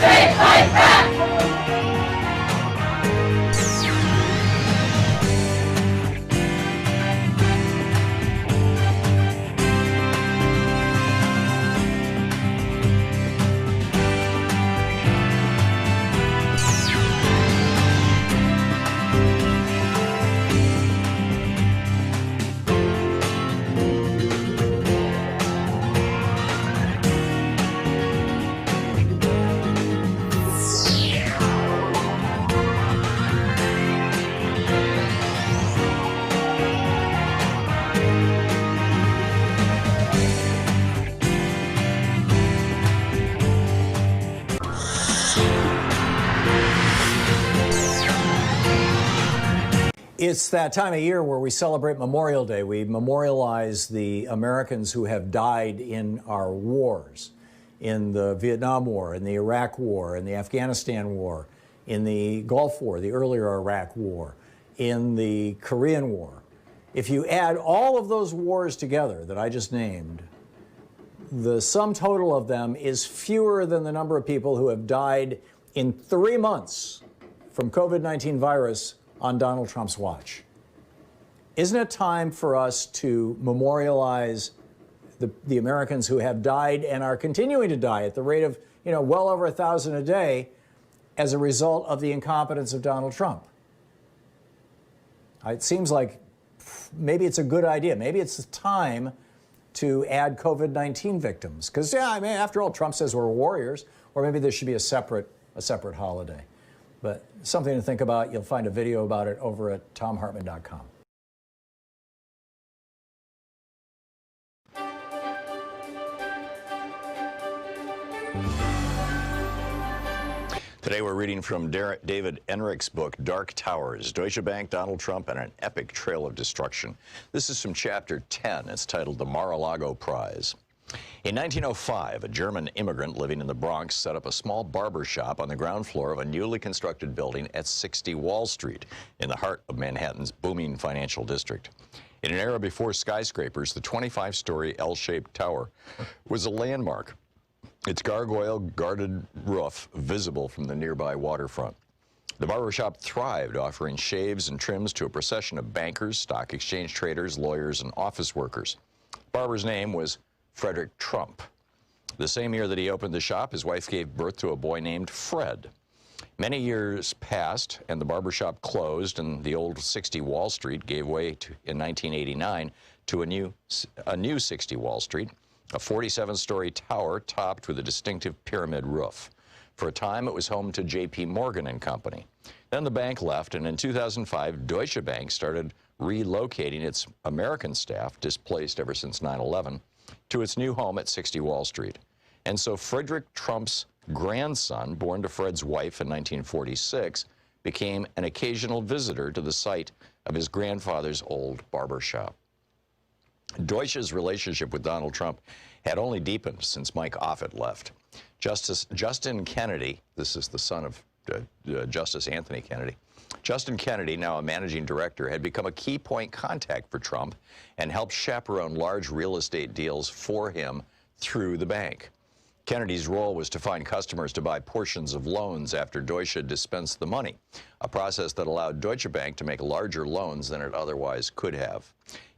straight, fight back! It's that time of year where we celebrate Memorial Day. We memorialize the Americans who have died in our wars, in the Vietnam War, in the Iraq War, in the Afghanistan War, in the Gulf War, the earlier Iraq War, in the Korean War. If you add all of those wars together that I just named, the sum total of them is fewer than the number of people who have died in 3 months from COVID-19 virus on Donald Trump's watch. Isn't it time for us to memorialize the Americans who have died and are continuing to die at the rate of, well over 1,000 a day as a result of the incompetence of Donald Trump? It seems like maybe it's a good idea. Maybe it's the time to add COVID-19 victims. Because, after all, Trump says we're warriors, or maybe there should be a separate holiday. But something to think about. You'll find a video about it over at thomhartmann.com. Today we're reading from David Enrich's book, Dark Towers, Deutsche Bank, Donald Trump, and an Epic Trail of Destruction. This is from Chapter 10. It's titled The Mar-a-Lago Prize. In 1905, a German immigrant living in the Bronx set up a small barber shop on the ground floor of a newly constructed building at 60 Wall Street, in the heart of Manhattan's booming financial district. In an era before skyscrapers, the 25-story L-shaped tower was a landmark, its gargoyle-guarded roof visible from the nearby waterfront. The barbershop thrived, offering shaves and trims to a procession of bankers, stock exchange traders, lawyers, and office workers. Barber's name was Frederick Trump. The same year that he opened the shop, his wife gave birth to a boy named Fred. Many years passed, and the barbershop closed, and the old 60 Wall Street gave way in 1989 to a new 60 Wall Street, a 47-story tower topped with a distinctive pyramid roof. For a time, it was home to J.P. Morgan and Company. Then the bank left, and in 2005, Deutsche Bank started relocating its American staff, displaced ever since 9/11, to its new home at 60 Wall Street. And so Frederick Trump's grandson, born to Fred's wife in 1946, became an occasional visitor to the site of his grandfather's old barber shop. Deutsche's relationship with Donald Trump had only deepened since Mike Offit left. Justice Justin Kennedy, this is the son of Justice Anthony Kennedy, Justin Kennedy, now a managing director, had become a key point contact for Trump and helped chaperone large real estate deals for him through the bank. Kennedy's role was to find customers to buy portions of loans after Deutsche dispensed the money, a process that allowed Deutsche Bank to make larger loans than it otherwise could have.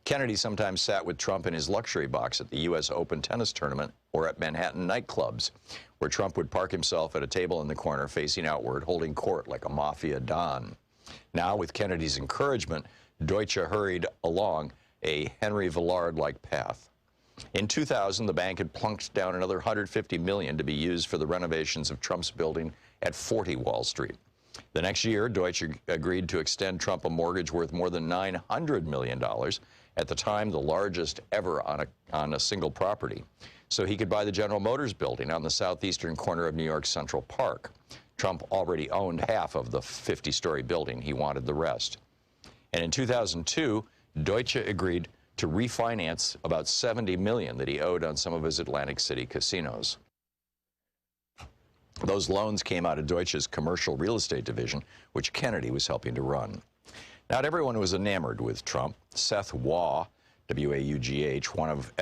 Kennedy sometimes sat with Trump in his luxury box at the U.S. Open tennis tournament or at Manhattan nightclubs, where Trump would park himself at a table in the corner facing outward, holding court like a mafia don. Now, with Kennedy's encouragement, Deutsche hurried along a Henry Villard-like path. In 2000, the bank had plunked down another $150 million to be used for the renovations of Trump's building at 40 Wall Street. The next year, Deutsche agreed to extend Trump a mortgage worth more than $900 million, at the time the largest ever on a single property, so he could buy the General Motors building on the southeastern corner of New York's Central Park. Trump already owned half of the 50-story building. He wanted the rest. And in 2002, Deutsche agreed to refinance about $70 million that he owed on some of his Atlantic City casinos. Those loans came out of Deutsche's commercial real estate division, which Kennedy was helping to run. Not everyone was enamored with Trump. Seth Waugh W-A-U-G-H, one of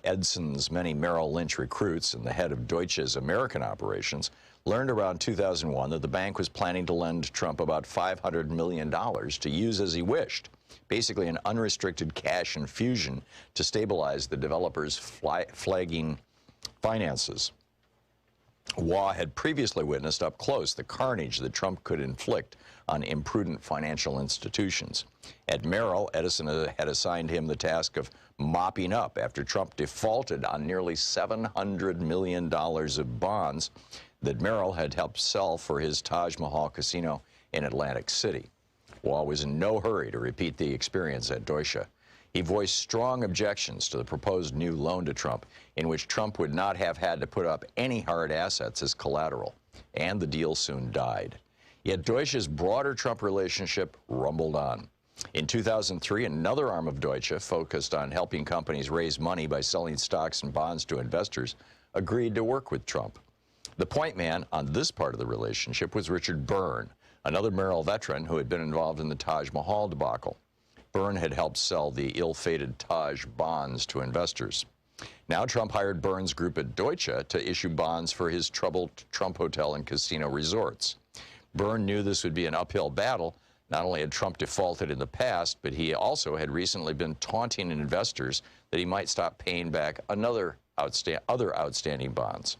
Edson's many Merrill Lynch recruits and the head of Deutsche's American operations, learned around 2001 that the bank was planning to lend Trump about $500 million to use as he wished, basically an unrestricted cash infusion to stabilize the developer's flagging finances. Waugh had previously witnessed up close the carnage that Trump could inflict on imprudent financial institutions. At Merrill, Edison had assigned him the task of mopping up after Trump defaulted on nearly $700 million of bonds that Merrill had helped sell for his Taj Mahal casino in Atlantic City. Waugh was in no hurry to repeat the experience at Deutsche. He voiced strong objections to the proposed new loan to Trump, in which Trump would not have had to put up any hard assets as collateral, and the deal soon died. Yet Deutsche's broader Trump relationship rumbled on. In 2003, another arm of Deutsche, focused on helping companies raise money by selling stocks and bonds to investors, agreed to work with Trump. The point man on this part of the relationship was Richard Byrne, another Merrill veteran who had been involved in the Taj Mahal debacle. Byrne had helped sell the ill-fated Taj bonds to investors. Now Trump hired Byrne's group at Deutsche to issue bonds for his troubled Trump hotel and casino resorts. Byrne knew this would be an uphill battle. Not only had Trump defaulted in the past, but he also had recently been taunting investors that he might stop paying back other outstanding bonds.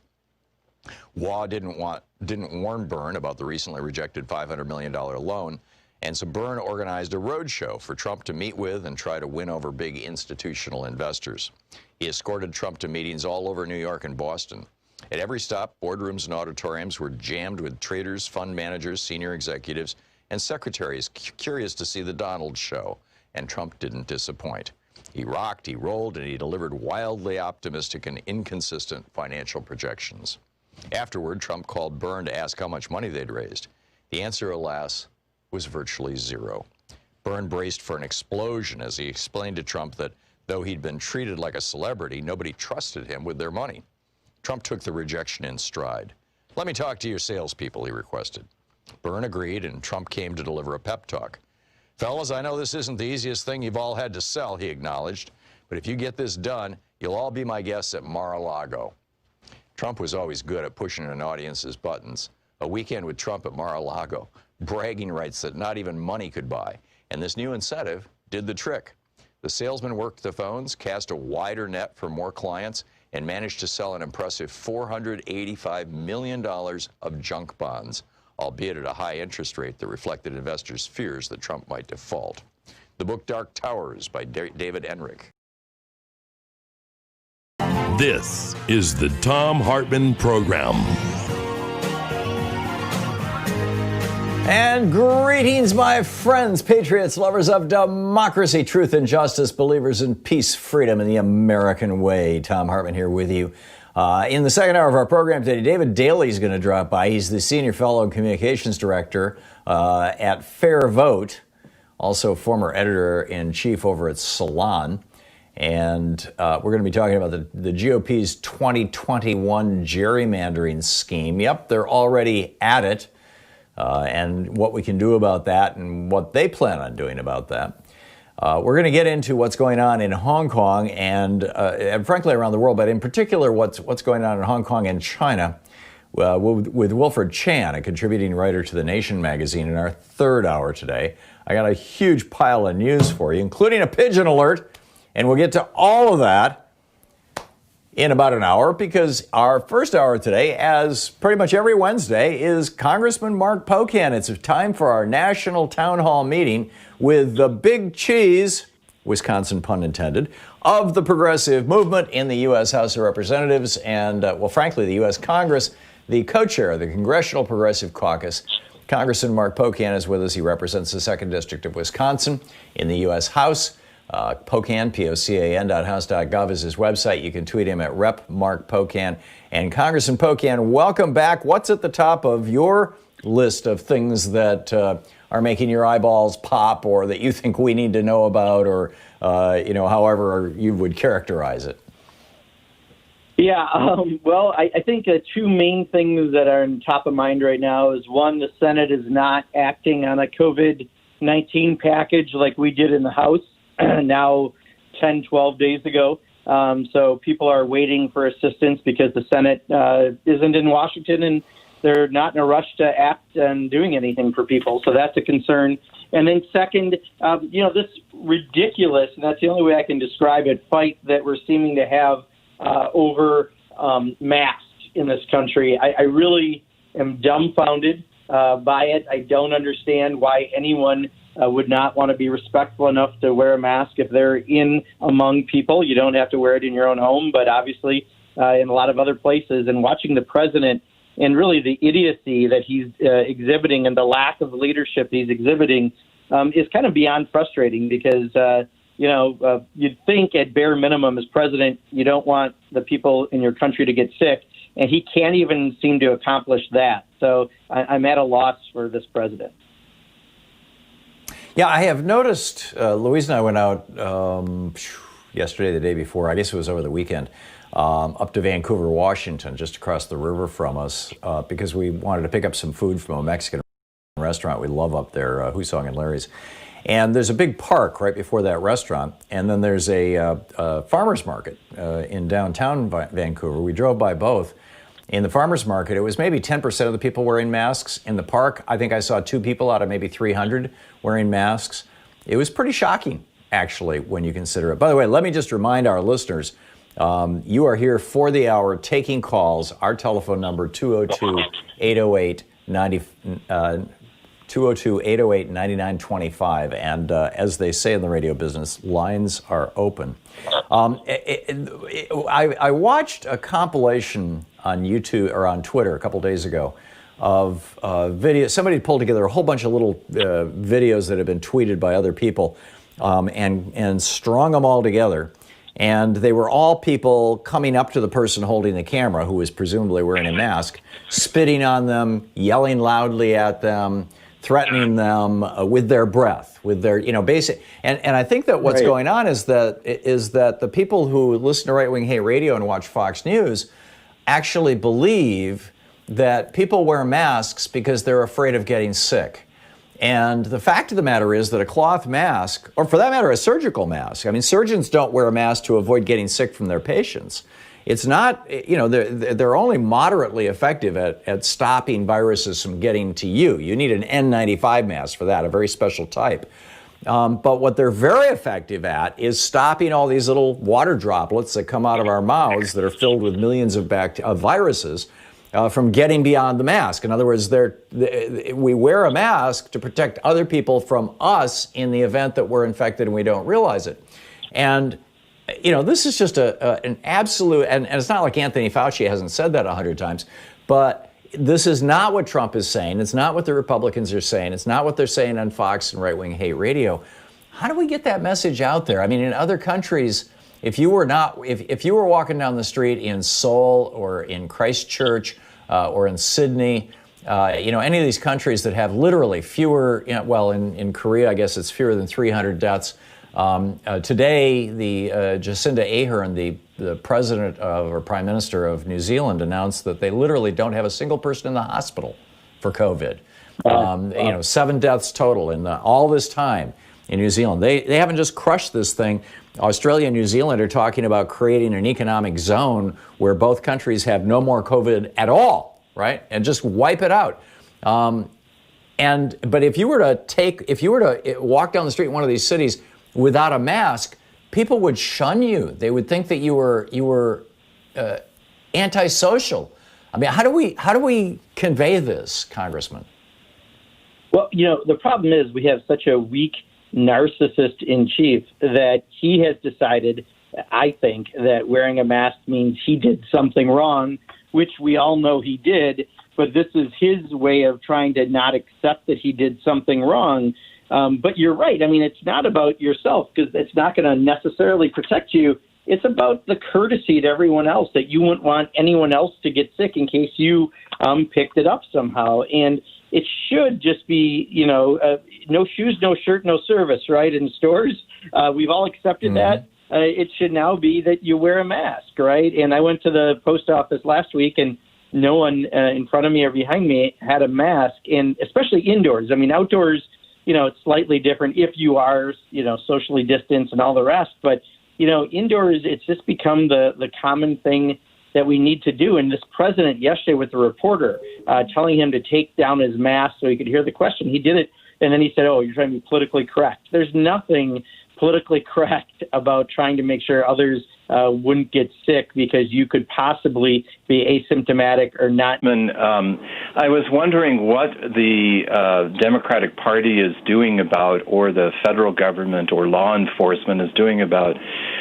Waugh didn't warn Byrne about the recently rejected $500 million loan, and so Byrne organized a roadshow for Trump to meet with and try to win over big institutional investors. He escorted Trump to meetings all over New York and Boston. At every stop, boardrooms and auditoriums were jammed with traders, fund managers, senior executives, and secretaries curious to see the Donald show, and Trump didn't disappoint. He rocked, he rolled, and he delivered wildly optimistic and inconsistent financial projections. Afterward, Trump called Byrne to ask how much money they'd raised. The answer, alas, was virtually zero. Byrne braced for an explosion as he explained to Trump that though he'd been treated like a celebrity, nobody trusted him with their money. Trump took the rejection in stride. "Let me talk to your salespeople," he requested. Byrne agreed, and Trump came to deliver a pep talk. "Fellas, I know this isn't the easiest thing you've all had to sell," he acknowledged, "but if you get this done, you'll all be my guests at Mar-a-Lago." Trump was always good at pushing an audience's buttons. A weekend with Trump at Mar-a-Lago, bragging rights that not even money could buy, and this new incentive did the trick. The salesman worked the phones, cast a wider net for more clients, and managed to sell an impressive $485 million of junk bonds, albeit at a high interest rate that reflected investors' fears that Trump might default. The book Dark Towers by David Enrich. This is the Thom Hartmann Program. And greetings, my friends, patriots, lovers of democracy, truth, and justice, believers in peace, freedom, and the American way. Thom Hartmann here with you. In the second hour of our program today, David Daley is going to drop by. He's the Senior Fellow and Communications Director at Fair Vote, also former Editor-in-Chief over at Salon. And we're going to be talking about the GOP's 2021 gerrymandering scheme. Yep, they're already at it. And what we can do about that and what they plan on doing about that. We're going to get into what's going on in Hong Kong and frankly around the world, but in particular what's going on in Hong Kong and China with Wilfred Chan, a contributing writer to The Nation magazine, in our third hour today. I got a huge pile of news for you, including a pigeon alert, and we'll get to all of that in about an hour, because our first hour today, as pretty much every Wednesday, is Congressman Mark Pocan. It's time for our national town hall meeting with the big cheese, Wisconsin pun intended, of the progressive movement in the U.S. House of Representatives and, well, frankly, the U.S. Congress. The co-chair of the Congressional Progressive Caucus, Congressman Mark Pocan, is with us. He represents the 2nd District of Wisconsin in the U.S. House. Pocan, Pocan.house.gov is his website. You can tweet him at Rep. Mark Pocan. And Congressman Pocan, welcome back. What's at the top of your list of things that are making your eyeballs pop, or that you think we need to know about, or, however you would characterize it? Yeah, well, I think two main things that are on top of mind right now is, one, the Senate is not acting on a COVID-19 package like we did in the House. Now, 10, 12 days ago. So people are waiting for assistance because the Senate isn't in Washington and they're not in a rush to act and doing anything for people. So that's a concern. And then second, this ridiculous, and that's the only way I can describe it, fight that we're seeming to have over masks in this country. I really am dumbfounded by it. I don't understand why anyone would not want to be respectful enough to wear a mask if they're in among people. You don't have to wear it in your own home, but obviously in a lot of other places. And watching the president and really the idiocy that he's exhibiting and the lack of leadership he's exhibiting is kind of beyond frustrating because, you'd think at bare minimum as president, you don't want the people in your country to get sick, and he can't even seem to accomplish that. So I'm at a loss for this president. Yeah, I have noticed, Louise and I went out yesterday, the day before, I guess it was over the weekend, up to Vancouver, Washington, just across the river from us, because we wanted to pick up some food from a Mexican restaurant we love up there, Husong and Larry's. And there's a big park right before that restaurant, and then there's a farmer's market in downtown Vancouver. We drove by both. In the farmer's market, it was maybe 10% of the people wearing masks. In the park, I think I saw 2 people out of maybe 300 wearing masks. It was pretty shocking, actually, when you consider it. By the way, let me just remind our listeners, you are here for the hour taking calls. Our telephone number, 202-808-9925. And as they say in the radio business, lines are open. I watched a compilation on YouTube or on Twitter a couple days ago of video. Somebody pulled together a whole bunch of little videos that have been tweeted by other people and strung them all together. And they were all people coming up to the person holding the camera, who was presumably wearing a mask, spitting on them, yelling loudly at them, threatening them with their breath, with their, basic. And I think that what's going on is that the people who listen to Right Wing Hate Radio and watch Fox News actually believe that people wear masks because they're afraid of getting sick. And the fact of the matter is that a cloth mask, or for that matter, a surgical mask, I mean, surgeons don't wear a mask to avoid getting sick from their patients. It's not, they're only moderately effective at stopping viruses from getting to you. You need an N95 mask for that, a very special type. But what they're very effective at is stopping all these little water droplets that come out of our mouths that are filled with millions of viruses from getting beyond the mask. In other words, we wear a mask to protect other people from us in the event that we're infected and we don't realize it. And this is just an absolute, and it's not like Anthony Fauci hasn't said that 100 times, but this is not what Trump is saying. It's not what the Republicans are saying. It's not what they're saying on Fox and Right Wing Hate Radio. How do we get that message out there? I mean, in other countries, if you were walking down the street in Seoul or in Christchurch or in Sydney, any of these countries that have literally fewer, in Korea, I guess it's fewer than 300 deaths. Today, the Jacinda Ardern, the president or prime minister of New Zealand, announced that they literally don't have a single person in the hospital for COVID. 7 deaths total in all this time in New Zealand. They haven't just crushed this thing. Australia and New Zealand are talking about creating an economic zone where both countries have no more COVID at all, right? And just wipe it out. But if you were to walk down the street in one of these cities without a mask, people would shun you. They would think that you were antisocial. I mean, how do we convey this, Congressman? Well, the problem is we have such a weak narcissist in chief that he has decided, I think, that wearing a mask means he did something wrong, which we all know he did. But this is his way of trying to not accept that he did something wrong. But you're right. I mean, it's not about yourself because it's not going to necessarily protect you. It's about the courtesy to everyone else that you wouldn't want anyone else to get sick in case you picked it up somehow. And it should just be, no shoes, no shirt, no service, right, in stores. We've all accepted that. It should now be that you wear a mask, right? And I went to the post office last week and no one in front of me or behind me had a mask, and especially indoors. I mean, outdoors, it's slightly different if you are, socially distanced and all the rest. But, indoors, it's just become the common thing that we need to do. And this president yesterday with the reporter telling him to take down his mask so he could hear the question, he did it. And then he said, you're trying to be politically correct. There's nothing politically correct about trying to make sure others wouldn't get sick because you could possibly be asymptomatic or not. I was wondering what the Democratic Party is doing about, or the federal government or law enforcement is doing about,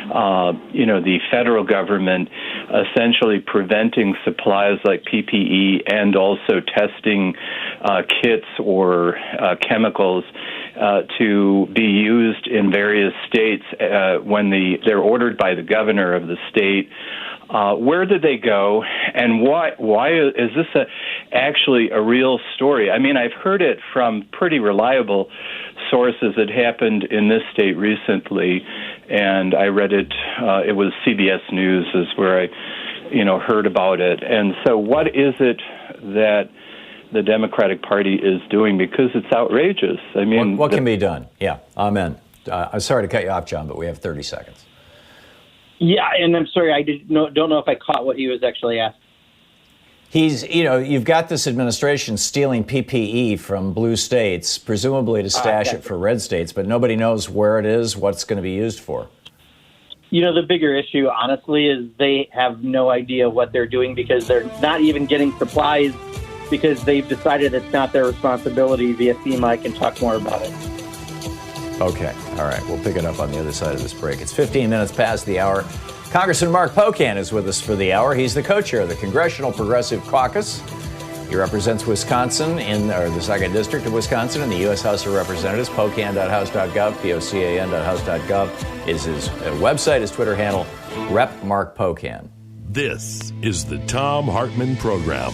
the federal government essentially preventing supplies like PPE and also testing kits or chemicals to be used in various states when they're ordered by the governor of the state. Where did they go, and why is this actually a real story? I mean, I've heard it from pretty reliable sources. It happened in this state recently, and I read it. It was CBS News is where I, heard about it. And so, what is it that the Democratic Party is doing? Because it's outrageous. I mean, what can be done? Yeah, amen. I'm sorry to cut you off, John, but we have 30 seconds. Yeah, and I'm sorry, I don't know if I caught what he was actually asking. You've got this administration stealing PPE from blue states, presumably to stash it for red states, but nobody knows where it is, what it's going to be used for. The bigger issue, honestly, is they have no idea what they're doing because they're not even getting supplies because they've decided it's not their responsibility via FEMA. I can talk more about it. Okay. All right. We'll pick it up on the other side of this break. It's 15 minutes past the hour. Congressman Mark Pocan is with us for the hour. He's the co-chair of the Congressional Progressive Caucus. He represents Wisconsin the 2nd District of Wisconsin in the U.S. House of Representatives. Pocan.house.gov, Pocan.house.gov is his website, his Twitter handle, Rep. Mark Pocan. This is the Thom Hartmann Program.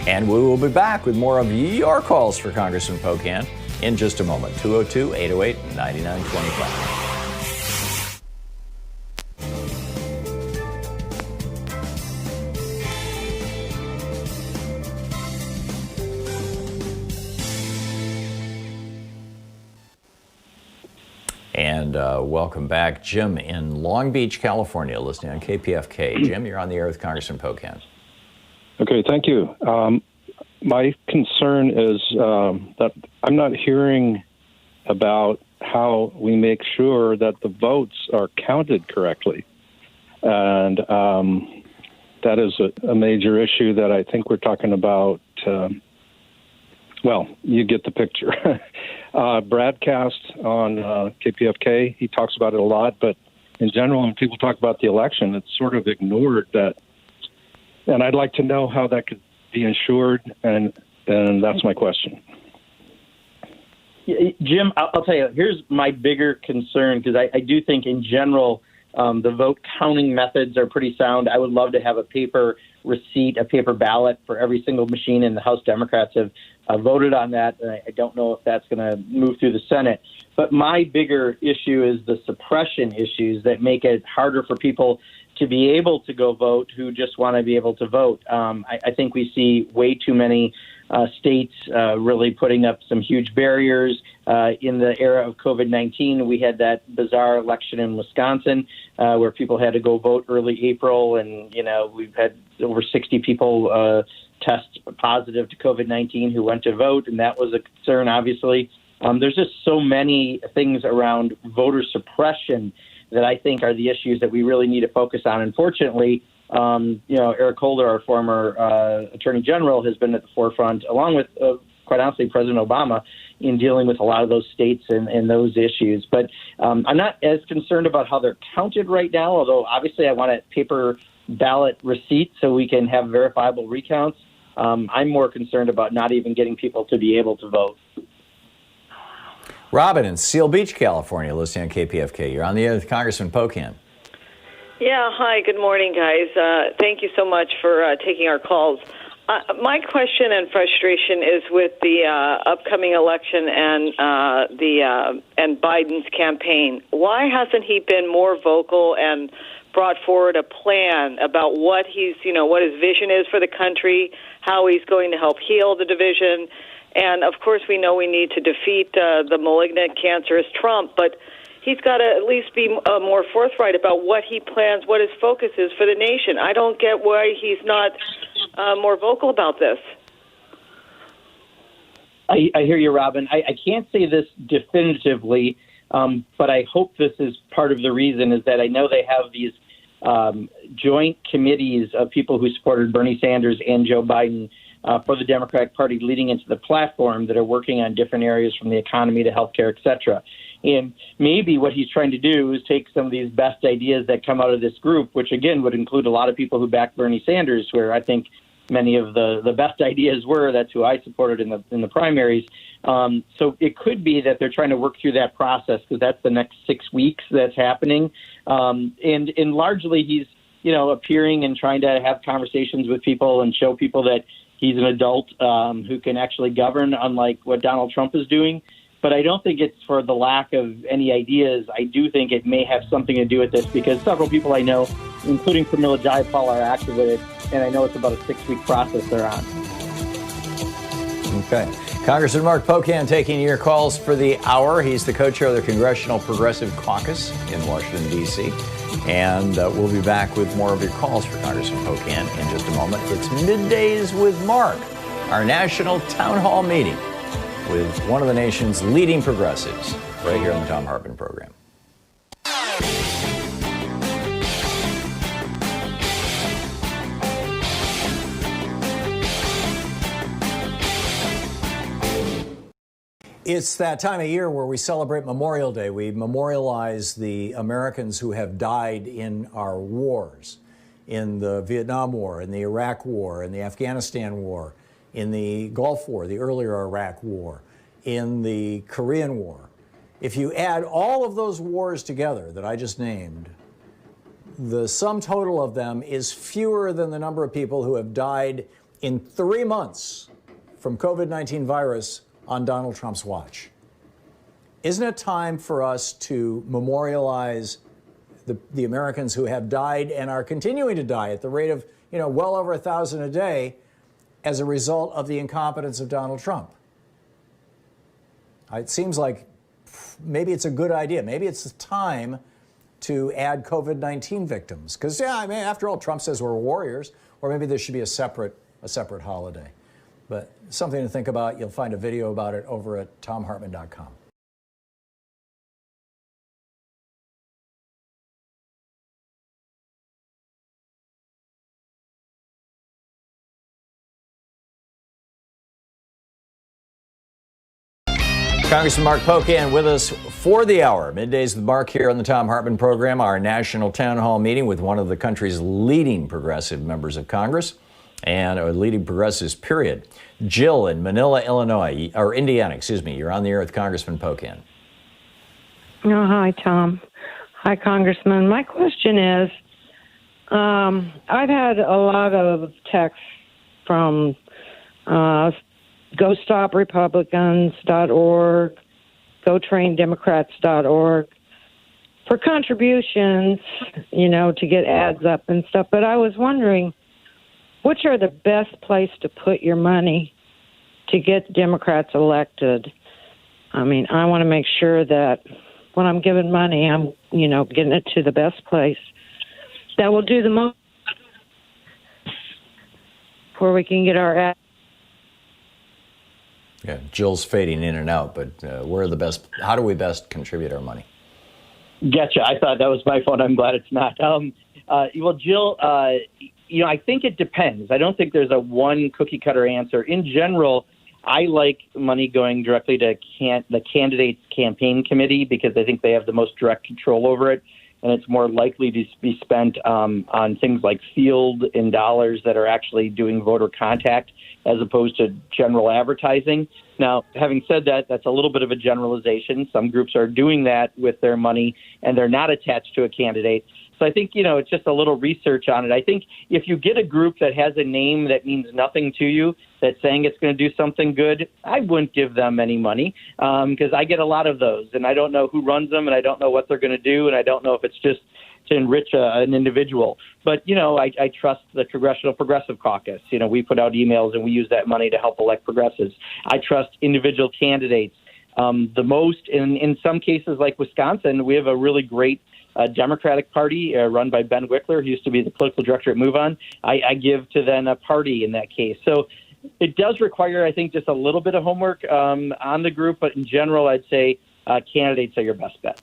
And we will be back with more of your calls for Congressman Pocan in just a moment. 202-808-9925. And welcome back. Jim in Long Beach, California, listening on KPFK. Jim, you're on the air with Congressman Pocan. Okay, thank you. My concern is that I'm not hearing about how we make sure that the votes are counted correctly. And that is a major issue that I think we're talking about. Well, you get the picture. Broadcast on KPFK, he talks about it a lot, but in general, when people talk about the election, it's sort of ignored that. And I'd like to know how that could be ensured, and that's my question. Jim, I'll tell you, here's my bigger concern, because I do think in general the vote counting methods are pretty sound. I would love to have a paper receipt, a paper ballot for every single machine, and the House Democrats have voted on that. I don't know if that's going to move through the Senate. But my bigger issue is the suppression issues that make it harder for people to be able to go vote who just want to be able to vote. I think we see way too many states really putting up some huge barriers. In the era of COVID-19, we had that bizarre election in Wisconsin where people had to go vote early April, and we've had over 60 people test positive to COVID-19 who went to vote, and that was a concern, obviously. There's just so many things around voter suppression that I think are the issues that we really need to focus on. Unfortunately, Eric Holder, our former Attorney General, has been at the forefront, along with, quite honestly, President Obama, in dealing with a lot of those states and those issues. But I'm not as concerned about how they're counted right now, although obviously I want a paper ballot receipt so we can have verifiable recounts. I'm more concerned about not even getting people to be able to vote. Robin in Seal Beach, California, listening on KPFK. You're on the air with Congressman Pocan. Yeah, hi, good morning, guys. Thank you so much for taking our calls. My question and frustration is with the upcoming election and Biden's campaign. Why hasn't he been more vocal and brought forward a plan about what what his vision is for the country, how he's going to help heal the division? And, of course, we know we need to defeat the malignant, cancerous Trump, but he's got to at least be more forthright about what he plans, what his focus is for the nation. I don't get why he's not more vocal about this. I hear you, Robin. I can't say this definitively, but I hope this is part of the reason, is that I know they have these joint committees of people who supported Bernie Sanders and Joe Biden for the Democratic Party leading into the platform that are working on different areas from the economy to healthcare, et cetera. And maybe what he's trying to do is take some of these best ideas that come out of this group, which, again, would include a lot of people who back Bernie Sanders, where I think many of the best ideas were. That's who I supported in the primaries. So it could be that they're trying to work through that process, because that's the next 6 weeks that's happening. And largely he's, appearing and trying to have conversations with people and show people that he's an adult who can actually govern, unlike what Donald Trump is doing. But I don't think it's for the lack of any ideas. I do think it may have something to do with this, because several people I know, including Pramila Jayapal, are active with it, and I know it's about a 6-week process they're on. Okay. Congressman Mark Pocan taking your calls for the hour. He's the co-chair of the Congressional Progressive Caucus in Washington, D.C. And we'll be back with more of your calls for Congressman Pocan in just a moment. It's Middays with Mark, our national town hall meeting with one of the nation's leading progressives, right here on the Thom Hartmann Program. It's that time of year where we celebrate Memorial Day. We memorialize the Americans who have died in our wars, in the Vietnam War, in the Iraq War, in the Afghanistan War, in the Gulf War, the earlier Iraq War, in the Korean War. If you add all of those wars together that I just named, the sum total of them is fewer than the number of people who have died in 3 months from COVID-19 virus on Donald Trump's watch. Isn't it time for us to memorialize the Americans who have died and are continuing to die at the rate of, well over 1,000 a day as a result of the incompetence of Donald Trump? It seems like maybe it's a good idea. Maybe it's the time to add COVID-19 victims. Because, after all, Trump says we're warriors, or maybe there should be a separate holiday. But something to think about. You'll find a video about it over at thomhartmann.com. Congressman Mark Pocan with us for the hour. Middays with Mark here on the Thom Hartmann Program, our national town hall meeting with one of the country's leading progressive members of Congress, and leading progressives, period. Jill in Manila, Indiana, You're on the air with Congressman Pocan. Oh, hi, Tom. Hi, Congressman. My question is, I've had a lot of texts from GoStopRepublicans.org, GoTrainDemocrats.org for contributions, to get ads up and stuff. But I was wondering, which are the best place to put your money to get Democrats elected? I want to make sure that when I'm giving money, I'm, getting it to the best place that will do the most before we can get our ads. Yeah, Jill's fading in and out, but how do we best contribute our money? Gotcha. I thought that was my phone. I'm glad it's not. Well, Jill, I think it depends. I don't think there's a one cookie-cutter answer. In general, I like money going directly to the candidate's campaign committee, because I think they have the most direct control over it, and it's more likely to be spent on things like field and dollars that are actually doing voter contact as opposed to general advertising. Now, having said that, that's a little bit of a generalization. Some groups are doing that with their money, and they're not attached to a candidate. So I think, it's just a little research on it. I think if you get a group that has a name that means nothing to you, that's saying it's going to do something good, I wouldn't give them any money, because I get a lot of those, and I don't know who runs them, and I don't know what they're going to do, and I don't know if it's just to enrich an individual. But, I trust the Congressional Progressive Caucus. We put out emails, and we use that money to help elect progressives. I trust individual candidates. the most. In some cases, like Wisconsin, we have a really great Democratic Party run by Ben Wickler, who used to be the political director at Move On. I give to then a party in that case. So it does require, I think, just a little bit of homework on the group. But in general, I'd say candidates are your best bet.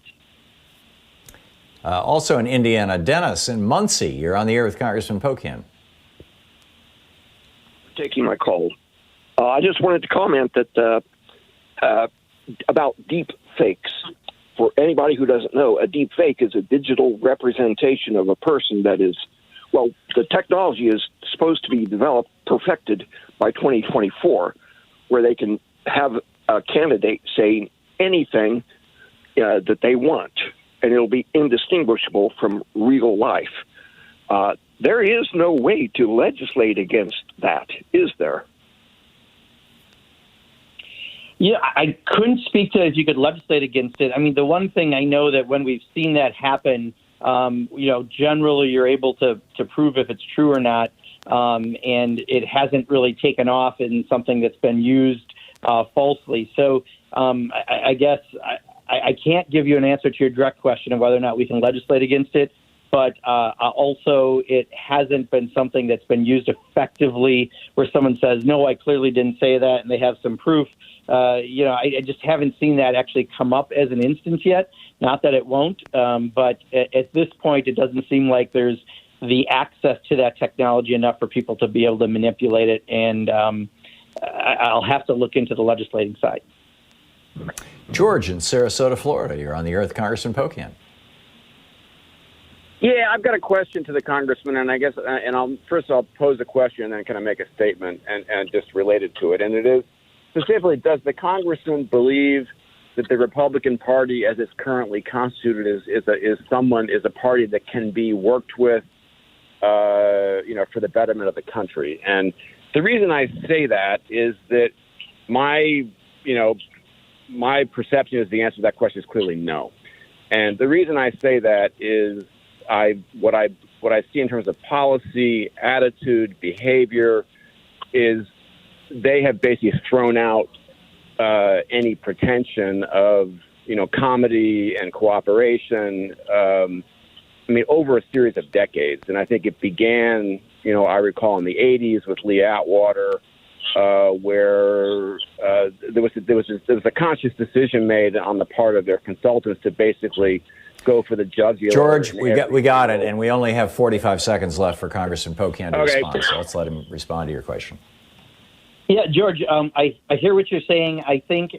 Also in Indiana, Dennis in Muncie, you're on the air with Congressman Pocan. Taking my call. I just wanted to comment that about deep fakes. For anybody who doesn't know, a deep fake is a digital representation of a person that is, well, the technology is supposed to be developed, perfected by 2024, where they can have a candidate say anything that they want, and it'll be indistinguishable from real life. There is no way to legislate against that, is there? Yeah, I couldn't speak to if you could legislate against it. I mean, the one thing I know that when we've seen that happen, generally you're able to prove if it's true or not, and it hasn't really taken off in something that's been used falsely. So I guess I can't give you an answer to your direct question of whether or not we can legislate against it, but also it hasn't been something that's been used effectively where someone says, no, I clearly didn't say that, and they have some proof. I just haven't seen that actually come up as an instance yet. Not that it won't, but at this point, it doesn't seem like there's the access to that technology enough for people to be able to manipulate it, and I'll have to look into the legislating side. George in Sarasota, Florida, you're on the air with Congressman Pocan. Yeah, I've got a question to the congressman, and I guess, I'll pose a question and then kind of make a statement and just related to it. And it is specifically, does the congressman believe that the Republican Party, as it's currently constituted, is a party that can be worked with, for the betterment of the country? And the reason I say that is that my perception is the answer to that question is clearly no. And the reason I say that is what I see in terms of policy, attitude, behavior is they have basically thrown out any pretension of comedy and cooperation. Over a series of decades, and I think it began, I recall in the '80s with Lee Atwater, where there was a conscious decision made on the part of their consultants to basically go for the jugular. George, we got it, and we only have 45 sequends left for Congressman Pocan to respond, so let's let him respond to your question. Yeah, George, I hear what you're saying. I think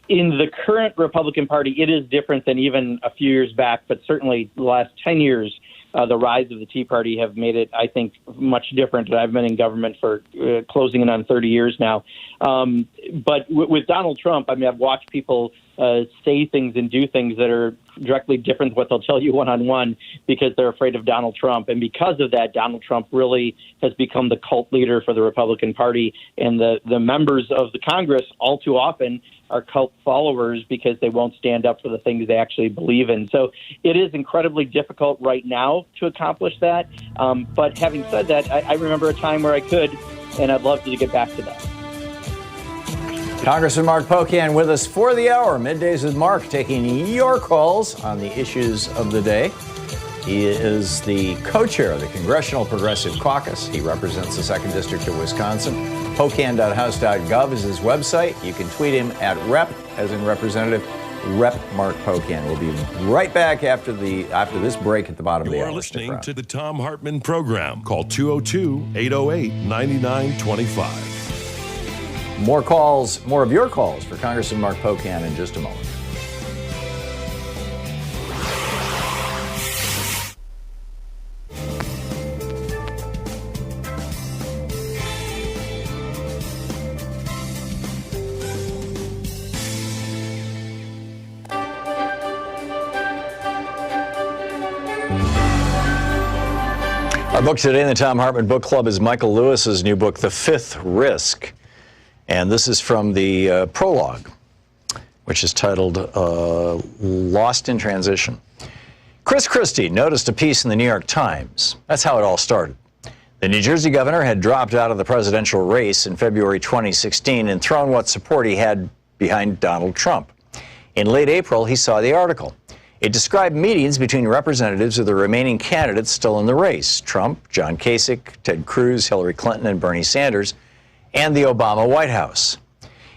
in the current Republican Party, it is different than even a few years back, but certainly the last 10 years, the rise of the Tea Party have made it, I think, much different. I've been in government for closing in on 30 years now. But with Donald Trump, I've watched people say things and do things that are directly different than what they'll tell you one-on-one because they're afraid of Donald Trump. And because of that, Donald Trump really has become the cult leader for the Republican Party. And the members of the Congress all too often are cult followers because they won't stand up for the things they actually believe in. So it is incredibly difficult right now to accomplish that. But having said that, I remember a time where I could, and I'd love to get back to that. Congressman Mark Pocan with us for the hour. Middays with Mark, taking your calls on the issues of the day. He is the co-chair of the Congressional Progressive Caucus. He represents the 2nd District of Wisconsin. Pocan.house.gov is his website. You can tweet him at Rep, as in Representative, Rep Mark Pocan. We'll be right back after this break at the bottom of the hour. You're listening to the Thom Hartmann Program. Call 202-808-9925. More of your calls for Congressman Mark Pocan in just a moment. Our book today in the Thom Hartmann Book Club is Michael Lewis's new book, The Fifth Risk. And this is from the prologue, which is titled Lost in Transition. Chris Christie noticed a piece in the New York Times. That's how it all started. The New Jersey governor had dropped out of the presidential race in February 2016 and thrown what support he had behind Donald Trump. In late April, he saw the article. It described meetings between representatives of the remaining candidates still in the race: Trump, John Kasich, Ted Cruz, Hillary Clinton, and Bernie Sanders, and the Obama White House.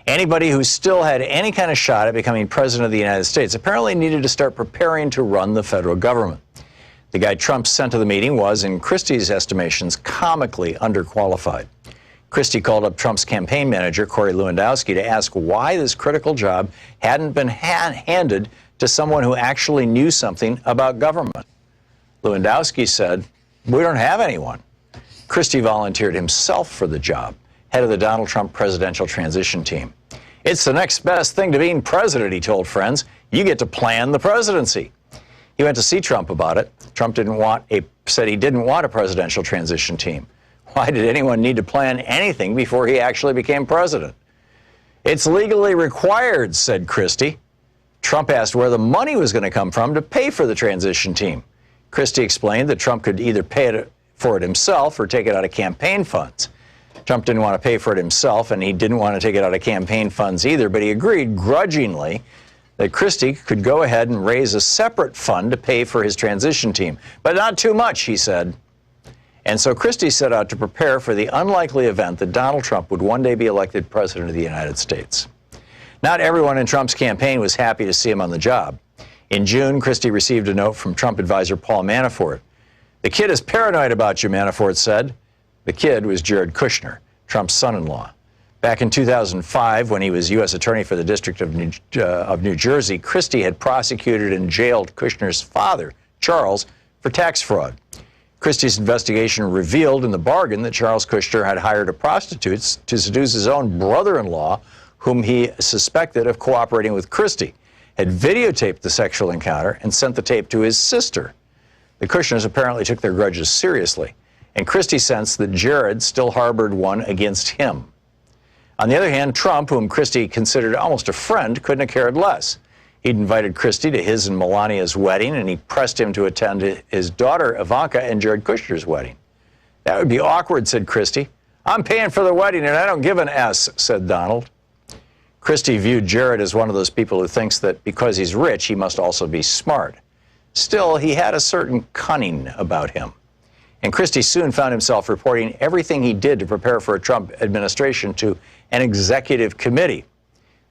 Anybody who still had any kind of shot at becoming president of the United States apparently needed to start preparing to run the federal government. The guy Trump sent to the meeting was, in Christie's estimations, comically underqualified. Christie called up Trump's campaign manager, Corey Lewandowski, to ask why this critical job hadn't been handed to someone who actually knew something about government. Lewandowski said, "We don't have anyone." Christie volunteered himself for the job, head of the Donald Trump presidential transition team. "It's the next best thing to being president," he told friends. "You get to plan the presidency." He went to see Trump about it. Trump said he didn't want a presidential transition team. Why did anyone need to plan anything before he actually became president? "It's legally required," said Christie. Trump asked where the money was going to come from to pay for the transition team. Christie explained that Trump could either pay for it himself or take it out of campaign funds. Trump didn't want to pay for it himself, and he didn't want to take it out of campaign funds either, but he agreed grudgingly that Christie could go ahead and raise a separate fund to pay for his transition team. But not too much, he said. And so Christie set out to prepare for the unlikely event that Donald Trump would one day be elected president of the United States. Not everyone in Trump's campaign was happy to see him on the job. In June, Christie received a note from Trump advisor Paul Manafort. "The kid is paranoid about you," Manafort said. The kid was Jared Kushner, Trump's son-in-law. Back in 2005, when he was U.S. Attorney for the District of New Jersey, Christie had prosecuted and jailed Kushner's father, Charles, for tax fraud. Christie's investigation revealed in the bargain that Charles Kushner had hired a prostitute to seduce his own brother-in-law, whom he suspected of cooperating with Christie, had videotaped the sexual encounter and sent the tape to his sister. The Kushners apparently took their grudges seriously, and Christie sensed that Jared still harbored one against him. On the other hand, Trump, whom Christie considered almost a friend, couldn't have cared less. He'd invited Christie to his and Melania's wedding, and he pressed him to attend his daughter Ivanka and Jared Kushner's wedding. "That would be awkward," said Christie. "I'm paying for the wedding, and I don't give an S," said Donald. Christie viewed Jared as one of those people who thinks that because he's rich, he must also be smart. Still, he had a certain cunning about him. And Christie soon found himself reporting everything he did to prepare for a Trump administration to an executive committee.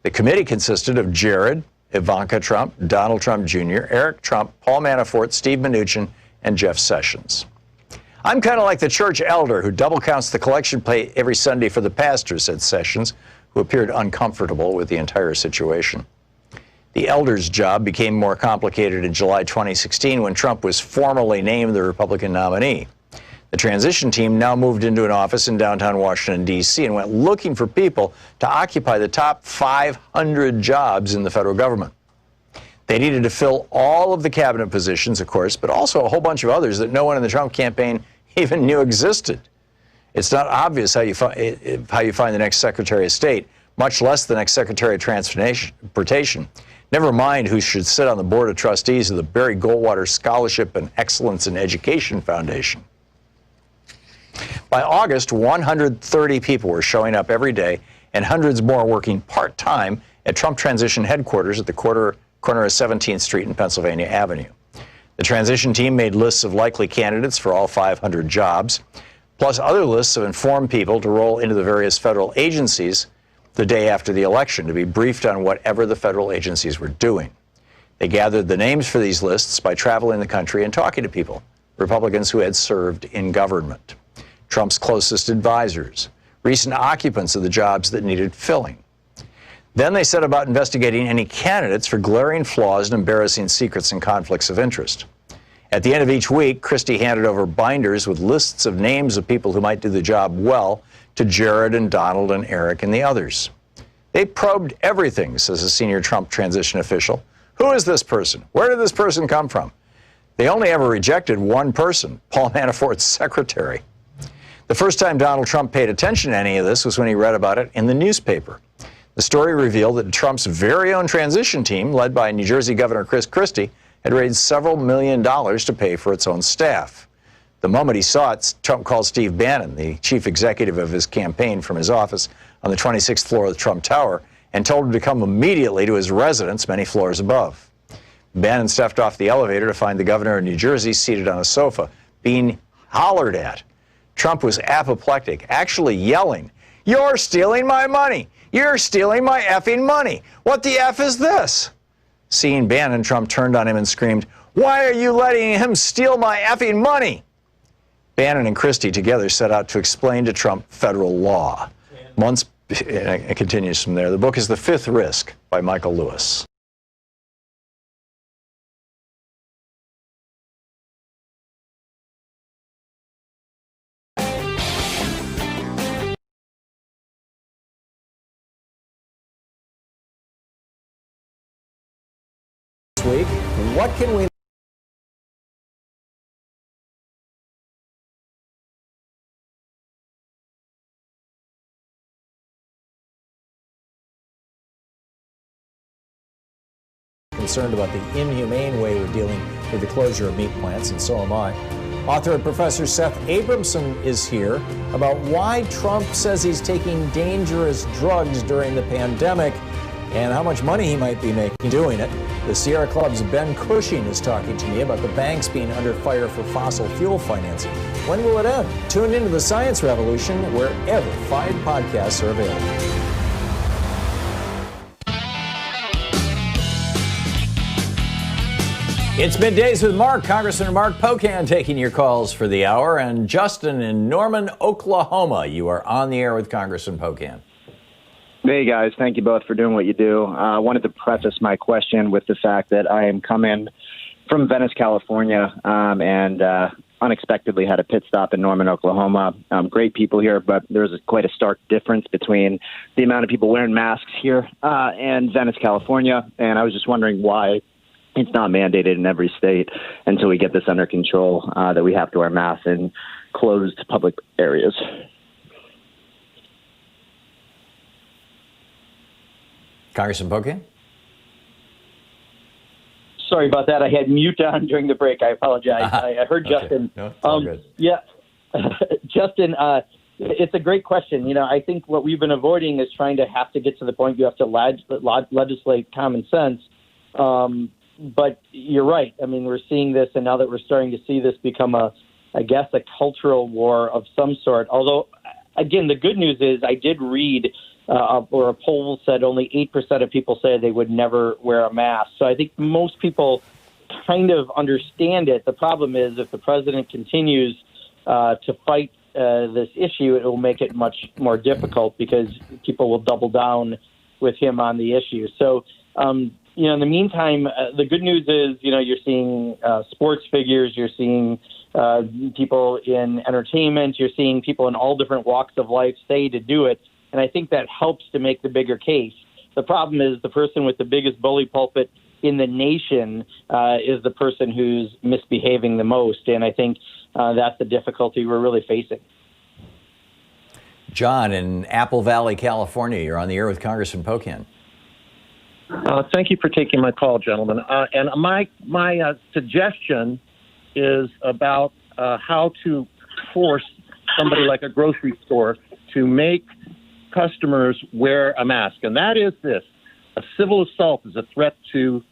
The committee consisted of Jared, Ivanka Trump, Donald Trump Jr., Eric Trump, Paul Manafort, Steve Mnuchin, and Jeff Sessions. "I'm kind of like the church elder who double counts the collection plate every Sunday for the pastor," said Sessions, who appeared uncomfortable with the entire situation. The elder's job became more complicated in July 2016 when Trump was formally named the Republican nominee. The transition team now moved into an office in downtown Washington, D.C., and went looking for people to occupy the top 500 jobs in the federal government. They needed to fill all of the cabinet positions, of course, but also a whole bunch of others that no one in the Trump campaign even knew existed. It's not obvious how you find the next Secretary of State, much less the next Secretary of Transportation. Never mind who should sit on the Board of Trustees of the Barry Goldwater Scholarship and Excellence in Education Foundation. By August, 130 people were showing up every day, and hundreds more working part-time at Trump Transition headquarters at the corner of 17th Street and Pennsylvania Avenue. The transition team made lists of likely candidates for all 500 jobs, plus other lists of informed people to roll into the various federal agencies the day after the election to be briefed on whatever the federal agencies were doing. They gathered the names for these lists by traveling the country and talking to people, Republicans who had served in government, Trump's closest advisors, recent occupants of the jobs that needed filling. Then they set about investigating any candidates for glaring flaws and embarrassing secrets and conflicts of interest. At the end of each week, Christie handed over binders with lists of names of people who might do the job well to Jared and Donald and Eric and the others. They probed everything, says a senior Trump transition official. Who is this person? Where did this person come from? They only ever rejected one person, Paul Manafort's secretary. The first time Donald Trump paid attention to any of this was when he read about it in the newspaper. The story revealed that Trump's very own transition team, led by New Jersey Governor Chris Christie, had raised several $1 million to pay for its own staff. The moment he saw it, Trump called Steve Bannon, the chief executive of his campaign, from his office on the 26th floor of the Trump Tower and told him to come immediately to his residence many floors above. Bannon stepped off the elevator to find the governor of New Jersey seated on a sofa, being hollered at. Trump was apoplectic, actually yelling, "You're stealing my money! You're stealing my effing money! What the F is this?" Seeing Bannon, Trump turned on him and screamed, "Why are you letting him steal my effing money?" Bannon and Christie together set out to explain to Trump federal law. Months, and it continues from there. The book is The Fifth Risk by Michael Lewis. This week, what can we concerned about the inhumane way we're dealing with the closure of meat plants, and so am I. Author and Professor Seth Abramson is here about why Trump says he's taking dangerous drugs during the pandemic and how much money he might be making doing it. The Sierra Club's Ben Cushing is talking to me about the banks being under fire for fossil fuel financing. When will it end? Tune into the Science Revolution wherever fine podcasts are available. It's Middays with Mark. Congressman Mark Pocan taking your calls for the hour. And Justin in Norman, Oklahoma. You are on the air with Congressman Pocan. Hey, guys. Thank you both for doing what you do. I wanted to preface my question with the fact that I am coming from Venice, California, and unexpectedly had a pit stop in Norman, Oklahoma. Great people here, but there's quite a stark difference between the amount of people wearing masks here and Venice, California. And I was just wondering why it's not mandated in every state until we get this under control, that we have to wear masks in closed public areas. Congressman Pocan? Sorry about that. I had mute on during the break. I apologize. I heard Justin. No, it's all good. Yeah, Justin, it's a great question. You know, I think what we've been avoiding is trying to have to get to the point you have to legislate common sense. But you're right. I mean, we're seeing this, and now that we're starting to see this become a cultural war of some sort. Although, again, the good news is I did read or a poll said only 8% of people say they would never wear a mask. So I think most people kind of understand it. The problem is if the president continues to fight this issue, it will make it much more difficult because people will double down with him on the issue. So, in the meantime, the good news is, you're seeing sports figures, you're seeing people in entertainment, you're seeing people in all different walks of life say to do it. And I think that helps to make the bigger case. The problem is the person with the biggest bully pulpit in the nation is the person who's misbehaving the most. And I think that's the difficulty we're really facing. John in Apple Valley, California. You're on the air with Congressman Pocan. Thank you for taking my call, gentlemen. And my suggestion is about how to force somebody like a grocery store to make customers wear a mask. And that is this: a civil assault is a threat to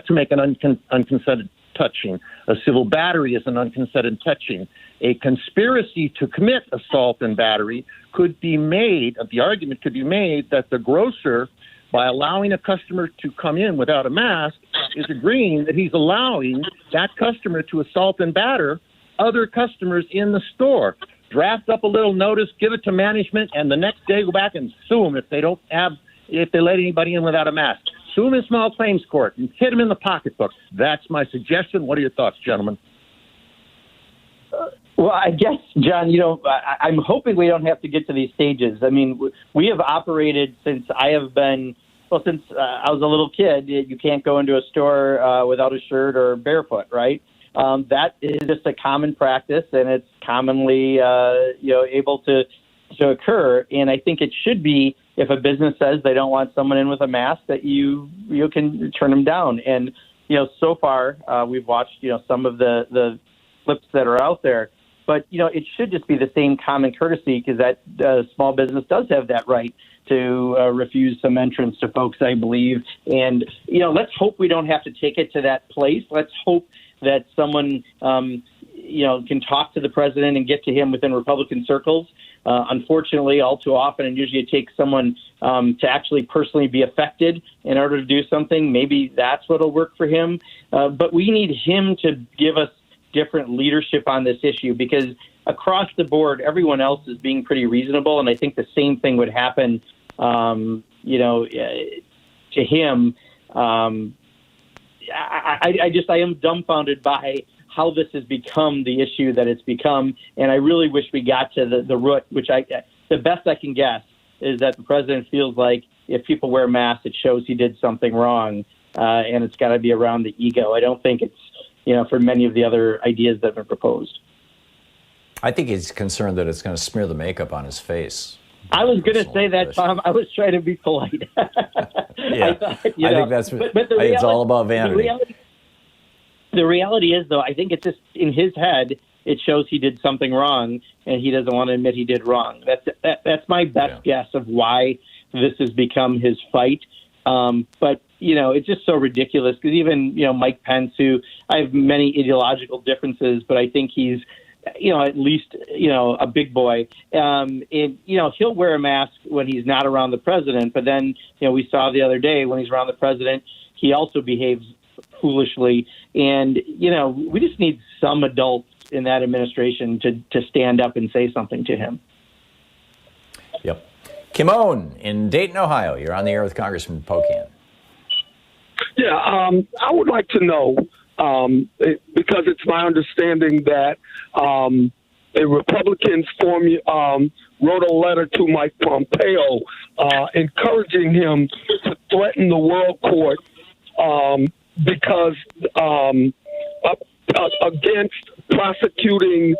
make an unconsented touching. A civil battery is an unconsented touching. A conspiracy to commit assault and battery could be made, the argument could be made that the grocer, by allowing a customer to come in without a mask, is agreeing that he's allowing that customer to assault and batter other customers in the store. Draft up a little notice, give it to management, and the next day go back and sue them if they let anybody in without a mask. Sue them in small claims court and hit them in the pocketbook. That's my suggestion. What are your thoughts, gentlemen? Well, I guess, John, I'm hoping we don't have to get to these stages. I mean, we have operated since I was a little kid. You can't go into a store without a shirt or barefoot, right? That is just a common practice, and it's commonly, able to occur. And I think it should be, if a business says they don't want someone in with a mask, that you can turn them down. And, so far we've watched, some of the clips that are out there. But, it should just be the same common courtesy, because that small business does have that right to refuse some entrance to folks, I believe. And, let's hope we don't have to take it to that place. Let's hope that someone, can talk to the president and get to him within Republican circles. Unfortunately, all too often, and usually it takes someone to actually personally be affected in order to do something. Maybe that's what'll work for him. But we need him to give us different leadership on this issue, because across the board, everyone else is being pretty reasonable. And I think the same thing would happen, to him. I am dumbfounded by how this has become the issue that it's become. And I really wish we got to the root, which the best I can guess is that the president feels like if people wear masks, it shows he did something wrong. And it's got to be around the ego. I don't think it's, for many of the other ideas that have been proposed. I think he's concerned that it's going to smear the makeup on his face. I was going to say that, Tom. I was trying to be polite. Yeah, I think that's. But it's all about vanity. The reality is, though, I think it's just in his head. It shows he did something wrong, and he doesn't want to admit he did wrong. That's my best guess of why this has become his fight. But it's just so ridiculous, because even Mike Pence, who I have many ideological differences, but I think he's at least a big boy. And he'll wear a mask when he's not around the president. But then we saw the other day when he's around the president, he also behaves foolishly. And we just need some adults in that administration to stand up and say something to him. Yep. Kimon in Dayton, Ohio. You're on the air with Congressman Pocan. Yeah, I would like to know, because it's my understanding that the Republicans wrote a letter to Mike Pompeo encouraging him to threaten the World Court because against prosecuting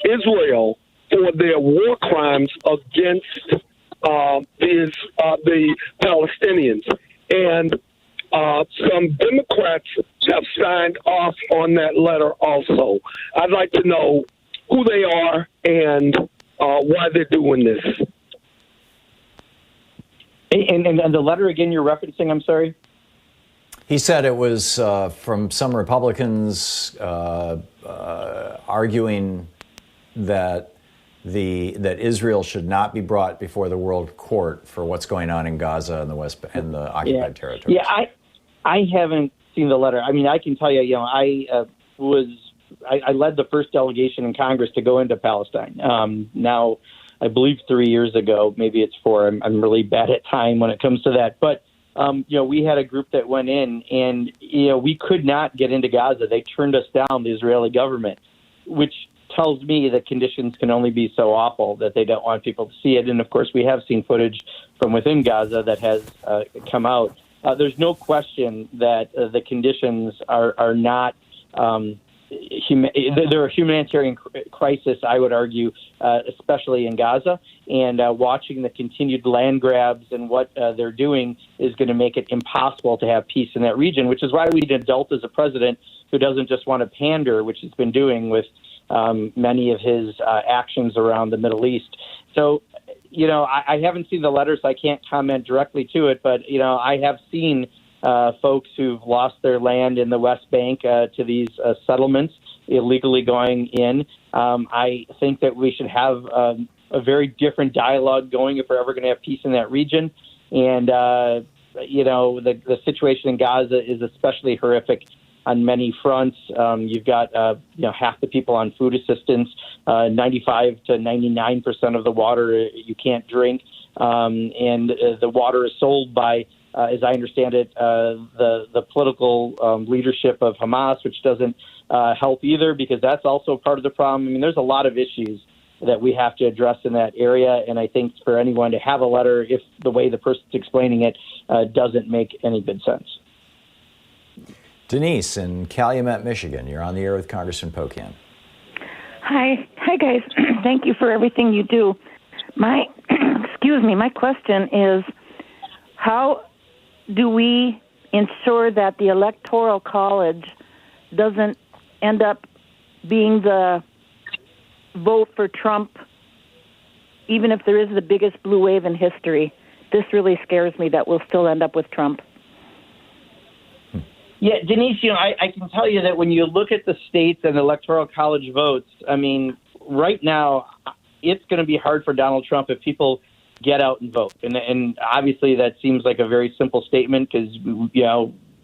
Israel for their war crimes against the Palestinians. And some Democrats have signed off on that letter also. I'd like to know who they are and why they're doing this. And the letter again you're referencing, I'm sorry? He said it was from some Republicans arguing that Israel should not be brought before the World Court for what's going on in Gaza and the occupied territories. Yeah, I haven't seen the letter. I mean, I can tell you, I led the first delegation in Congress to go into Palestine. Now, I believe 3 years ago, maybe it's 4. I'm really bad at time when it comes to that. But we had a group that went in, and we could not get into Gaza. They turned us down, the Israeli government, which tells me that conditions can only be so awful that they don't want people to see it. And of course, we have seen footage from within Gaza that has come out. There's no question that the conditions are not. They're a humanitarian crisis, I would argue, especially in Gaza. And watching the continued land grabs and what they're doing is going to make it impossible to have peace in that region, which is why we need an adult as a president who doesn't just want to pander, which he's been doing with many of his actions around the Middle East. So, I haven't seen the letter, so I can't comment directly to it. But, I have seen folks who've lost their land in the West Bank to these settlements illegally going in. I think that we should have a very different dialogue going if we're ever going to have peace in that region. And, the situation in Gaza is especially horrific on many fronts. You've got, half the people on food assistance, 95 to 99% of the water you can't drink. And the water is sold by, as I understand it, the political leadership of Hamas, which doesn't help either, because that's also part of the problem. I mean, there's a lot of issues that we have to address in that area. And I think for anyone to have a letter, if the way the person's explaining it doesn't make any good sense. Denise in Calumet, Michigan. You're on the air with Congressman Pocan. Hi guys. Thank you for everything you do. My question is, how do we ensure that the Electoral College doesn't end up being the vote for Trump, even if there is the biggest blue wave in history, this really scares me that we'll still end up with Trump. Yeah, Denise, I can tell you that when you look at the states and electoral college votes, I mean, right now, it's going to be hard for Donald Trump if people get out and vote. And obviously that seems like a very simple statement because,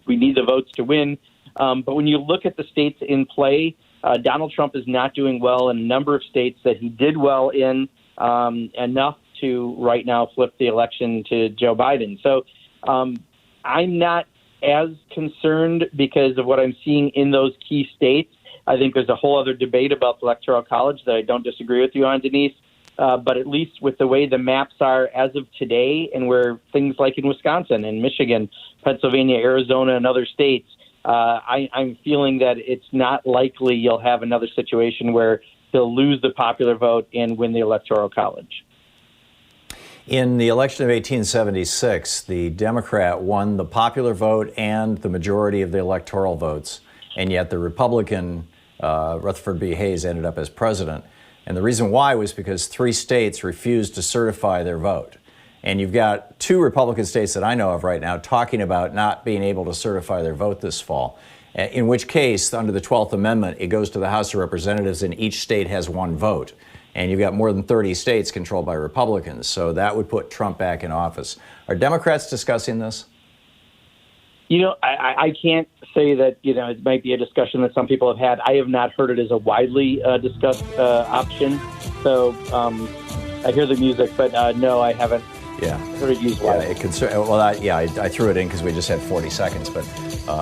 we need the votes to win. But when you look at the states in play, Donald Trump is not doing well in a number of states that he did well in, enough to right now flip the election to Joe Biden. So I'm not as concerned because of what I'm seeing in those key states. I think there's a whole other debate about the Electoral College that I don't disagree with you on, Denise. But at least with the way the maps are as of today and where things like in Wisconsin and Michigan, Pennsylvania, Arizona, and other states, I'm feeling that it's not likely you'll have another situation where he'll lose the popular vote and win the Electoral College. In the election of 1876, the Democrat won the popular vote and the majority of the electoral votes, and yet the Republican, Rutherford B. Hayes, ended up as president. And the reason why was because 3 states refused to certify their vote. And you've got 2 Republican states that I know of right now talking about not being able to certify their vote this fall, in which case, under the 12th Amendment, it goes to the House of Representatives and each state has 1 vote. And you've got more than 30 states controlled by Republicans, so that would put Trump back in office. Are Democrats discussing this? I can't say that, it might be a discussion that some people have had. I have not heard it as a widely discussed option. So I hear the music, but no, I haven't heard it used widely. I threw it in because we just had 40 seconds, but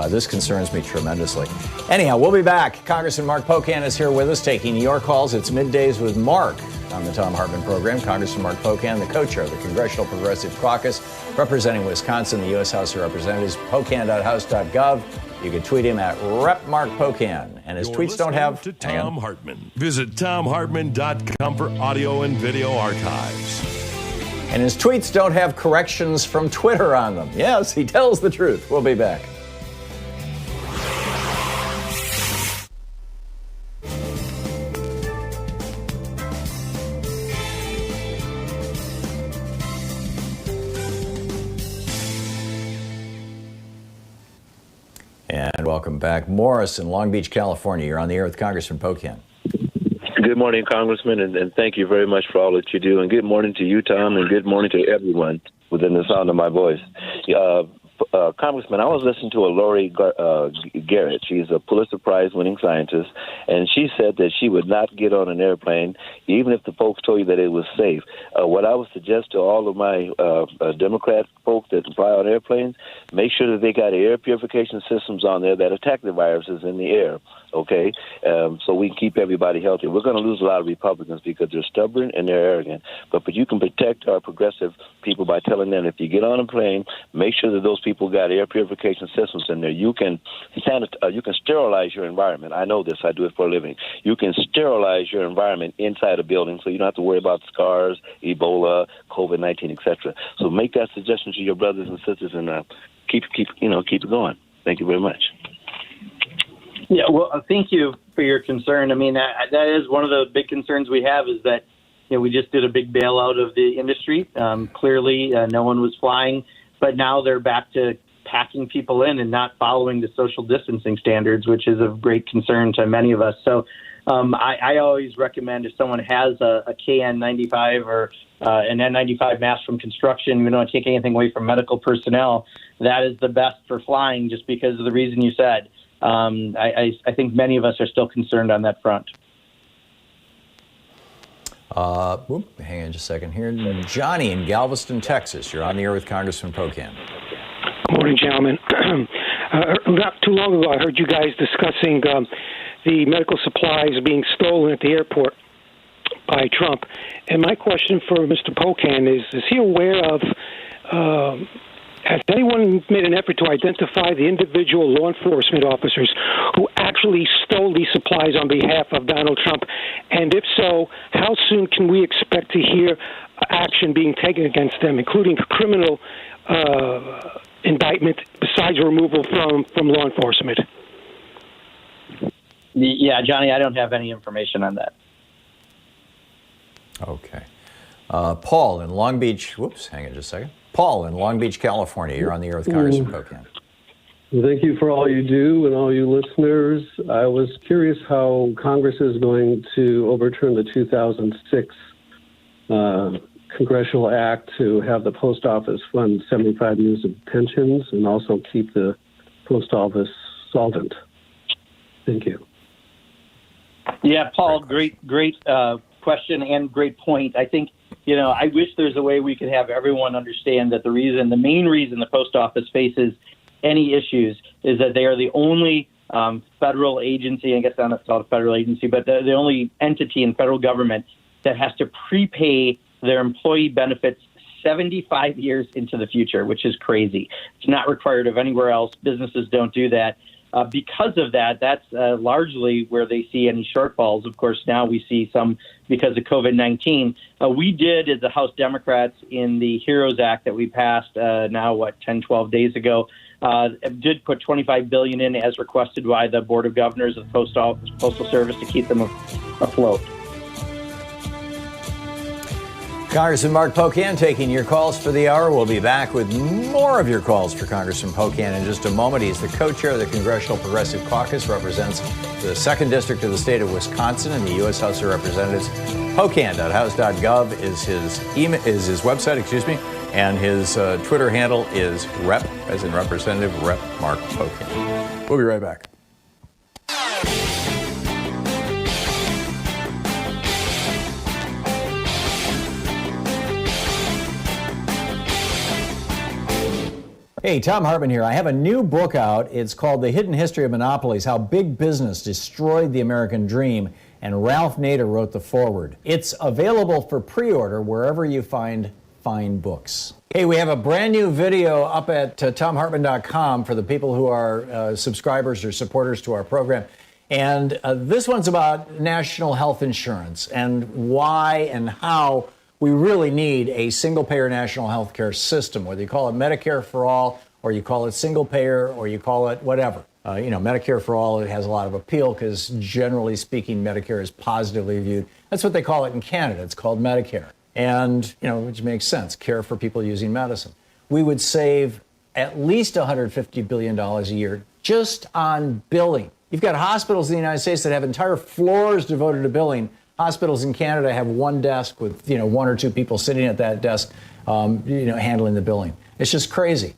this concerns me tremendously. Anyhow, we'll be back. Congressman Mark Pocan is here with us, taking your calls. It's Middays with Mark on the Thom Hartmann Program. Congressman Mark Pocan, the co-chair of the Congressional Progressive Caucus, representing Wisconsin, the U.S. House of Representatives, pocan.house.gov. You can tweet him at @RepMarkPocan. And his tweets don't have... to Thom Hartmann. Visit ThomHartmann.com for audio and video archives. And his tweets don't have corrections from Twitter on them. Yes, he tells the truth. We'll be back. And welcome back. Morris in Long Beach, California. You're on the air with Congressman Pocan. Good morning, Congressman, and thank you very much for all that you do. And good morning to you, Tom, and good morning to everyone within the sound of my voice. Congressman, I was listening to a Lori Garrett. She's a Pulitzer Prize-winning scientist, and she said that she would not get on an airplane even if the folks told you that it was safe. What I would suggest to all of my Democrat folks that fly on airplanes, make sure that they got air purification systems on there that attack the viruses in the air, okay, so we can keep everybody healthy. We're going to lose a lot of Republicans because they're stubborn and they're arrogant, but you can protect our progressive people by telling them if you get on a plane, make sure that those people got air purification systems in there. You can sterilize your environment. I know this. I do it for a living. You can sterilize your environment inside a building, so you don't have to worry about scars, Ebola, COVID-19, etc. So make that suggestion to your brothers and sisters, and keep it going. Thank you very much. Yeah, well, thank you for your concern. I mean, that is one of the big concerns we have is that we just did a big bailout of the industry. Clearly, no one was flying. But now they're back to packing people in and not following the social distancing standards, which is of great concern to many of us. So I always recommend if someone has a KN95 or an N95 mask from construction, we don't take anything away from medical personnel, that is the best for flying just because of the reason you said. I think many of us are still concerned on that front. Hang on just a second here. Johnny in Galveston, Texas. You're on the air with Congressman Pocan. Good morning, gentlemen. Not too long ago, I heard you guys discussing the medical supplies being stolen at the airport by Trump. And my question for Mr. Pocan is he aware of, has anyone made an effort to identify the individual law enforcement officers who actually stole these supplies on behalf of Donald Trump? And if so, how soon can we expect to hear action being taken against them, including criminal indictment besides removal from law enforcement? Yeah, Johnny, I don't have any information on that. Okay. Paul in Long Beach, hang on just a second. Paul in Long Beach, California, you're on the air with Congressman Pocan. Thank you for all you do and all you listeners. I was curious how Congress is going to overturn the 2006 Congressional Act to have the post office fund 75 years of pensions and also keep the post office solvent. Thank you. Yeah, Paul, great question and great point. I think, I wish there's a way we could have everyone understand that the main reason the post office faces any issues is that they are the only federal agency, I guess not called a federal agency, but the only entity in federal government that has to prepay their employee benefits 75 years into the future, which is crazy. It's not required of anywhere else. Businesses don't do that. Because of that, that's largely where they see any shortfalls. Of course, now we see some because of COVID-19. We did, as the House Democrats, in the HEROES Act that we passed 10, 12 days ago, did put $25 billion in as requested by the Board of Governors of the Postal Service to keep them afloat. Congressman Mark Pocan taking your calls for the hour. We'll be back with more of your calls for Congressman Pocan in just a moment. He's the co-chair of the Congressional Progressive Caucus, represents the 2nd District of the state of Wisconsin in the U.S. House of Representatives. Pocan.house.gov is his website, and his Twitter handle is Rep, as in Representative Rep Mark Pocan. We'll be right back. Hey, Thom Hartmann here. I have a new book out. It's called The Hidden History of Monopolies, How Big Business Destroyed the American Dream, and Ralph Nader wrote the foreword. It's available for pre-order wherever you find fine books. Hey, we have a brand new video up at thomhartmann.com for the people who are subscribers or supporters to our program. And this one's about national health insurance and why and how we really need a single-payer national health care system, whether you call it Medicare for all, or you call it single-payer, or you call it whatever. Medicare for all, it has a lot of appeal because, generally speaking, Medicare is positively viewed. That's what they call it in Canada. It's called Medicare. And, which makes sense, care for people using medicine. We would save at least $150 billion a year just on billing. You've got hospitals in the United States that have entire floors devoted to billing. Hospitals in Canada have one desk with, 1 or 2 people sitting at that desk, handling the billing. It's just crazy.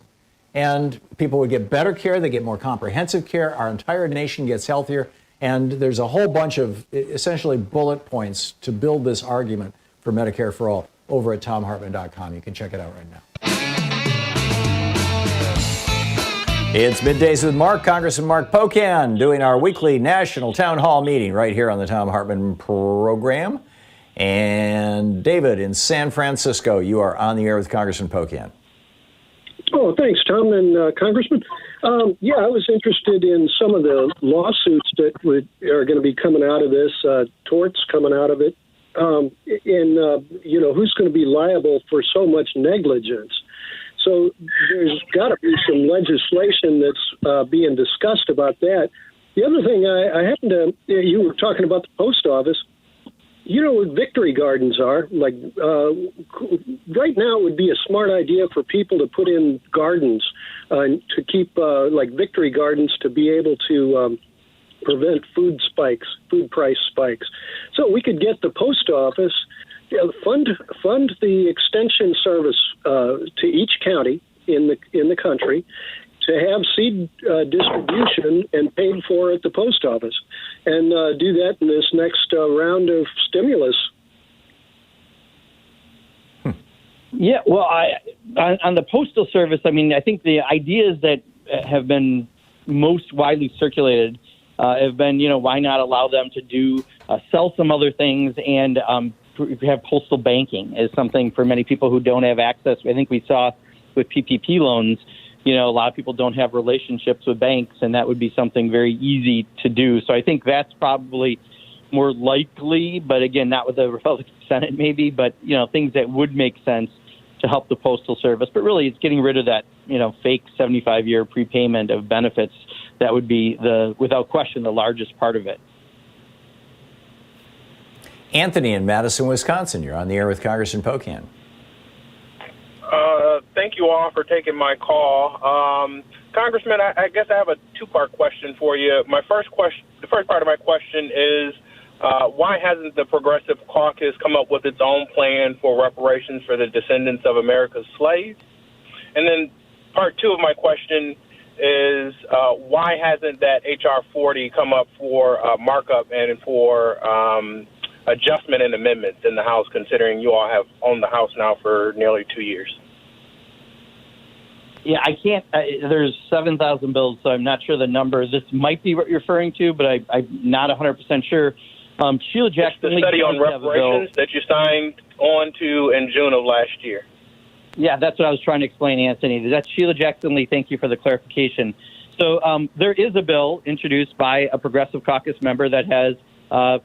And people would get better care. They get more comprehensive care. Our entire nation gets healthier. And there's a whole bunch of essentially bullet points to build this argument for Medicare for all over at thomhartmann.com. You can check it out right now. It's Middays with Mark, Congressman Mark Pocan, doing our weekly national town hall meeting right here on the Thom Hartmann Program. And David in San Francisco, you are on the air with Congressman Pocan. Oh, thanks, Tom and Congressman. I was interested in some of the lawsuits that are going to be coming out of this, torts coming out of it, who's going to be liable for so much negligence. So there's got to be some legislation that's being discussed about that. The other thing I happen to, you were talking about the post office. You know what victory gardens are? Like right now it would be a smart idea for people to put in gardens to keep victory gardens to be able to prevent food price spikes. So we could get the post office, fund the extension service to each county in the country to have seed distribution and paid for at the post office, and do that in this next round of stimulus. Yeah, well, on the Postal Service, I think the ideas that have been most widely circulated have been, why not allow them to sell some other things and have postal banking is something for many people who don't have access. I think we saw with PPP loans, a lot of people don't have relationships with banks, and that would be something very easy to do. So I think that's probably more likely, but again, not with the Republican Senate maybe, but, things that would make sense to help the Postal Service. But really, it's getting rid of that fake 75-year prepayment of benefits, that would be without question, the largest part of it. Anthony in Madison, Wisconsin, you're on the air with Congressman Pocan. Thank you all for taking my call. Congressman, I guess I have a two-part question for you. The first part of my question is, why hasn't the Progressive Caucus come up with its own plan for reparations for the descendants of America's slaves? And then part two of my question is, why hasn't that H.R. 40 come up for markup and for adjustment and amendments in the House, considering you all have owned the House now for nearly 2 years? Yeah, I can't. There's 7,000 bills, so I'm not sure the number. This might be what you're referring to, but I'm not 100% sure. Sheila Jackson, the study on reparations that you signed on to in June of last year. Yeah, that's what I was trying to explain, Anthony. That's Sheila Jackson Lee. Thank you for the clarification. So there is a bill introduced by a Progressive Caucus member that has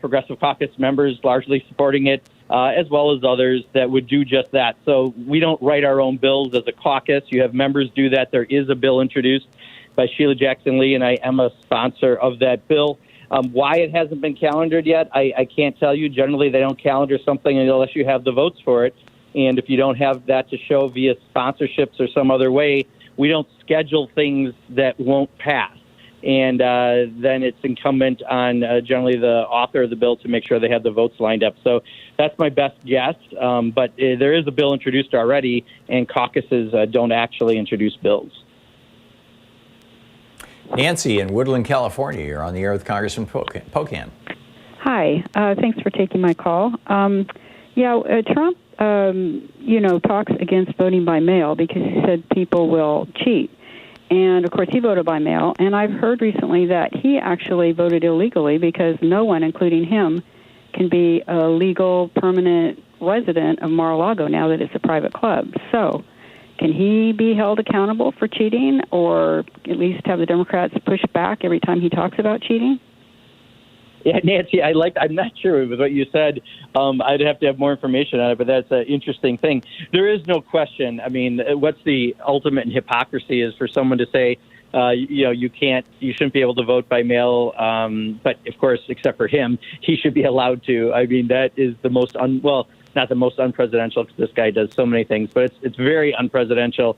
Progressive Caucus members largely supporting it, as well as others that would do just that. So we don't write our own bills as a caucus. You have members do that. There is a bill introduced by Sheila Jackson Lee, and I am a sponsor of that bill. Why it hasn't been calendared yet, I can't tell you. Generally, they don't calendar something unless you have the votes for it. And if you don't have that to show via sponsorships or some other way, we don't schedule things that won't pass. And then it's incumbent on generally the author of the bill to make sure they have the votes lined up. So that's my best guess. But there is a bill introduced already, and caucuses don't actually introduce bills. Nancy in Woodland, California, you're on the air with Congressman Pocan. Hi. Thanks for taking my call. Trump, talks against voting by mail because he said people will cheat. And, of course, he voted by mail. And I've heard recently that he actually voted illegally because no one, including him, can be a legal, permanent resident of Mar-a-Lago now that it's a private club. So can he be held accountable for cheating, or at least have the Democrats push back every time he talks about cheating? Yeah, Nancy, I'm not sure with what you said. I'd have to have more information on it, but that's an interesting thing. There is no question. I mean, what's the ultimate in hypocrisy is for someone to say, you shouldn't be able to vote by mail. But of course, except for him, he should be allowed to. I mean, that is the most not the most unpresidential, because this guy does so many things, but it's very unpresidential.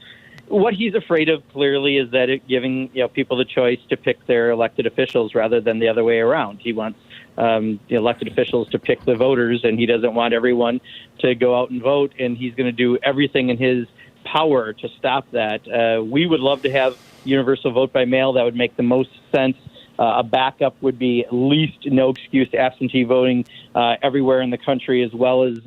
What he's afraid of clearly is that giving people the choice to pick their elected officials rather than the other way around. He wants the elected officials to pick the voters, and he doesn't want everyone to go out and vote, and he's going to do everything in his power to stop that. We would love to have universal vote by mail. That would make the most sense. A backup would be at least no excuse absentee voting everywhere in the country, as well as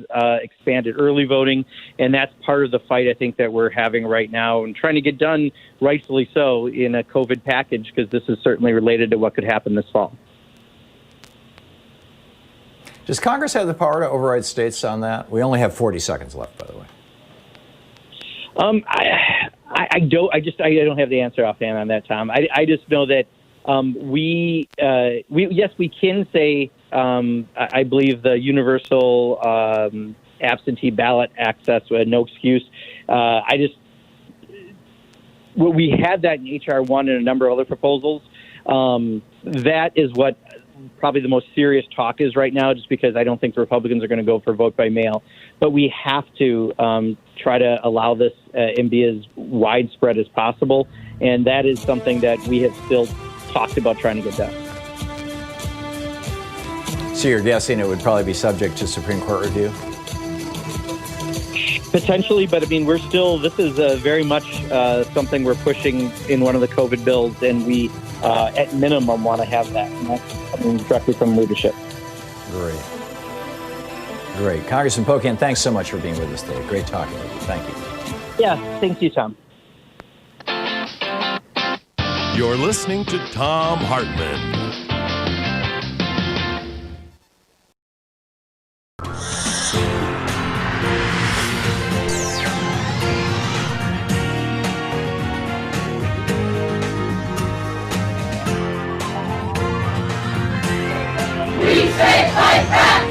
expanded early voting. And that's part of the fight, I think, that we're having right now and trying to get done, rightfully so, in a COVID package, because this is certainly related to what could happen this fall. Does Congress have the power to override states on that? We only have 40 seconds left, by the way. I don't have the answer offhand on that, Tom. I just know that we can say, I believe the universal absentee ballot access with no excuse. We had that in H.R. 1 and a number of other proposals. That is what probably the most serious talk is right now, just because I don't think the Republicans are going to go for vote by mail. But we have to try to allow this and be as widespread as possible. And that is something that we have still talked about trying to get done. So you're guessing it would probably be subject to Supreme Court review? Potentially, but I mean, this is very much something we're pushing in one of the COVID bills, and we, at minimum, want to have that. And that's coming directly from leadership. Great. Congressman Pocan, thanks so much for being with us today. Great talking with you. Thank you. Yeah, thank you, Tom. You're listening to Thom Hartmann. We say fight back!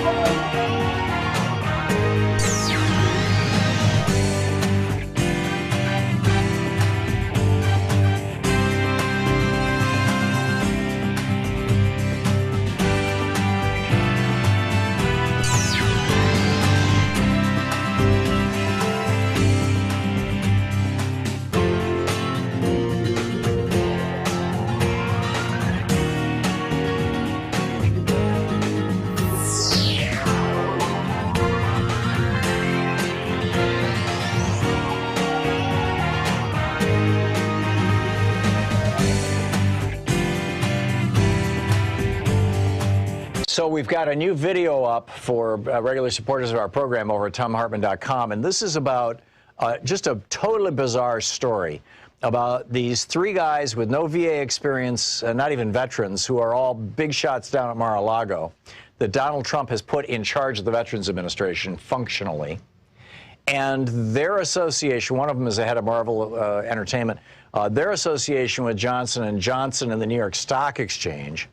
we've got a new video up for regular supporters of our program over at thomhartmann.com, and this is about just a totally bizarre story about these three guys with no VA experience, not even veterans, who are all big shots down at Mar-a-Lago, that Donald Trump has put in charge of the Veterans Administration functionally. And their association, one of them is the head of Marvel Entertainment, their association with Johnson & Johnson and the New York Stock Exchange,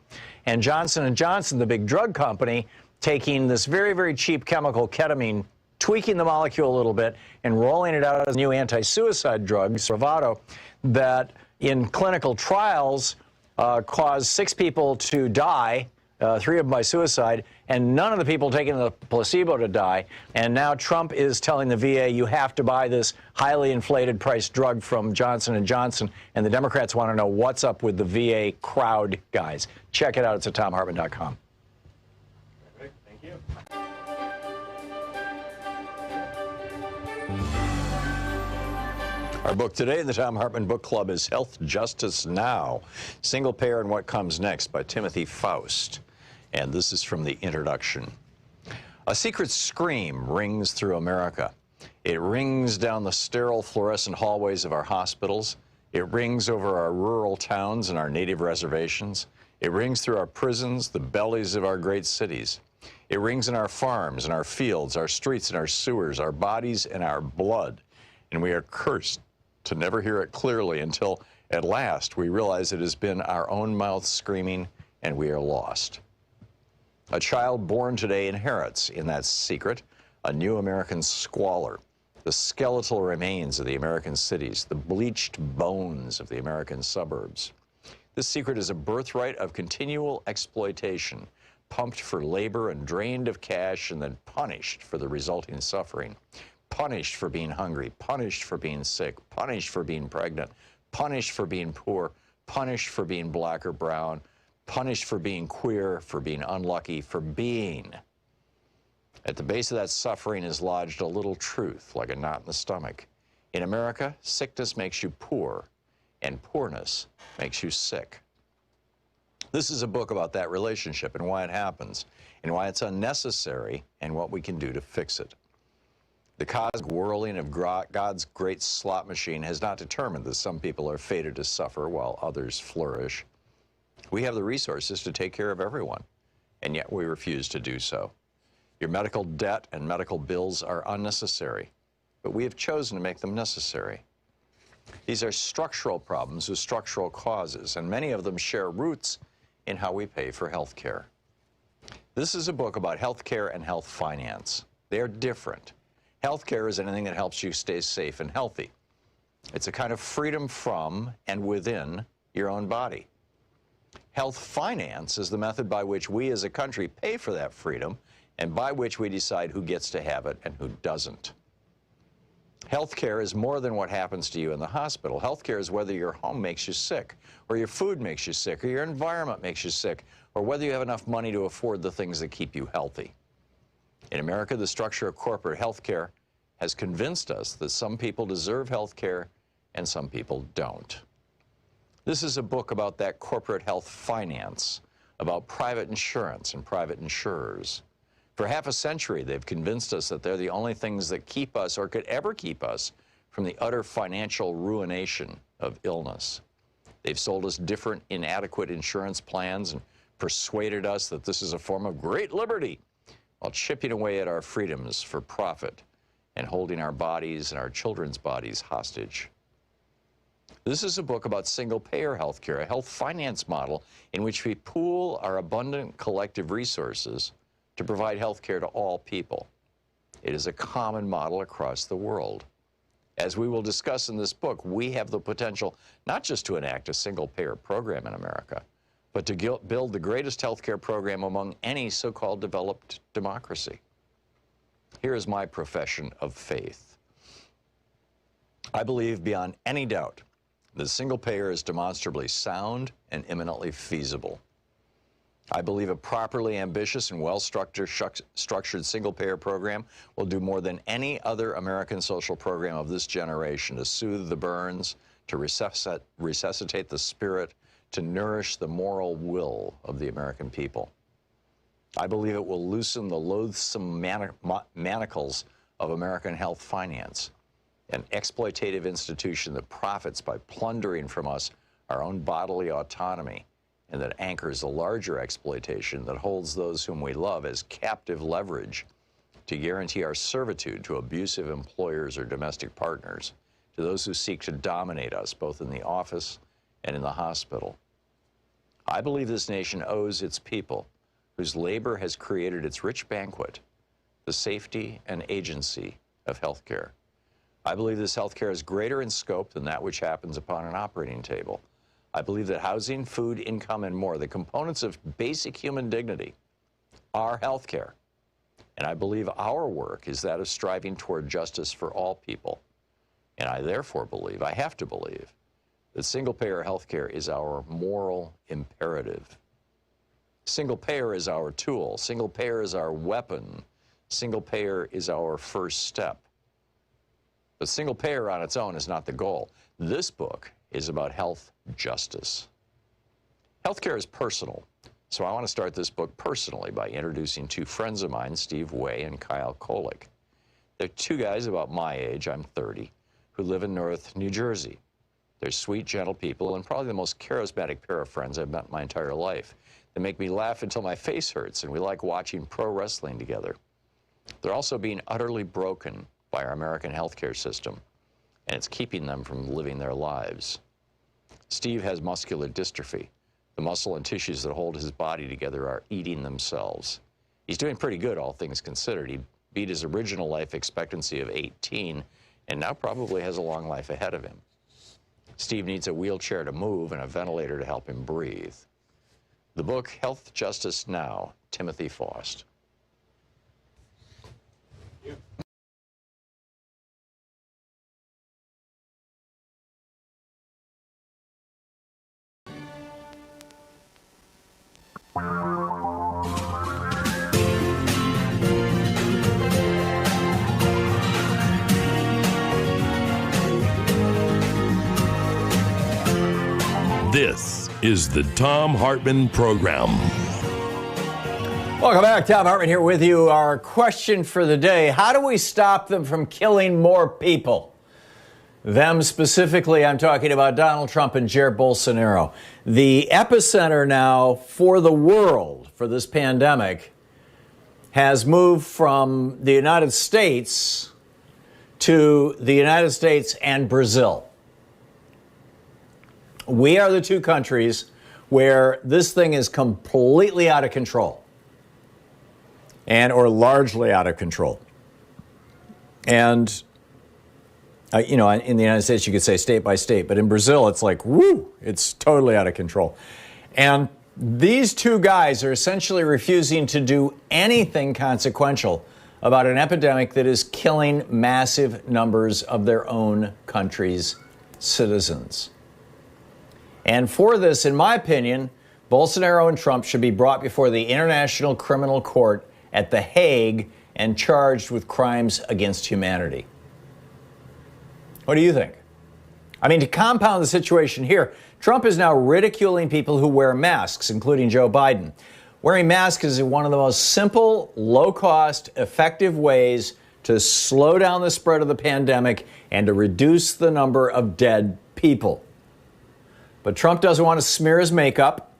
and Johnson & Johnson, the big drug company, taking this very, very cheap chemical ketamine, tweaking the molecule a little bit, and rolling it out as a new anti-suicide drug, Spravato, that in clinical trials caused 6 people to die, 3 of them by suicide, and none of the people taking the placebo to die. And now Trump is telling the VA, you have to buy this highly inflated price drug from Johnson & Johnson, and the Democrats want to know what's up with the VA crowd guys. Check it out. It's at thomhartmann.com. Thank you. Our book today in the Thom Hartmann Book Club is Health Justice Now, Single Payer and What Comes Next by Timothy Faust. And this is from the introduction. A secret scream rings through America. It rings down the sterile fluorescent hallways of our hospitals. It rings over our rural towns and our native reservations. It rings through our prisons, the bellies of our great cities. It rings in our farms and our fields, our streets and our sewers, our bodies and our blood. And we are cursed to never hear it clearly until, at last, we realize it has been our own mouth screaming and we are lost. A child born today inherits, in that secret, a new American squalor, the skeletal remains of the American cities, the bleached bones of the American suburbs. This secret is a birthright of continual exploitation, pumped for labor and drained of cash and then punished for the resulting suffering. Punished for being hungry, punished for being sick, punished for being pregnant, punished for being poor, punished for being black or brown, punished for being queer, for being unlucky, for being. At the base of that suffering is lodged a little truth, like a knot in the stomach. In America, sickness makes you poor, and poorness makes you sick. This is a book about that relationship and why it happens, and why it's unnecessary, and what we can do to fix it. The cosmic whirling of God's great slot machine has not determined that some people are fated to suffer while others flourish. We have the resources to take care of everyone, and yet we refuse to do so. Your medical debt and medical bills are unnecessary, but we have chosen to make them necessary. These are structural problems with structural causes, and many of them share roots in how we pay for health care. This is a book about health care and health finance. They are different. Health care is anything that helps you stay safe and healthy. It's a kind of freedom from and within your own body. Health finance is the method by which we as a country pay for that freedom and by which we decide who gets to have it and who doesn't. Health care is more than what happens to you in the hospital. Health care is whether your home makes you sick, or your food makes you sick, or your environment makes you sick, or whether you have enough money to afford the things that keep you healthy. In America, the structure of corporate health care has convinced us that some people deserve health care and some people don't. This is a book about that corporate health finance, about private insurance and private insurers. For half a century, they've convinced us that they're the only things that keep us or could ever keep us from the utter financial ruination of illness. They've sold us different inadequate insurance plans and persuaded us that this is a form of great liberty, while chipping away at our freedoms for profit and holding our bodies and our children's bodies hostage. This is a book about single-payer health care, a health finance model in which we pool our abundant collective resources to provide health care to all people. It is a common model across the world. As we will discuss in this book, we have the potential not just to enact a single-payer program in America, but to build the greatest health care program among any so-called developed democracy. Here is my profession of faith. I believe beyond any doubt that single payer is demonstrably sound and imminently feasible. I believe a properly ambitious and well-structured single-payer program will do more than any other American social program of this generation to soothe the burns, to resuscitate the spirit, to nourish the moral will of the American people. I believe it will loosen the loathsome manacles of American health finance, an exploitative institution that profits by plundering from us our own bodily autonomy, and that anchors a larger exploitation that holds those whom we love as captive leverage to guarantee our servitude to abusive employers or domestic partners, to those who seek to dominate us both in the office and in the hospital. I believe this nation owes its people, whose labor has created its rich banquet, the safety and agency of health care. I believe this health care is greater in scope than that which happens upon an operating table. I believe that housing, food, income, and more, the components of basic human dignity, are health care. And I believe our work is that of striving toward justice for all people. And I therefore believe, I have to believe, that single-payer health care is our moral imperative. Single-payer is our tool. Single-payer is our weapon. Single-payer is our first step. But single-payer on its own is not the goal. This book is about health justice. Healthcare is personal, so I want to start this book personally by introducing two friends of mine, Steve Way and Kyle Kolick. They're two guys about my age, I'm 30, who live in North New Jersey. They're sweet, gentle people, and probably the most charismatic pair of friends I've met in my entire life. They make me laugh until my face hurts, and we like watching pro wrestling together. They're also being utterly broken by our American healthcare system, and it's keeping them from living their lives. Steve has muscular dystrophy. The muscle and tissues that hold his body together are eating themselves. He's doing pretty good, all things considered. He beat his original life expectancy of 18, and now probably has a long life ahead of him. Steve needs a wheelchair to move and a ventilator to help him breathe. The book, Health Justice Now, Timothy Faust. This is the Thom Hartmann Program. Welcome back. Thom Hartmann here with you. Our question for the day: how do we stop them from killing more people? Them specifically, I'm talking about Donald Trump and Jair Bolsonaro. The epicenter now for the world for this pandemic has moved from the United States to the United States and Brazil. We are the two countries where this thing is completely out of control, or largely out of control. And, in the United States, you could say state by state, but in Brazil, it's like, woo, it's totally out of control. And these two guys are essentially refusing to do anything consequential about an epidemic that is killing massive numbers of their own country's citizens. And for this, in my opinion, Bolsonaro and Trump should be brought before the International Criminal Court at The Hague and charged with crimes against humanity. What do you think? I mean, to compound the situation here, Trump is now ridiculing people who wear masks, including Joe Biden. Wearing masks is one of the most simple, low-cost, effective ways to slow down the spread of the pandemic and to reduce the number of dead people. But Trump doesn't want to smear his makeup,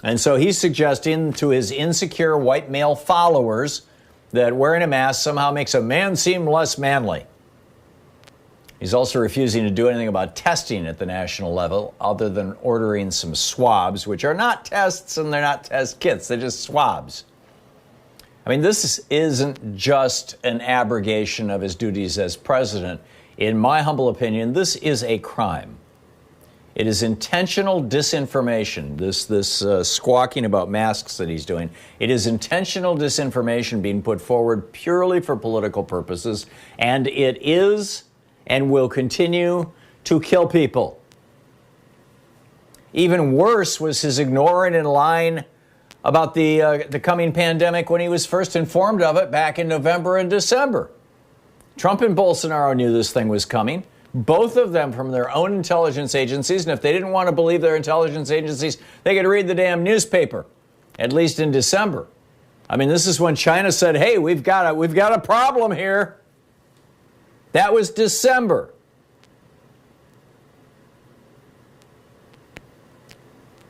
and so he's suggesting to his insecure white male followers that wearing a mask somehow makes a man seem less manly. He's also refusing to do anything about testing at the national level other than ordering some swabs, which are not tests and they're not test kits, they're just swabs. I mean, this isn't just an abrogation of his duties as president. In my humble opinion, this is a crime. It is intentional disinformation, this squawking about masks that he's doing. It is intentional disinformation being put forward purely for political purposes, and it is and will continue to kill people. Even worse was his ignoring and lying about the coming pandemic when he was first informed of it back in November and December. Trump and Bolsonaro knew this thing was coming. Both of them from their own intelligence agencies, and if they didn't want to believe their intelligence agencies, they could read the damn newspaper, at least in December. I mean, this is when China said, hey, we've got a problem here. That was December.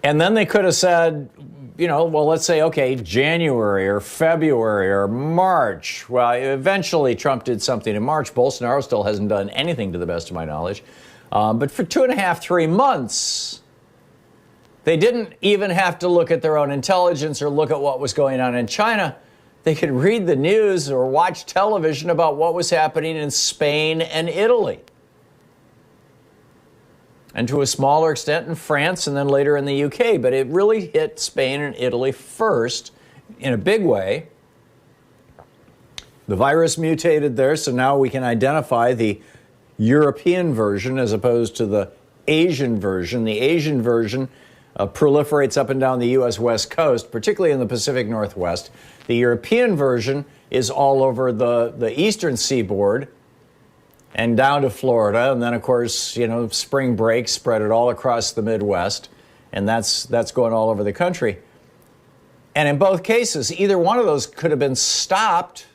And then they could have said, well, let's say, okay, January or February or March. Well, eventually Trump did something in March. Bolsonaro still hasn't done anything to the best of my knowledge. But for 2.5, 3 months, they didn't even have to look at their own intelligence or look at what was going on in China. They could read the news or watch television about what was happening in Spain and Italy. And to a smaller extent in France and then later in the UK. But it really hit Spain and Italy first in a big way. The virus mutated there, so now we can identify the European version as opposed to the Asian version. The Asian version proliferates up and down the U.S. West Coast, particularly in the Pacific Northwest. The European version is all over the eastern seaboard and down to Florida. And then, of course, spring break spread it all across the Midwest. And that's going all over the country. And in both cases, either one of those could have been stopped,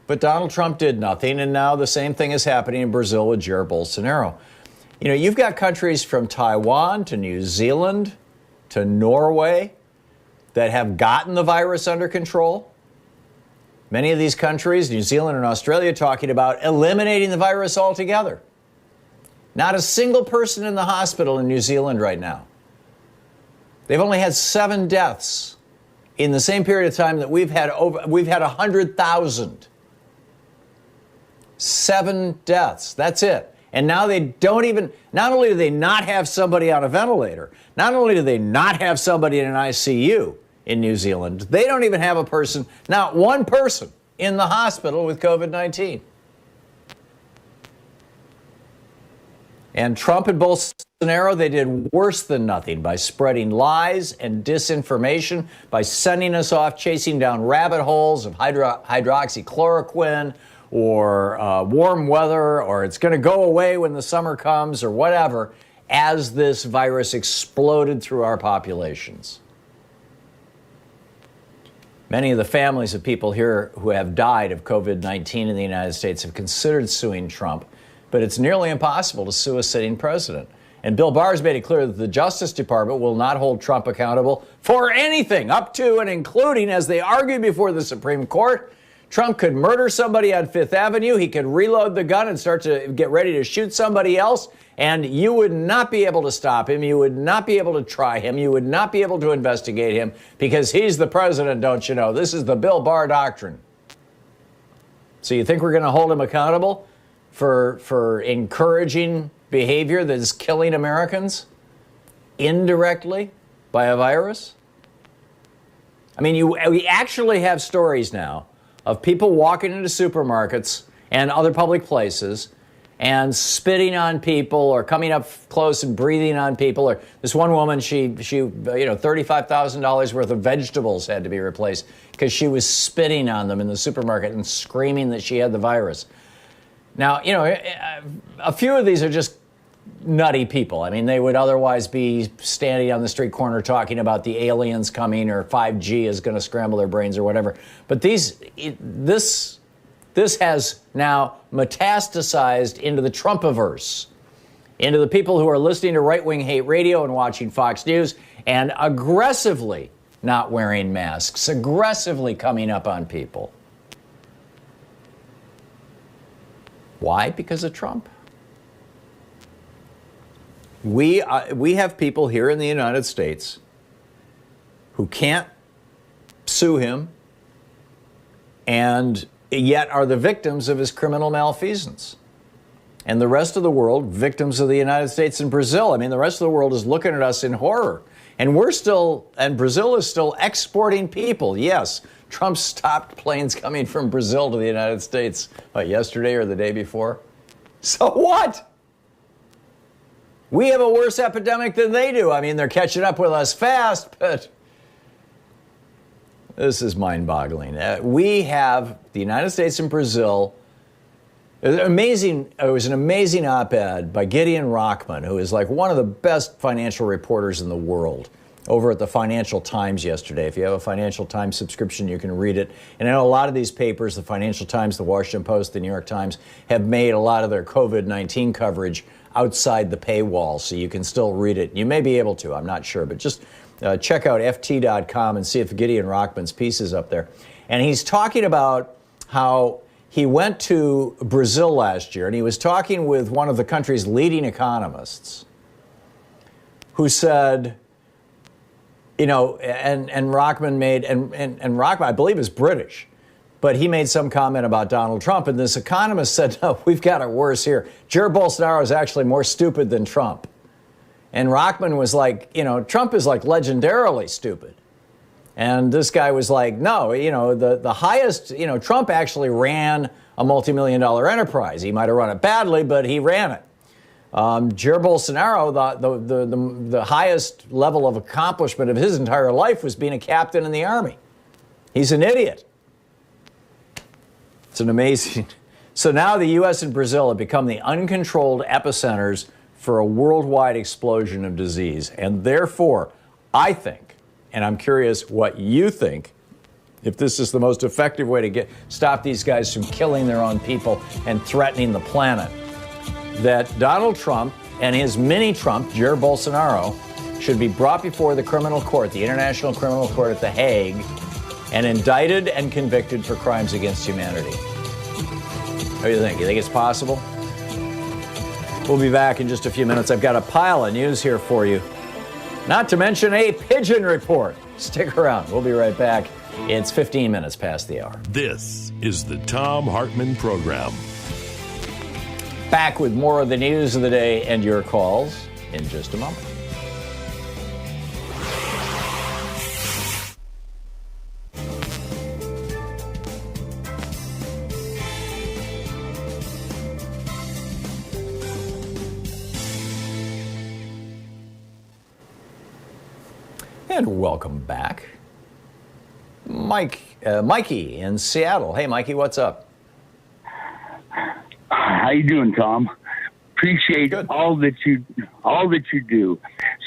but Donald Trump did nothing. And now the same thing is happening in Brazil with Jair Bolsonaro. You've got countries from Taiwan to New Zealand to Norway that have gotten the virus under control. Many of these countries, New Zealand and Australia, talking about eliminating the virus altogether. Not a single person in the hospital in New Zealand right now. They've only had 7 deaths in the same period of time that we've had 100,000. 7 deaths. That's it. And now they don't even, not only do they not have somebody on a ventilator, not only do they not have somebody in an ICU in New Zealand, they don't even have a person, not one person in the hospital with COVID-19. And Trump and Bolsonaro, they did worse than nothing by spreading lies and disinformation, by sending us off, chasing down rabbit holes of hydroxychloroquine, or warm weather, or it's going to go away when the summer comes, or whatever, as this virus exploded through our populations. Many of the families of people here who have died of COVID-19 in the United States have considered suing Trump, but it's nearly impossible to sue a sitting president. And Bill Barr has made it clear that the Justice Department will not hold Trump accountable for anything, up to and including, as they argued before the Supreme Court, Trump could murder somebody on Fifth Avenue. He could reload the gun and start to get ready to shoot somebody else. And you would not be able to stop him. You would not be able to try him. You would not be able to investigate him because he's the president, don't you know? This is the Bill Barr doctrine. So you think we're going to hold him accountable for encouraging behavior that is killing Americans indirectly by a virus? I mean, we actually have stories now of people walking into supermarkets and other public places and spitting on people or coming up close and breathing on people. Or this one woman, she $35,000 worth of vegetables had to be replaced because she was spitting on them in the supermarket and screaming that she had the virus. Now, a few of these are just nutty people. I mean, they would otherwise be standing on the street corner talking about the aliens coming or 5G is going to scramble their brains or whatever. But this has now metastasized into the Trumpaverse, into the people who are listening to right-wing hate radio and watching Fox News and aggressively not wearing masks, aggressively coming up on people. Why? Because of Trump. We have people here in the United States who can't sue him and yet are the victims of his criminal malfeasance. And the rest of the world, victims of the United States and Brazil. I mean, the rest of the world is looking at us in horror. And Brazil is still exporting people. Yes, Trump stopped planes coming from Brazil to the United States, yesterday or the day before? So what? We have a worse epidemic than they do. I mean, they're catching up with us fast, but this is mind-boggling. We have the United States and Brazil. It was an amazing op-ed by Gideon Rachman, who is like one of the best financial reporters in the world. over at the Financial Times yesterday. If you have a Financial Times subscription, you can read it. And I know a lot of these papers, the Financial Times, the Washington Post, the New York Times, have made a lot of their COVID-19 coverage outside the paywall, so you can still read it. You may be able to, I'm not sure, but just check out ft.com and see if Gideon Rockman's piece is up there. And he's talking about how he went to Brazil last year, and he was talking with one of the country's leading economists who said, you know, and Rockman made, and Rockman, I believe, is British, but he made some comment about Donald Trump, and this economist said, no, we've got it worse here. Jair Bolsonaro is actually more stupid than Trump. And Rockman was like, you know, Trump is like legendarily stupid. And this guy was like, no, you know, the highest, you know, Trump actually ran a multi-million-dollar enterprise. He might have run it badly, but he ran it. Jair Bolsonaro, the highest level of accomplishment of his entire life was being a captain in the army. He's an idiot. It's an amazing. So now the U.S. and Brazil have become the uncontrolled epicenters for a worldwide explosion of disease. And therefore, I think, and I'm curious what you think, if this is the most effective way to stop these guys from killing their own people and threatening the planet, that Donald Trump and his mini-Trump, Jair Bolsonaro, should be brought before the criminal court, the International Criminal Court at The Hague, and indicted and convicted for crimes against humanity. What do you think? You think it's possible? We'll be back in just a few minutes. I've got a pile of news here for you, not to mention a pigeon report. Stick around. We'll be right back. It's 15 minutes past the hour. This is the Thom Hartmann Program. Back with more of the news of the day and your calls in just a moment. And welcome back. Mikey in Seattle. Hey, Mikey, what's up? How you doing, Tom? Appreciate all that you do.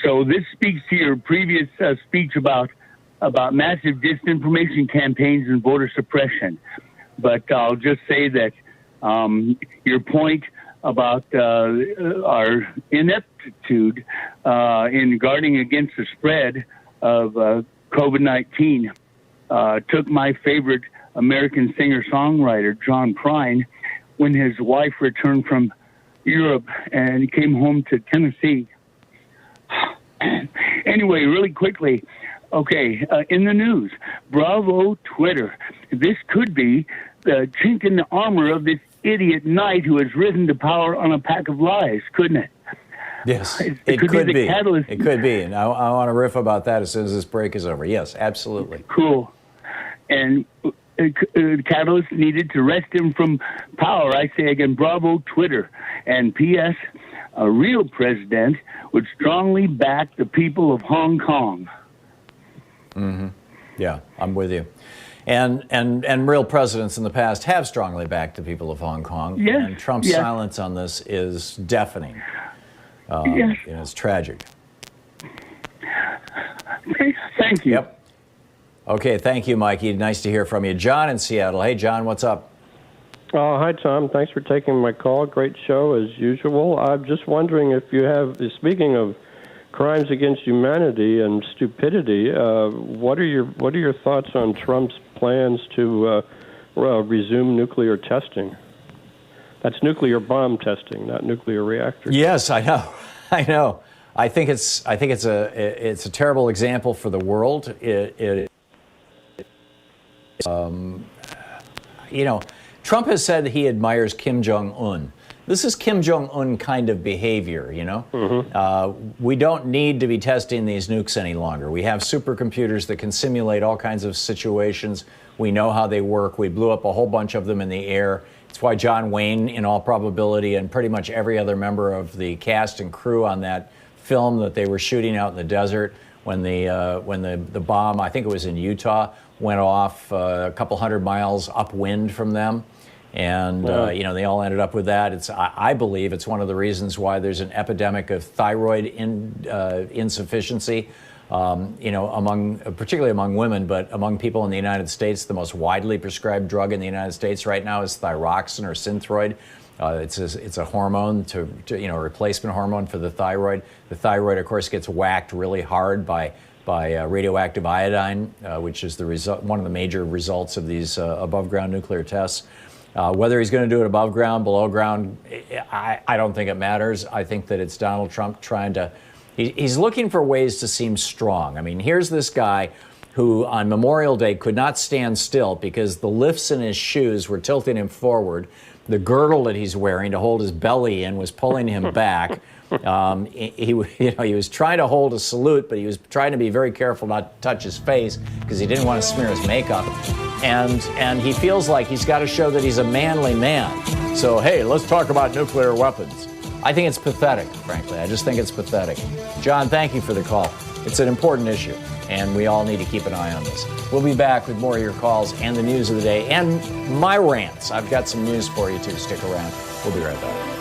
So this speaks to your previous speech about massive disinformation campaigns and voter suppression. But I'll just say that your point about our ineptitude in guarding against the spread of COVID-19 took my favorite American singer-songwriter, John Prine, when his wife returned from Europe and he came home to Tennessee. Anyway, really quickly, okay, in the news, bravo Twitter. This could be the chink in the armor of this idiot knight who has risen to power on a pack of lies, couldn't it? Yes, it could be. It could be, and I want to riff about that as soon as this break is over. Yes, absolutely. Cool. And the catalyst needed to wrest him from power. I say again, bravo, Twitter. And P.S., a real president would strongly back the people of Hong Kong. Mm-hmm. Yeah, I'm with you. And real presidents in the past have strongly backed the people of Hong Kong. Yes, and Trump's silence on this is deafening. Yes. You know, it's tragic. Thank you. Yep. Okay, thank you, Mikey. Nice to hear from you. John in Seattle. Hey, John, what's up? Hi, Tom. Thanks for taking my call. Great show, as usual. I'm just wondering if you have, speaking of crimes against humanity and stupidity, what are your thoughts on Trump's plans to resume nuclear testing? That's nuclear bomb testing, not nuclear reactors. Yes, I know. I know. I think it's a terrible example for the world. You know, Trump has said he admires Kim Jong-un. This is Kim Jong-un kind of behavior, you know? Mm-hmm. We don't need to be testing these nukes any longer. We have supercomputers that can simulate all kinds of situations. We know how they work. We blew up a whole bunch of them in the air. It's why John Wayne, in all probability, and pretty much every other member of the cast and crew on that film that they were shooting out in the desert when the bomb, I think it was in Utah, went off a couple hundred miles upwind from them. And, you know, they all ended up with that. I believe it's one of the reasons why there's an epidemic of thyroid insufficiency particularly among women, but among people in the United States, the most widely prescribed drug in the United States right now is thyroxine or Synthroid. It's a hormone replacement hormone for the thyroid. The thyroid, of course, gets whacked really hard by radioactive iodine, which is one of the major results of these above ground nuclear tests. Whether he's going to do it above ground, below ground, I don't think it matters. I think that it's Donald Trump trying to. He's looking for ways to seem strong. I mean, here's this guy who on Memorial Day could not stand still because the lifts in his shoes were tilting him forward. The girdle that he's wearing to hold his belly in was pulling him back. He was trying to hold a salute, but he was trying to be very careful not to touch his face because he didn't want to smear his makeup. And he feels like he's got to show that he's a manly man. So, hey, let's talk about nuclear weapons. I think it's pathetic, frankly. I just think it's pathetic. John, thank you for the call. It's an important issue, and we all need to keep an eye on this. We'll be back with more of your calls and the news of the day and my rants. I've got some news for you, too. Stick around. We'll be right back.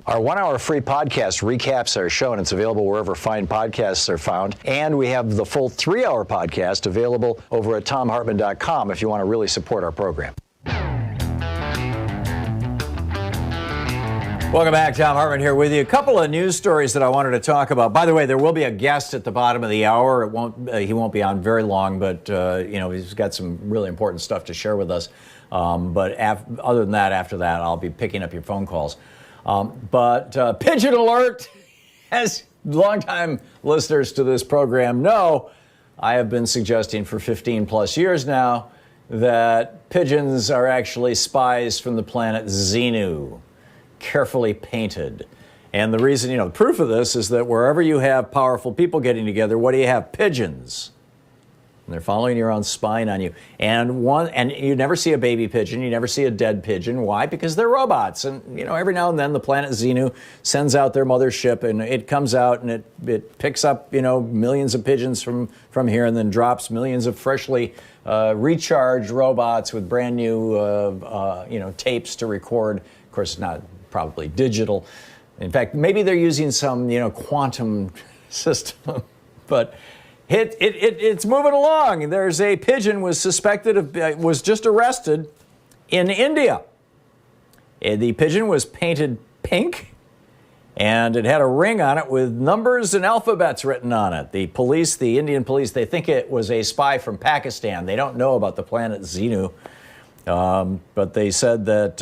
Our 1 hour free podcast recaps our show, and it's available wherever fine podcasts are found. And we have the full 3 hour podcast available over at thomhartmann.com if you want to really support our program. Welcome back. Thom Hartmann here with you. A couple of news stories that I wanted to talk about. By the way, there will be a guest at the bottom of the hour. He won't be on very long, but he's got some really important stuff to share with us. But other than that, after that, I'll be picking up your phone calls. But pigeon alert, as longtime listeners to this program know, I have been suggesting for 15 plus years now that pigeons are actually spies from the planet Xenu, carefully painted. And the reason, the proof of this is that wherever you have powerful people getting together, what do you have? Pigeons. And they're following you around, spying on you. And you never see a baby pigeon. You never see a dead pigeon. Why? Because they're robots. And, every now and then the planet Xenu sends out their mothership, and it comes out and it picks up, millions of pigeons from here and then drops millions of freshly recharged robots with brand new, tapes to record. Of course, not probably digital. In fact, maybe they're using some, quantum system, but it's moving along. There's a pigeon was just arrested in India. The pigeon was painted pink, and it had a ring on it with numbers and alphabets written on it. The Indian police, they think it was a spy from Pakistan. They don't know about the planet Xenu, but they said that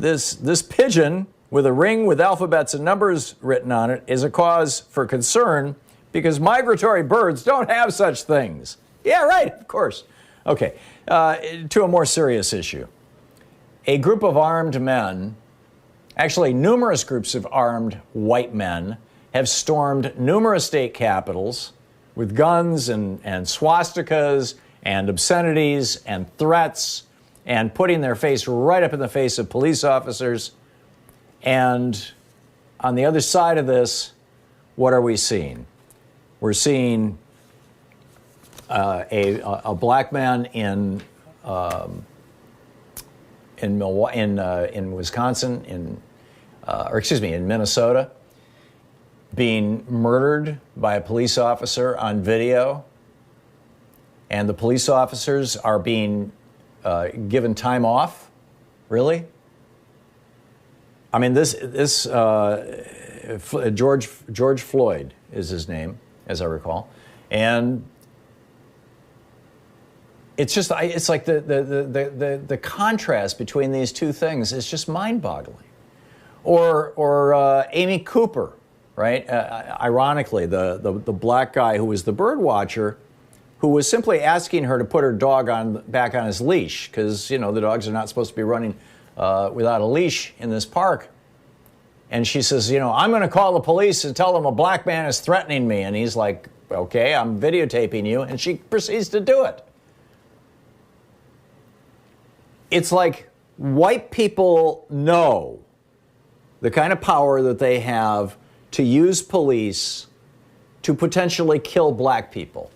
this pigeon with a ring with alphabets and numbers written on it is a cause for concern because migratory birds don't have such things. Yeah, right, of course. Okay, to a more serious issue. A group of armed men, actually numerous groups of armed white men, have stormed numerous state capitals with guns and swastikas and obscenities and threats and putting their face right up in the face of police officers. And on the other side of this, what are we seeing? We're seeing a black man in Wisconsin, in Minnesota, being murdered by a police officer on video, and the police officers are being given time off. Really? I mean, George Floyd is his name, as I recall, and it's like the contrast between these two things is just mind-boggling. Or Amy Cooper, right? Ironically, the black guy who was the bird watcher, who was simply asking her to put her dog back on his leash because the dogs are not supposed to be running without a leash in this park. And she says, I'm going to call the police and tell them a black man is threatening me. And he's like, okay, I'm videotaping you. And she proceeds to do it. It's like white people know the kind of power that they have to use police to potentially kill black people.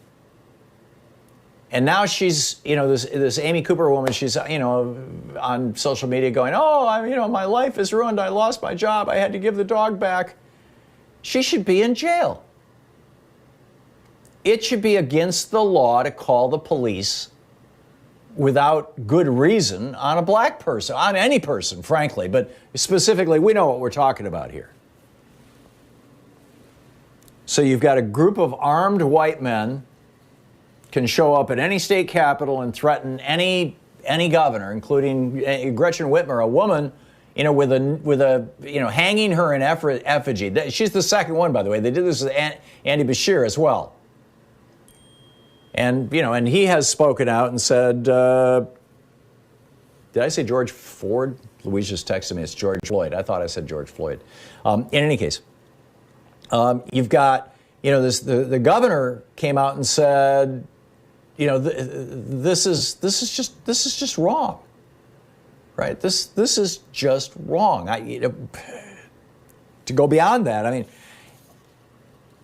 And now she's, this Amy Cooper woman, she's, on social media going, oh, my life is ruined. I lost my job. I had to give the dog back. She should be in jail. It should be against the law to call the police without good reason on a black person, on any person, frankly. But specifically, we know what we're talking about here. So you've got a group of armed white men can show up at any state capitol and threaten any governor, including Gretchen Whitmer, a woman, with a hanging her in effigy. She's the second one, by the way. They did this with Andy Bashir as well. And and he has spoken out and said, did I say George Ford? Louise just texted me. It's George Floyd. I thought I said George Floyd. In any case, you've got the governor came out and said, this is just wrong, right? This is just wrong. To go beyond that, I mean,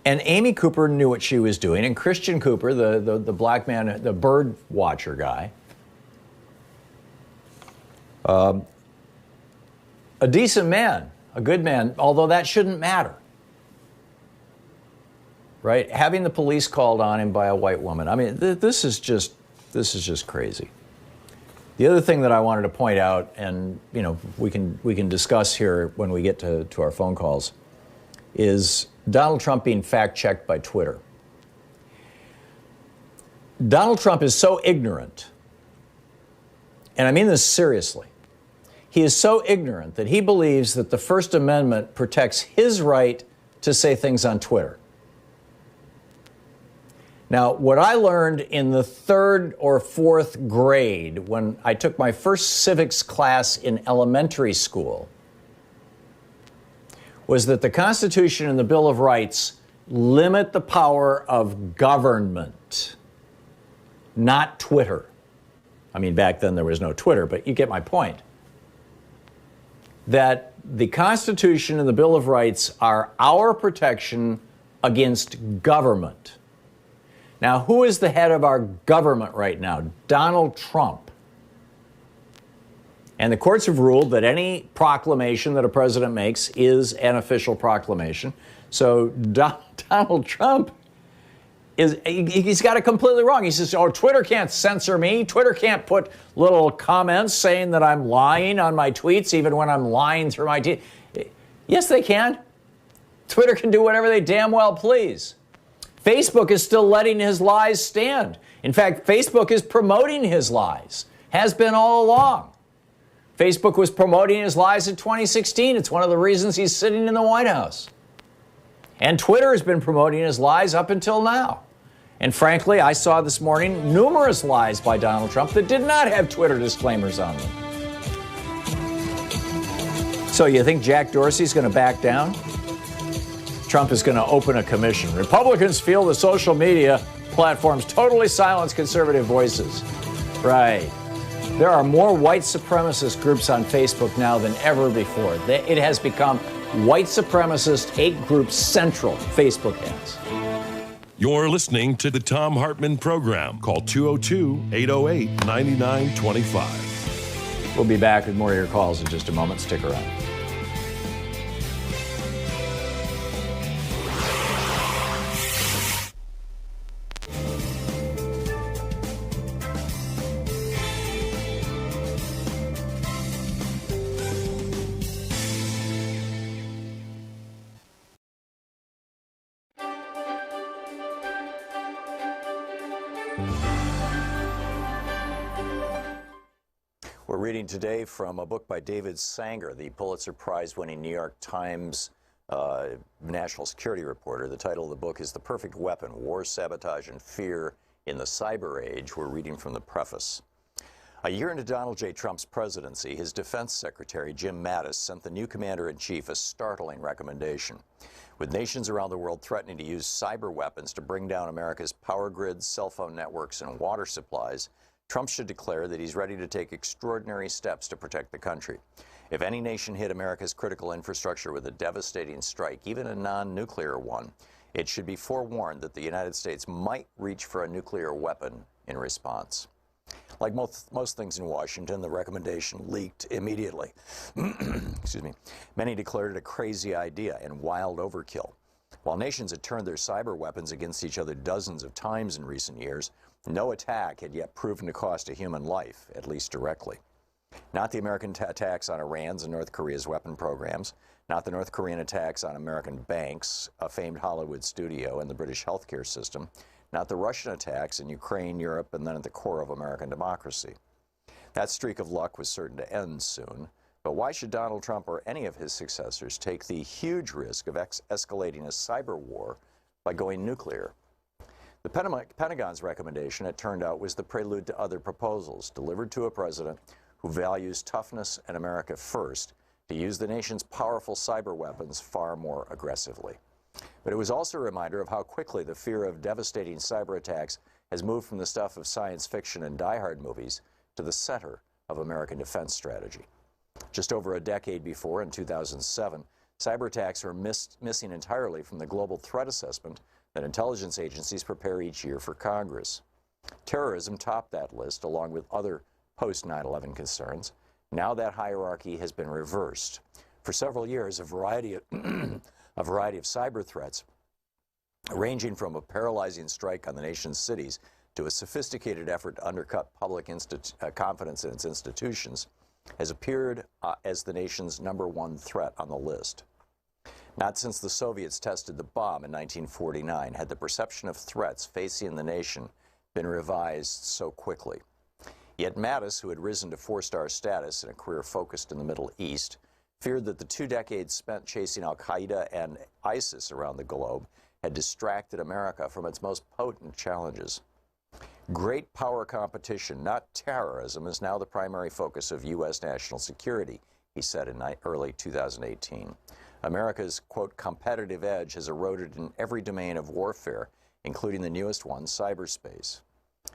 and Amy Cooper knew what she was doing, and Christian Cooper, the black man, the bird watcher guy, a decent man, a good man, although that shouldn't matter. Right? Having the police called on him by a white woman. I mean, this is just crazy. The other thing that I wanted to point out, and we can discuss here when we get to our phone calls, is Donald Trump being fact-checked by Twitter. Donald Trump is so ignorant, and I mean this seriously. He is so ignorant that he believes that the First Amendment protects his right to say things on Twitter. Now, what I learned in the 3rd or 4th grade when I took my first civics class in elementary school was that the Constitution and the Bill of Rights limit the power of government, not Twitter. I mean, back then there was no Twitter, but you get my point. That the Constitution and the Bill of Rights are our protection against government. Now, who is the head of our government right now? Donald Trump. And the courts have ruled that any proclamation that a president makes is an official proclamation. So Donald Trump he's got it completely wrong. He says, Twitter can't censor me. Twitter can't put little comments saying that I'm lying on my tweets, even when I'm lying through my tweets. Yes, they can. Twitter can do whatever they damn well please. Facebook is still letting his lies stand. In fact, Facebook is promoting his lies, has been all along. Facebook was promoting his lies in 2016. It's one of the reasons he's sitting in the White House. And Twitter has been promoting his lies up until now. And frankly, I saw this morning numerous lies by Donald Trump that did not have Twitter disclaimers on them. So you think Jack Dorsey's going to back down? Trump is going to open a commission. Republicans feel the social media platforms totally silence conservative voices. Right. There are more white supremacist groups on Facebook now than ever before. It has become white supremacist hate group central. Facebook has. You're listening to the Thom Hartmann Program. Call 202-808-9925. We'll be back with more of your calls in just a moment. Stick around. We're reading today from a book by David Sanger, the Pulitzer Prize-winning New York Times national security reporter. The title of the book is The Perfect Weapon, War, Sabotage, and Fear in the Cyber Age. We're reading from the preface. A year into Donald J. Trump's presidency, his defense secretary, Jim Mattis, sent the new commander-in-chief a startling recommendation. With nations around the world threatening to use cyber weapons to bring down America's power grids, cell phone networks, and water supplies, Trump should declare that he's ready to take extraordinary steps to protect the country. If any nation hit America's critical infrastructure with a devastating strike, even a non-nuclear one, it should be forewarned that the United States might reach for a nuclear weapon in response. Like most things in Washington, the recommendation leaked immediately. Excuse me. Many declared it a crazy idea and wild overkill. While nations had turned their cyber weapons against each other dozens of times in recent years, no attack had yet proven to cost a human life, at least directly. Not the American attacks on Iran's and North Korea's weapon programs, not the North Korean attacks on American banks, a famed Hollywood studio, and the British healthcare system, not the Russian attacks in Ukraine, Europe, and then at the core of American democracy. That streak of luck was certain to end soon, but why should Donald Trump or any of his successors take the huge risk of escalating a cyber war by going nuclear? The Pentagon's recommendation, it turned out, was the prelude to other proposals delivered to a president who values toughness and America first to use the nation's powerful cyber weapons far more aggressively. But it was also a reminder of how quickly the fear of devastating cyber attacks has moved from the stuff of science fiction and die-hard movies to the center of American defense strategy. Just over a decade before, in 2007, cyber attacks were missing entirely from the global threat assessment that intelligence agencies prepare each year for Congress. Terrorism topped that list, along with other post-9/11 concerns. Now that hierarchy has been reversed. For several years, a variety of cyber threats, ranging from a paralyzing strike on the nation's cities to a sophisticated effort to undercut public confidence in its institutions, has appeared as the nation's #1 threat on the list. Not since the Soviets tested the bomb in 1949 had the perception of threats facing the nation been revised so quickly. Yet Mattis, who had risen to 4-star status in a career focused in the Middle East, feared that the 2 decades spent chasing al-Qaeda and ISIS around the globe had distracted America from its most potent challenges. Great power competition, not terrorism, is now the primary focus of U.S. national security, he said in early 2018. America's, quote, competitive edge has eroded in every domain of warfare, including the newest one, cyberspace.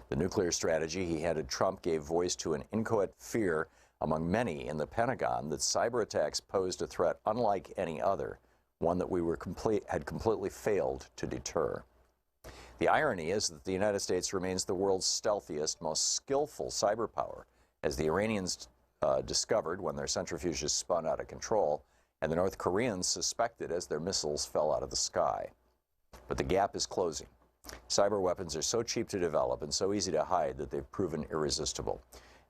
The nuclear strategy he handed Trump gave voice to an inchoate fear among many in the Pentagon that cyber attacks posed a threat unlike any other, one that we had completely failed to deter. The irony is that the United States remains the world's stealthiest, most skillful cyber power, as the Iranians discovered when their centrifuges spun out of control, and the North Koreans suspected as their missiles fell out of the sky. But the gap is closing. Cyber weapons are so cheap to develop and so easy to hide that they've proven irresistible.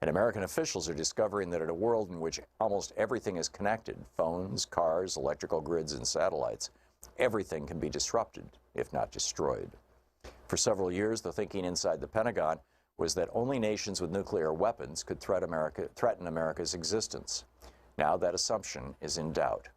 And American officials are discovering that in a world in which almost everything is connected, phones, cars, electrical grids, and satellites, everything can be disrupted, if not destroyed. For several years, the thinking inside the Pentagon was that only nations with nuclear weapons could threaten America's existence. Now that assumption is in doubt.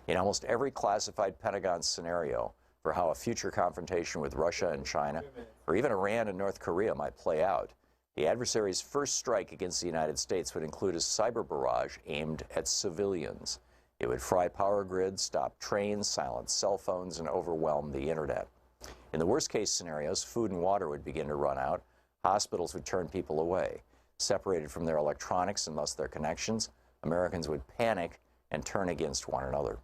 In almost every classified Pentagon scenario for how a future confrontation with Russia and China, or even Iran and North Korea might play out, the adversary's first strike against the United States would include a cyber barrage aimed at civilians. It would fry power grids, stop trains, silence cell phones, and overwhelm the internet. In the worst-case scenarios, food and water would begin to run out. Hospitals would turn people away. Separated from their electronics and thus their connections, Americans would panic and turn against one another.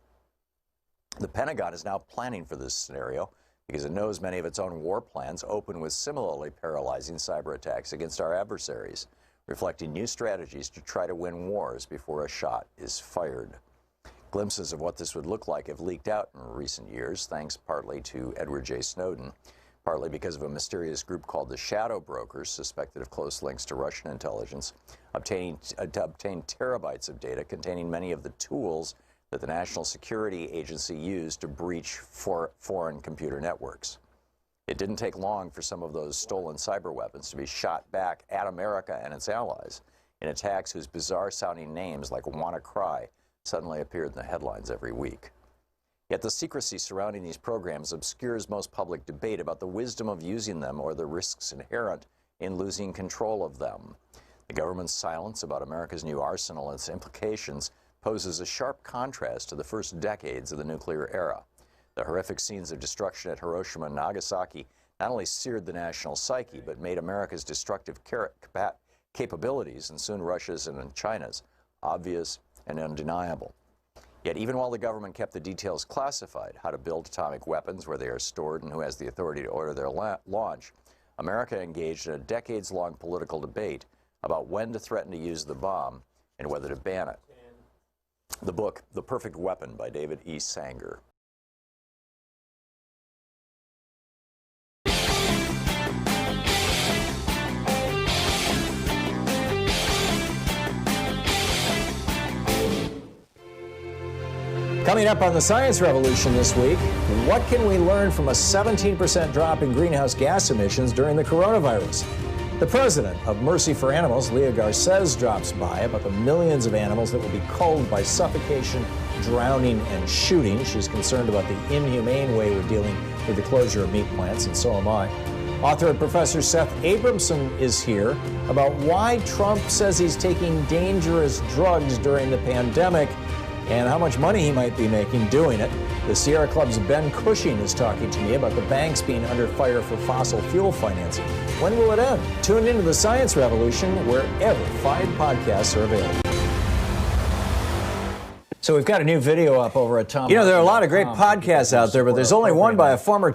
The Pentagon is now planning for this scenario because it knows many of its own war plans open with similarly paralyzing cyber attacks against our adversaries, reflecting new strategies to try to win wars before a shot is fired. Glimpses of what this would look like have leaked out in recent years, thanks partly to Edward J. Snowden, partly because of a mysterious group called the Shadow Brokers, suspected of close links to Russian intelligence, obtained terabytes of data containing many of the tools that the National Security Agency used to breach foreign computer networks. It didn't take long for some of those stolen cyber weapons to be shot back at America and its allies in attacks whose bizarre-sounding names, like WannaCry, suddenly appeared in the headlines every week. Yet the secrecy surrounding these programs obscures most public debate about the wisdom of using them or the risks inherent in losing control of them. The government's silence about America's new arsenal and its implications poses a sharp contrast to the first decades of the nuclear era. The horrific scenes of destruction at Hiroshima and Nagasaki not only seared the national psyche, but made America's destructive capabilities, and soon Russia's and China's, obvious and undeniable. Yet even while the government kept the details classified, how to build atomic weapons, where they are stored, and who has the authority to order their launch, America engaged in a decades-long political debate about when to threaten to use the bomb and whether to ban it. The book, The Perfect Weapon by David E. Sanger. Coming up on the Science Revolution this week, what can we learn from a 17% drop in greenhouse gas emissions during the coronavirus? The president of Mercy for Animals, Leah Garces, drops by about the millions of animals that will be culled by suffocation, drowning, and shooting. She's concerned about the inhumane way we're dealing with the closure of meat plants, and so am I. Author and Professor Seth Abramson is here about why Trump says he's taking dangerous drugs during the pandemic and how much money he might be making doing it. The Sierra Club's Ben Cushing is talking to me about the banks being under fire for fossil fuel financing. When will it end? Tune into the Science Revolution wherever fine podcasts are available. So we've got a new video up over at Thom. You know, there are a lot of great podcasts out there, but there's only one by a former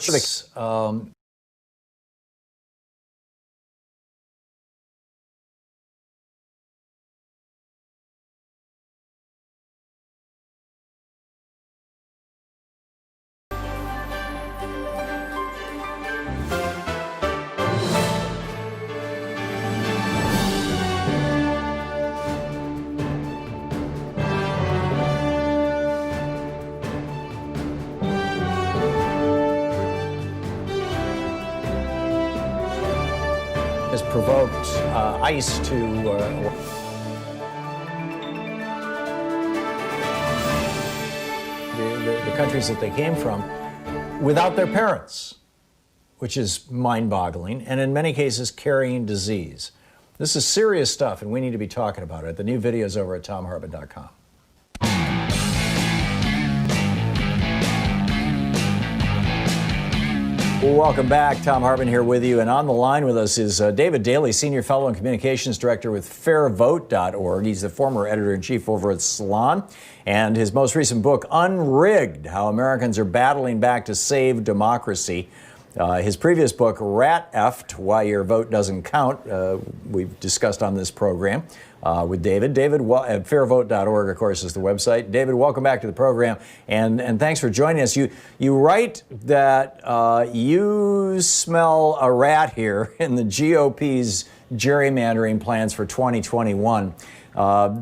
has provoked ICE to the countries that they came from without their parents, which is mind-boggling, and in many cases carrying disease. This is serious stuff, and we need to be talking about it. The new video is over at thomhartmann.com. Welcome back. Thom Hartmann here with you. And on the line with us is David Daly, Senior Fellow and Communications Director with fairvote.org. He's the former editor-in-chief over at Salon. And his most recent book, Unrigged, How Americans Are Battling Back to Save Democracy. His previous book, Rat Effed, Why Your Vote Doesn't Count, we've discussed on this program with David. David, at fairvote.org, of course, is the website. David, welcome back to the program, and thanks for joining us. You write that you smell a rat here in the GOP's gerrymandering plans for 2021.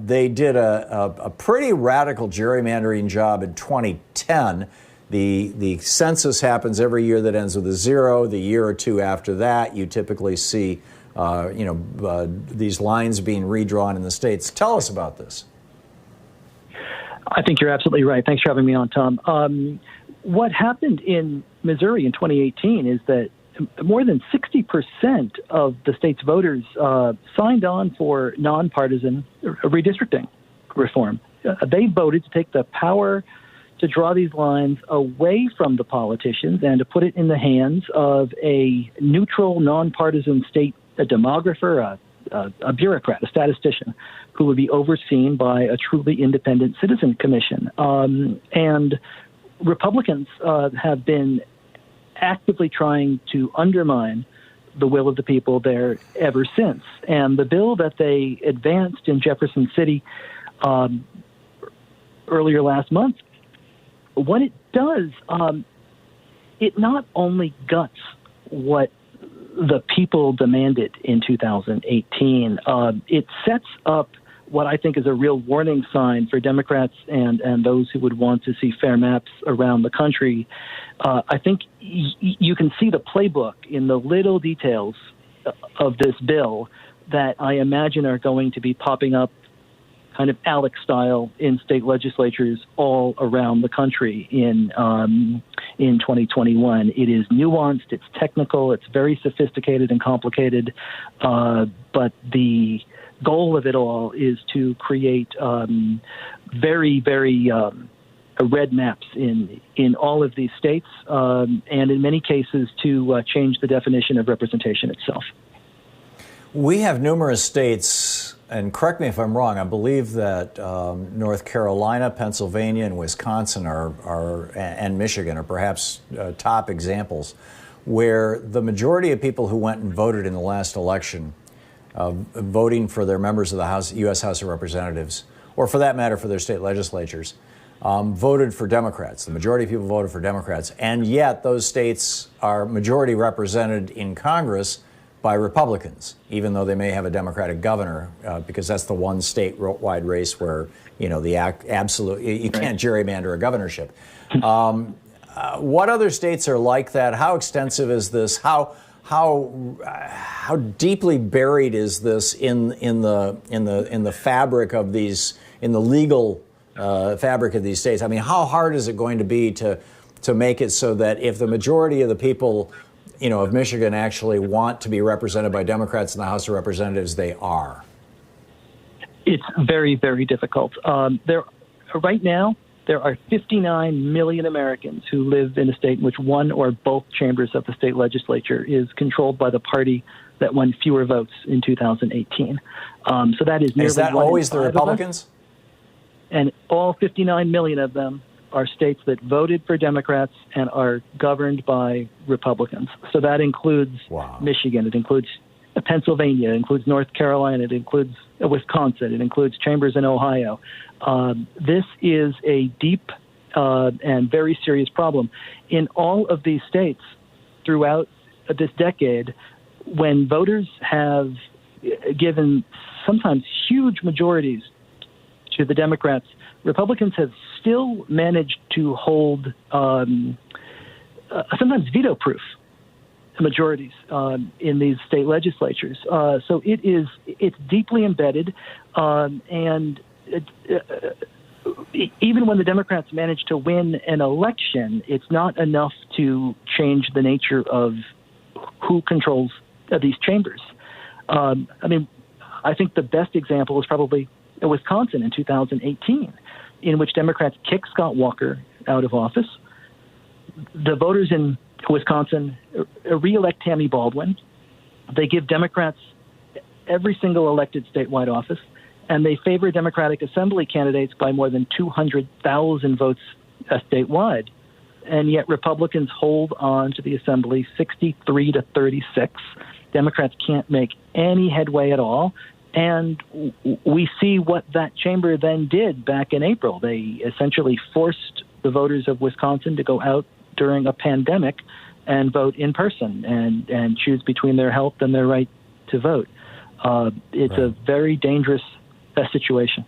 They did a pretty radical gerrymandering job in 2010. The census happens every year that ends with a 0. The year or two after that, you typically see these lines being redrawn in the states. Tell us about this. I think you're absolutely right. Thanks for having me on, Tom. What happened in Missouri in 2018 is that more than 60% of the state's voters signed on for nonpartisan redistricting reform. They voted to take the power to draw these lines away from the politicians and to put it in the hands of a neutral, nonpartisan state, a demographer, a bureaucrat, a statistician, who would be overseen by a truly independent citizen commission. And Republicans have been actively trying to undermine the will of the people there ever since. And the bill that they advanced in Jefferson City earlier last month, what it does, it not only guts what the people demanded in 2018, it sets up what I think is a real warning sign for Democrats and those who would want to see fair maps around the country. I think you can see the playbook in the little details of this bill that I imagine are going to be popping up kind of Alex style in state legislatures all around the country in 2021. It is nuanced, it's technical, it's very sophisticated and complicated, but the goal of it all is to create very, very red maps in all of these states, and in many cases to change the definition of representation itself. We have numerous states, and correct me if I'm wrong, I believe that North Carolina, Pennsylvania, and Wisconsin and Michigan are perhaps top examples where the majority of people who went and voted in the last election, voting for their members of the U.S. House of Representatives, or for that matter for their state legislatures, voted for Democrats. The majority of people voted for Democrats, and yet those states are majority represented in Congress by Republicans, even though they may have a Democratic governor, because that's the one statewide race where, you know, you can't gerrymander a governorship. What other states are like that? How extensive is this? How deeply buried is this in the fabric of these, in the legal fabric of these states? I mean, how hard is it going to be to make it so that if the majority of the people, you know, of Michigan actually want to be represented by Democrats in the House of Representatives, they are? It's very, very difficult. Right now, there are 59 million Americans who live in a state in which one or both chambers of the state legislature is controlled by the party that won fewer votes in 2018. So that is nearly Is that always the Republicans? And all 59 million of them are states that voted for Democrats and are governed by Republicans. So that includes Michigan, it includes Pennsylvania, it includes North Carolina, it includes Wisconsin, it includes chambers in Ohio. This is a deep and very serious problem. In all of these states throughout this decade, when voters have given sometimes huge majorities to the Democrats, Republicans have still managed to hold sometimes veto-proof majorities in these state legislatures. So it's deeply embedded, and even when the Democrats manage to win an election, it's not enough to change the nature of who controls these chambers. I mean, I think the best example is probably Wisconsin in 2018, in which Democrats kicked Scott Walker out of office. The voters in Wisconsin re-elect Tammy Baldwin. They give Democrats every single elected statewide office, and they favor Democratic Assembly candidates by more than 200,000 votes statewide. And yet Republicans hold on to the Assembly 63-36. Democrats can't make any headway at all. And we see what that chamber then did back in April. They essentially forced the voters of Wisconsin to go out during a pandemic and vote in person and choose between their health and their right to vote. It's a very dangerous situation.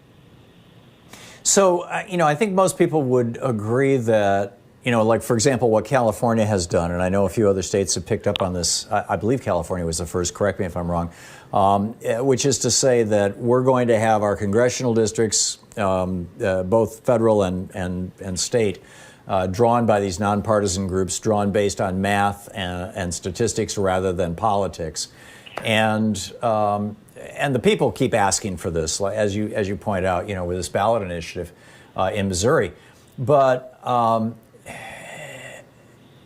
So, I think most people would agree that, like, for example, what California has done, and I know a few other states have picked up on this. I believe California was the first, correct me if I'm wrong, which is to say that we're going to have our congressional districts, both federal and state, drawn by these nonpartisan groups, drawn based on math and statistics rather than politics. And the people keep asking for this, as you point out, with this ballot initiative in Missouri. But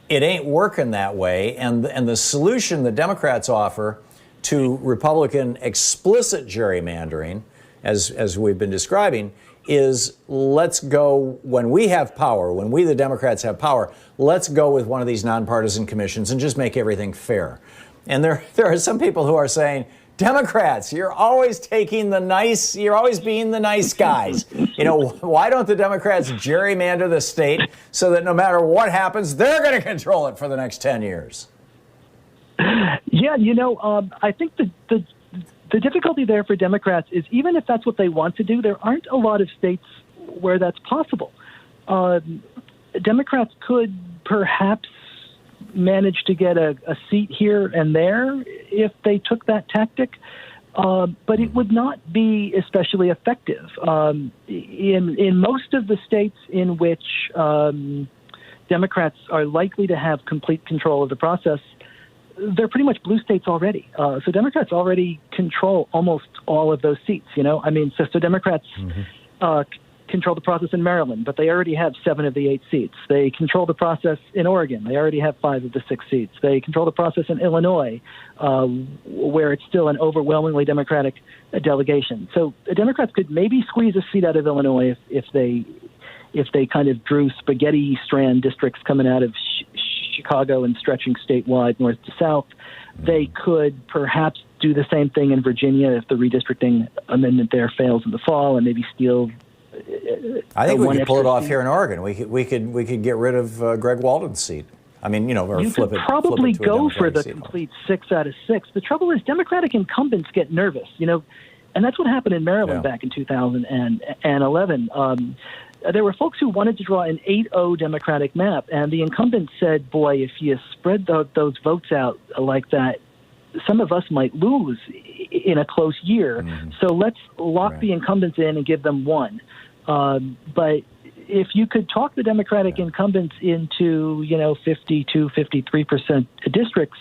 it ain't working that way. And the solution the Democrats offer to Republican explicit gerrymandering, as we've been describing, is let's go, when we have power, when we the Democrats have power, let's go with one of these nonpartisan commissions and just make everything fair. And there are some people who are saying, Democrats, you're always being the nice guys. Why don't the Democrats gerrymander the state so that no matter what happens, they're going to control it for the next 10 years? Yeah, I think the difficulty there for Democrats is even if that's what they want to do, there aren't a lot of states where that's possible. Democrats could perhaps manage to get a seat here and there if they took that tactic, but it would not be especially effective. In most of the states in which Democrats are likely to have complete control of the process, they're pretty much blue states already. So Democrats already control almost all of those seats, So Democrats control the process in Maryland, but they already have 7 of the 8 seats. They control the process in Oregon. They already have 5 of the 6 seats. They control the process in Illinois, where it's still an overwhelmingly Democratic delegation. So the Democrats could maybe squeeze a seat out of Illinois if they kind of drew spaghetti strand districts coming out of Chicago and stretching statewide north to south. They could perhaps do the same thing in Virginia if the redistricting amendment there fails in the fall, and maybe steal. I think we could pull it off here in Oregon. We could get rid of Greg Walden's seat. I mean, or you flip could it. Probably flip it to a go for the seat. complete 6 out of 6. The trouble is, Democratic incumbents get nervous, and that's what happened in Maryland back in 2011. There were folks who wanted to draw an 8-0 Democratic map, and the incumbents said, boy, if you spread those votes out like that, some of us might lose in a close year. So let's lock the incumbents in and give them 1. But if you could talk the Democratic incumbents into, 52, 53% districts,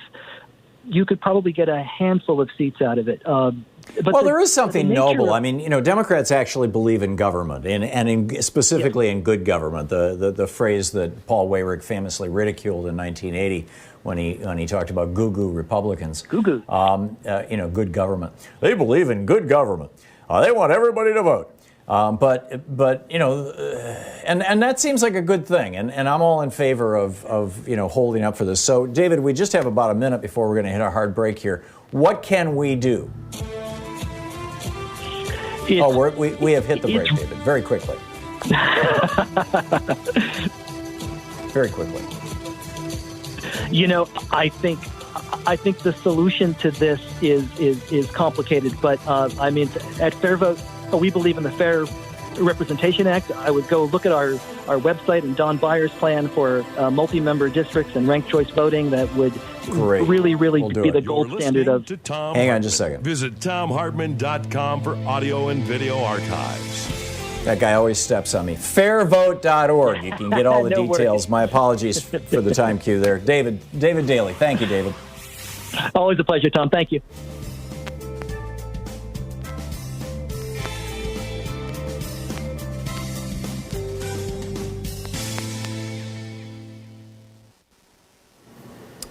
you could probably get a handful of seats out of it. But there is something noble. I mean, Democrats actually believe in government, specifically in good government. The phrase that Paul Weyrich famously ridiculed in 1980 when he talked about goo-goo Republicans. Goo-goo. Good government. They believe in good government. They want everybody to vote. But that seems like a good thing, and I'm all in favor of holding up for this. So, David, we just have about a minute before we're going to hit our hard break here. What can we do? We have hit the break, David. Very quickly. Very quickly. I think the solution to this is complicated, but at Fair Vote, we believe in the Fair Representation Act. I would go look at our website and Don Byer's plan for multi-member districts and ranked choice voting that would really be the gold standard of. Hang on just a second. Visit ThomHartmann.com for audio and video archives. That guy always steps on me. Fairvote.org. You can get all the No details. worries. My apologies for the time cue there. David Daly. Thank you, David. Always a pleasure, Tom. Thank you.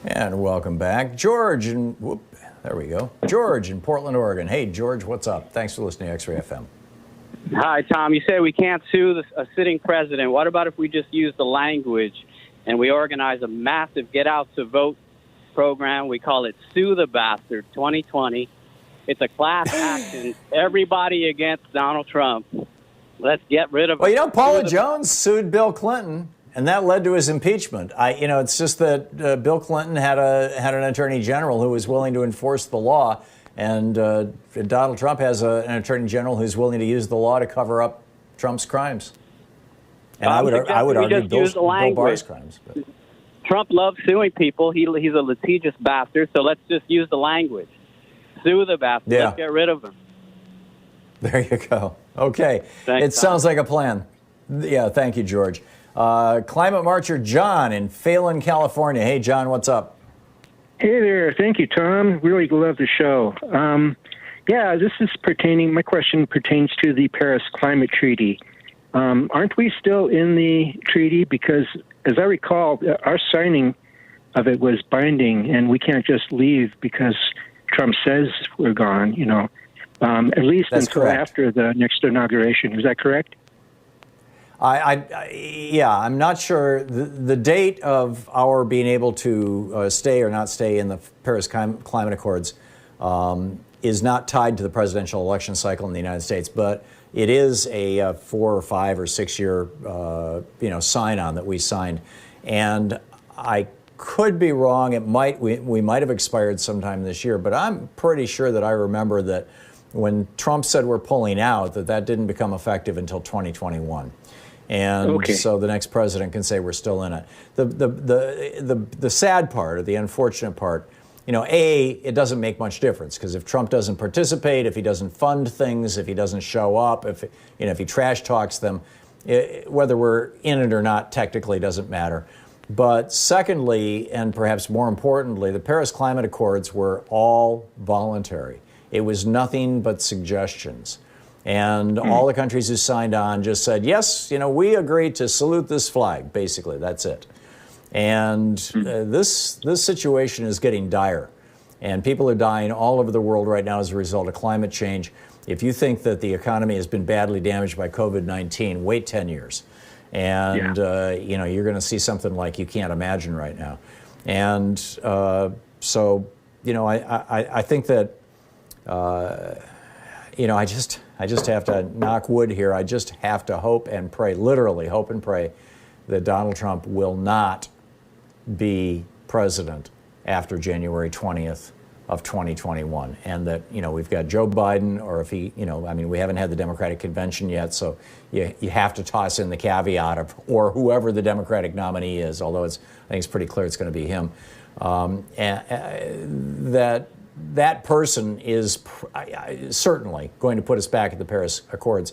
And welcome back. George in Portland, Oregon. Hey, George, what's up? Thanks for listening to X-Ray FM. Hi, Tom. You say we can't sue a sitting president. What about if we just use the language and we organize a massive get-out-to-vote program? We call it Sue the Bastard 2020. It's a class action. Everybody against Donald Trump. Let's get rid of Well, Paula Jones sued Bill Clinton, and that led to his impeachment. It's just that Bill Clinton had an attorney general who was willing to enforce the law, and Donald Trump has an attorney general who's willing to use the law to cover up Trump's crimes. And I would argue Bill Barr's crimes. But. Trump loves suing people. He's a litigious bastard, so let's just use the language. Sue the bastard. Yeah. Let's get rid of him. There you go. Okay. Thanks, sounds like a plan. Yeah, thank you, George. Climate Marcher John in Phelan, California. Hey, John, what's up? Hey there. Thank you, Tom. Really love the show. My question pertains to the Paris Climate Treaty. Aren't we still in the treaty? Because, as I recall, our signing of it was binding, and we can't just leave because Trump says we're gone, at least That's until correct. after the next inauguration. Is that correct? I'm not sure. The date of our being able to stay or not stay in the Paris Climate Accords is not tied to the presidential election cycle in the United States, but it is a 4 or 5 or 6 year sign-on that we signed, and I could be wrong. We might have expired sometime this year, but I'm pretty sure that I remember that when Trump said we're pulling out, that didn't become effective until 2021. And so the next president can say we're still in it. The sad part, or the unfortunate part, it doesn't make much difference, because if Trump doesn't participate, if he doesn't fund things, if he doesn't show up, if he trash talks them, whether we're in it or not technically doesn't matter. But secondly, and perhaps more importantly, the Paris Climate Accords were all voluntary. It was nothing but suggestions. And all the countries who signed on just said, yes, we agree to salute this flag. Basically, that's it. And this situation is getting dire. And people are dying all over the world right now as a result of climate change. If you think that the economy has been badly damaged by COVID-19, wait 10 years. And, you're going to see something like you can't imagine right now. And I think that, I just have to knock wood here. I just have to hope and pray, literally hope and pray, that Donald Trump will not be president after January 20th of 2021, and that we've got Joe Biden, or if he, we haven't had the Democratic convention yet, so you have to toss in the caveat of or whoever the Democratic nominee is, although I think it's pretty clear it's going to be him, that person is certainly going to put us back at the Paris Accords.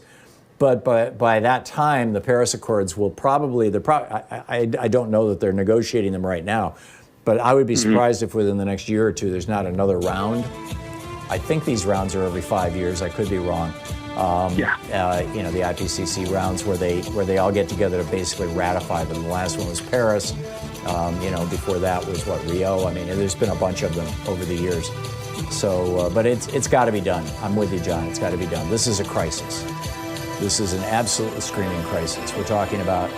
But by that time, the Paris Accords will probably, I don't know that they're negotiating them right now, but I would be surprised if within the next year or two there's not another round. I think these rounds are every 5 years. I could be wrong. The IPCC rounds where they all get together to basically ratify them. The last one was Paris. Before that was Rio. There's been a bunch of them over the years. So, but it's got to be done. I'm with you, John. It's got to be done. This is a crisis. This is an absolutely screaming crisis. We're talking about,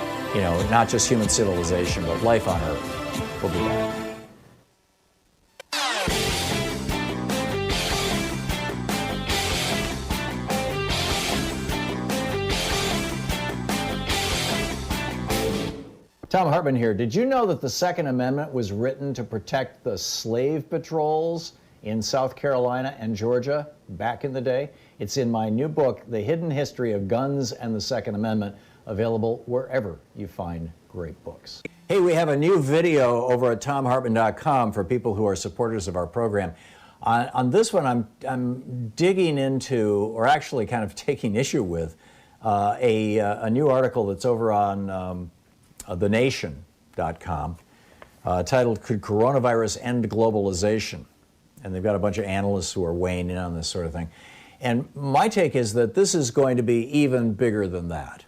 not just human civilization, but life on Earth. We'll be back. Thom Hartmann here. Did you know that the Second Amendment was written to protect the slave patrols in South Carolina and Georgia back in the day? It's in my new book, The Hidden History of Guns and the Second Amendment, available wherever you find great books. Hey, we have a new video over at thomhartmann.com for people who are supporters of our program. On this one, I'm digging into, or actually kind of taking issue with, a new article that's over on thenation.com titled, Could Coronavirus End Globalization? And they've got a bunch of analysts who are weighing in on this sort of thing. And my take is that this is going to be even bigger than that.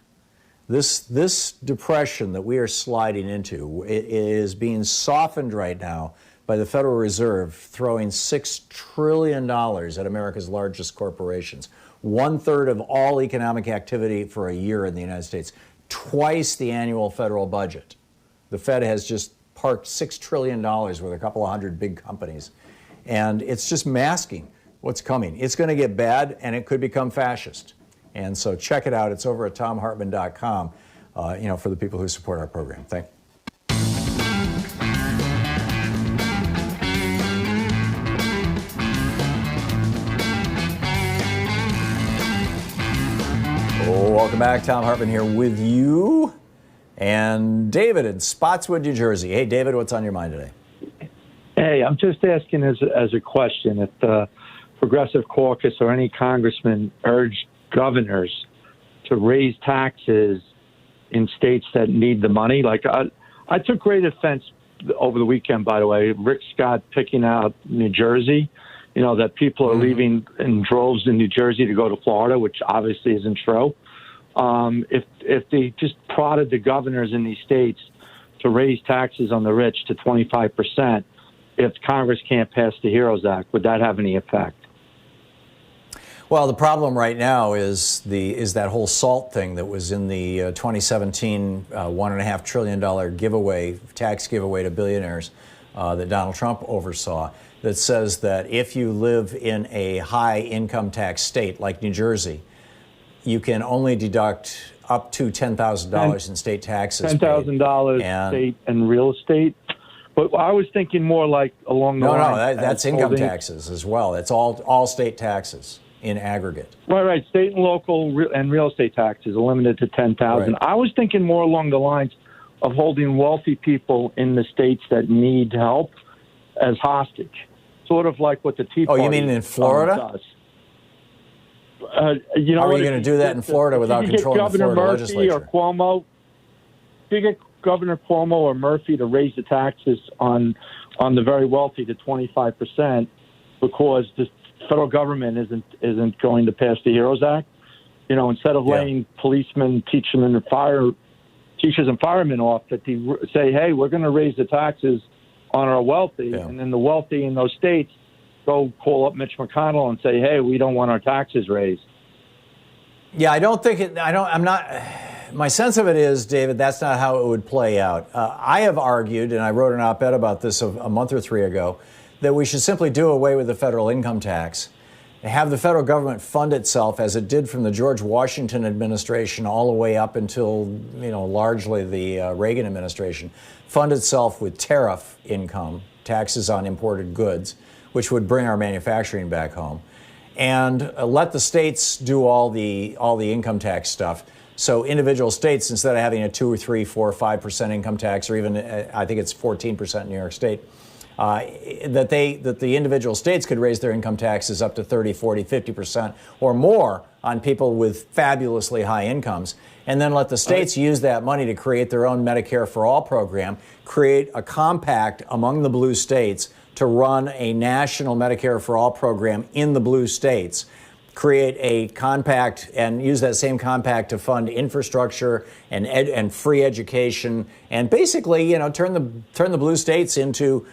This depression that we are sliding into is being softened right now by the Federal Reserve throwing $6 trillion at America's largest corporations. 1/3 of all economic activity for a year in the United States. Twice the annual federal budget. The Fed has just parked $6 trillion with a couple of hundred big companies. And it's just masking what's coming. It's going to get bad, and it could become fascist. And so check it out. It's over at thomhartmann.com, for the people who support our program. Thank you. Welcome back. Thom Hartmann here with you. And David in Spotswood, New Jersey. Hey, David, what's on your mind today? Hey, I'm just asking as a question if the Progressive Caucus or any congressman urged governors to raise taxes in states that need the money. Like I took great offense over the weekend, by the way, Rick Scott picking out New Jersey, that people are leaving in droves in New Jersey to go to Florida, which obviously isn't true. If they just prodded the governors in these states to raise taxes on the rich to 25%, if Congress can't pass the HEROES Act, would that have any effect? Well, the problem right now is that whole SALT thing that was in the 2017 $1.5 trillion tax giveaway to billionaires that Donald Trump oversaw, that says that if you live in a high income tax state like New Jersey, you can only deduct up to $10,000 in state taxes. $10,000 state and real estate. But I was thinking more like along the line. No, that's income taxes as well. It's all state taxes in aggregate. Right. State and local and real estate taxes are limited to $10,000. Right. I was thinking more along the lines of holding wealthy people in the states that need help as hostage, sort of like what the Tea Party. Oh, you mean in Florida? Does. How are you going to do that in Florida without controlling the Florida legislature? Or Cuomo, if you get Governor Cuomo or Murphy to raise the taxes on the very wealthy to 25% because the federal government isn't going to pass the HEROES Act, instead of laying policemen, teachers and firemen off, that they say, hey, we're going to raise the taxes on our wealthy, and then the wealthy in those states go call up Mitch McConnell and say, hey, we don't want our taxes raised. Yeah, my sense of it is, David, that's not how it would play out. I have argued, and I wrote an op-ed about this a month or three ago, that we should simply do away with the federal income tax, have the federal government fund itself as it did from the George Washington administration all the way up until, largely the Reagan administration, fund itself with tariff income, taxes on imported goods, which would bring our manufacturing back home, and let the states do all the income tax stuff. So individual states, instead of having a 2 or 3, 4, or 5% income tax, or even I think it's 14% in New York State, that the individual states could raise their income taxes up to 30, 40, 50% or more on people with fabulously high incomes, and then let the states use that money to create their own Medicare for All program, create a compact among the blue states to run a national Medicare for All program in the blue states, create a compact and use that same compact to fund infrastructure and free education, and basically, turn the blue states into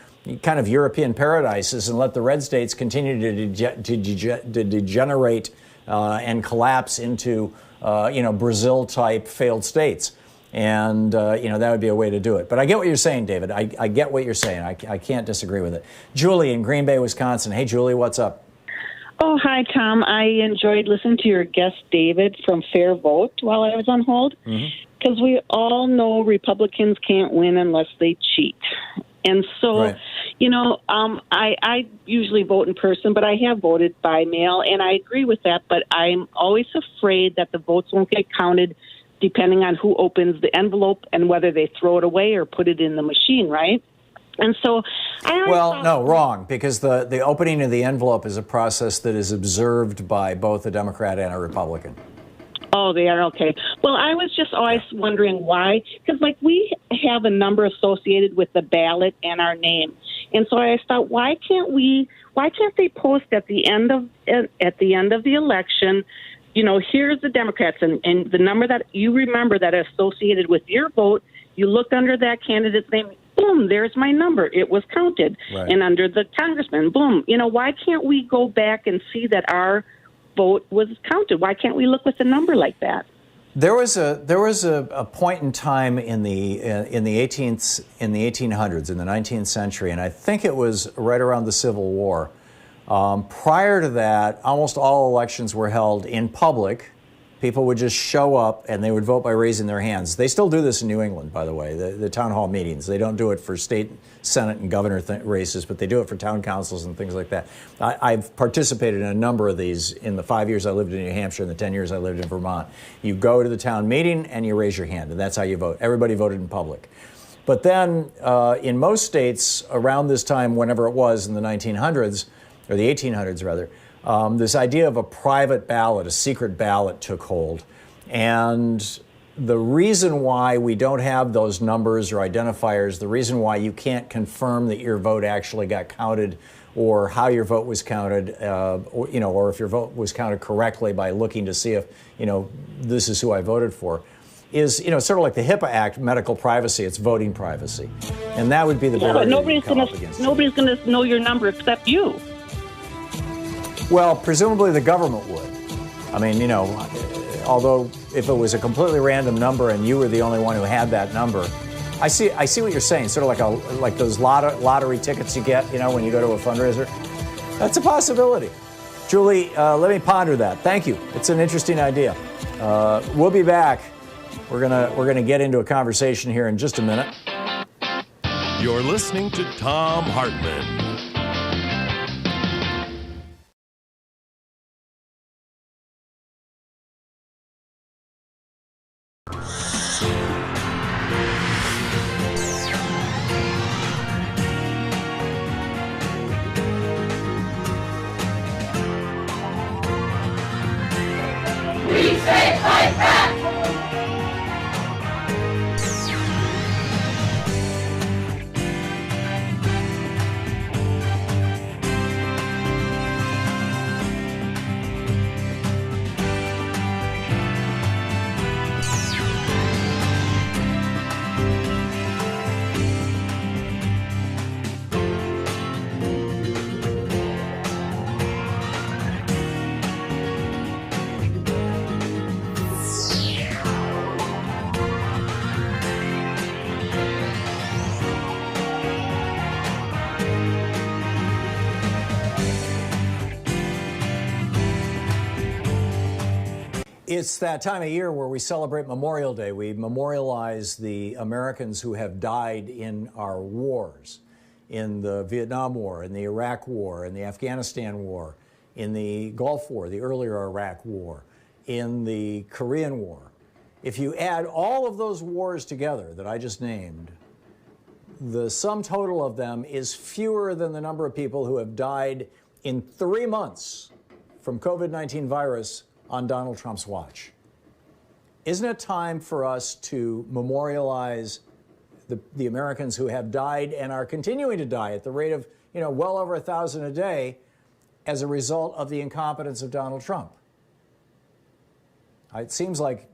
kind of European paradises and let the red states continue to degenerate and collapse into Brazil-type failed states. And, that would be a way to do it. But I get what you're saying, David. I get what you're saying. I can't disagree with it. Julie in Green Bay, Wisconsin. Hey, Julie, what's up? Oh, hi, Tom. I enjoyed listening to your guest, David, from Fair Vote while I was on hold. Because we all know Republicans can't win unless they cheat. And so, I usually vote in person, but I have voted by mail, and I agree with that. But I'm always afraid that the votes won't get counted depending on who opens the envelope and whether they throw it away or put it in the machine, right? And so wrong, because the opening of the envelope is a process that is observed by both a Democrat and a Republican. Oh, they are? Okay. Well, I was just always wondering why, because we have a number associated with the ballot and our name. And so I thought, why can't they post at the end of the election, here's the Democrats and the number that you remember that is associated with your vote, you look under that candidate's name, boom, there's my number. It was counted. Right. And under the congressman, boom. Why can't we go back and see that our vote was counted? Why can't we look with a number like that? There was a point in time in the 1800s, in the 19th century, and I think it was right around the Civil War. Prior to that, almost all elections were held in public. People would just show up and they would vote by raising their hands. They still do this in New England, by the way, the town hall meetings. They don't do it for state, Senate, and governor races, but they do it for town councils and things like that. I've participated in a number of these in the 5 years I lived in New Hampshire and the 10 years I lived in Vermont. You go to the town meeting and you raise your hand, and that's how you vote. Everybody voted in public. But then in most states around this time, whenever it was in the 1900s, or the 1800s rather, this idea of a private ballot, a secret ballot, took hold. And the reason why we don't have those numbers or identifiers, the reason why you can't confirm that your vote actually got counted or how your vote was counted, or if your vote was counted correctly by looking to see if, this is who I voted for, is, sort of like the HIPAA Act, medical privacy. It's voting privacy. And that would be the barrier. But nobody's going to know your number except you. Well, presumably the government would. I mean, although if it was a completely random number and you were the only one who had that number, I see what you're saying. Sort of like those lottery tickets you get, when you go to a fundraiser. That's a possibility. Julie, let me ponder that. Thank you. It's an interesting idea. We'll be back. We're gonna get into a conversation here in just a minute. You're listening to Thom Hartmann. It's that time of year where we celebrate Memorial Day. We memorialize the Americans who have died in our wars, in the Vietnam War, in the Iraq War, in the Afghanistan War, in the Gulf War, the earlier Iraq War, in the Korean War. If you add all of those wars together that I just named, the sum total of them is fewer than the number of people who have died in 3 months from COVID-19 virus on Donald Trump's watch. Isn't it time for us to memorialize the Americans who have died and are continuing to die at the rate of, well over 1,000 a day as a result of the incompetence of Donald Trump? It seems like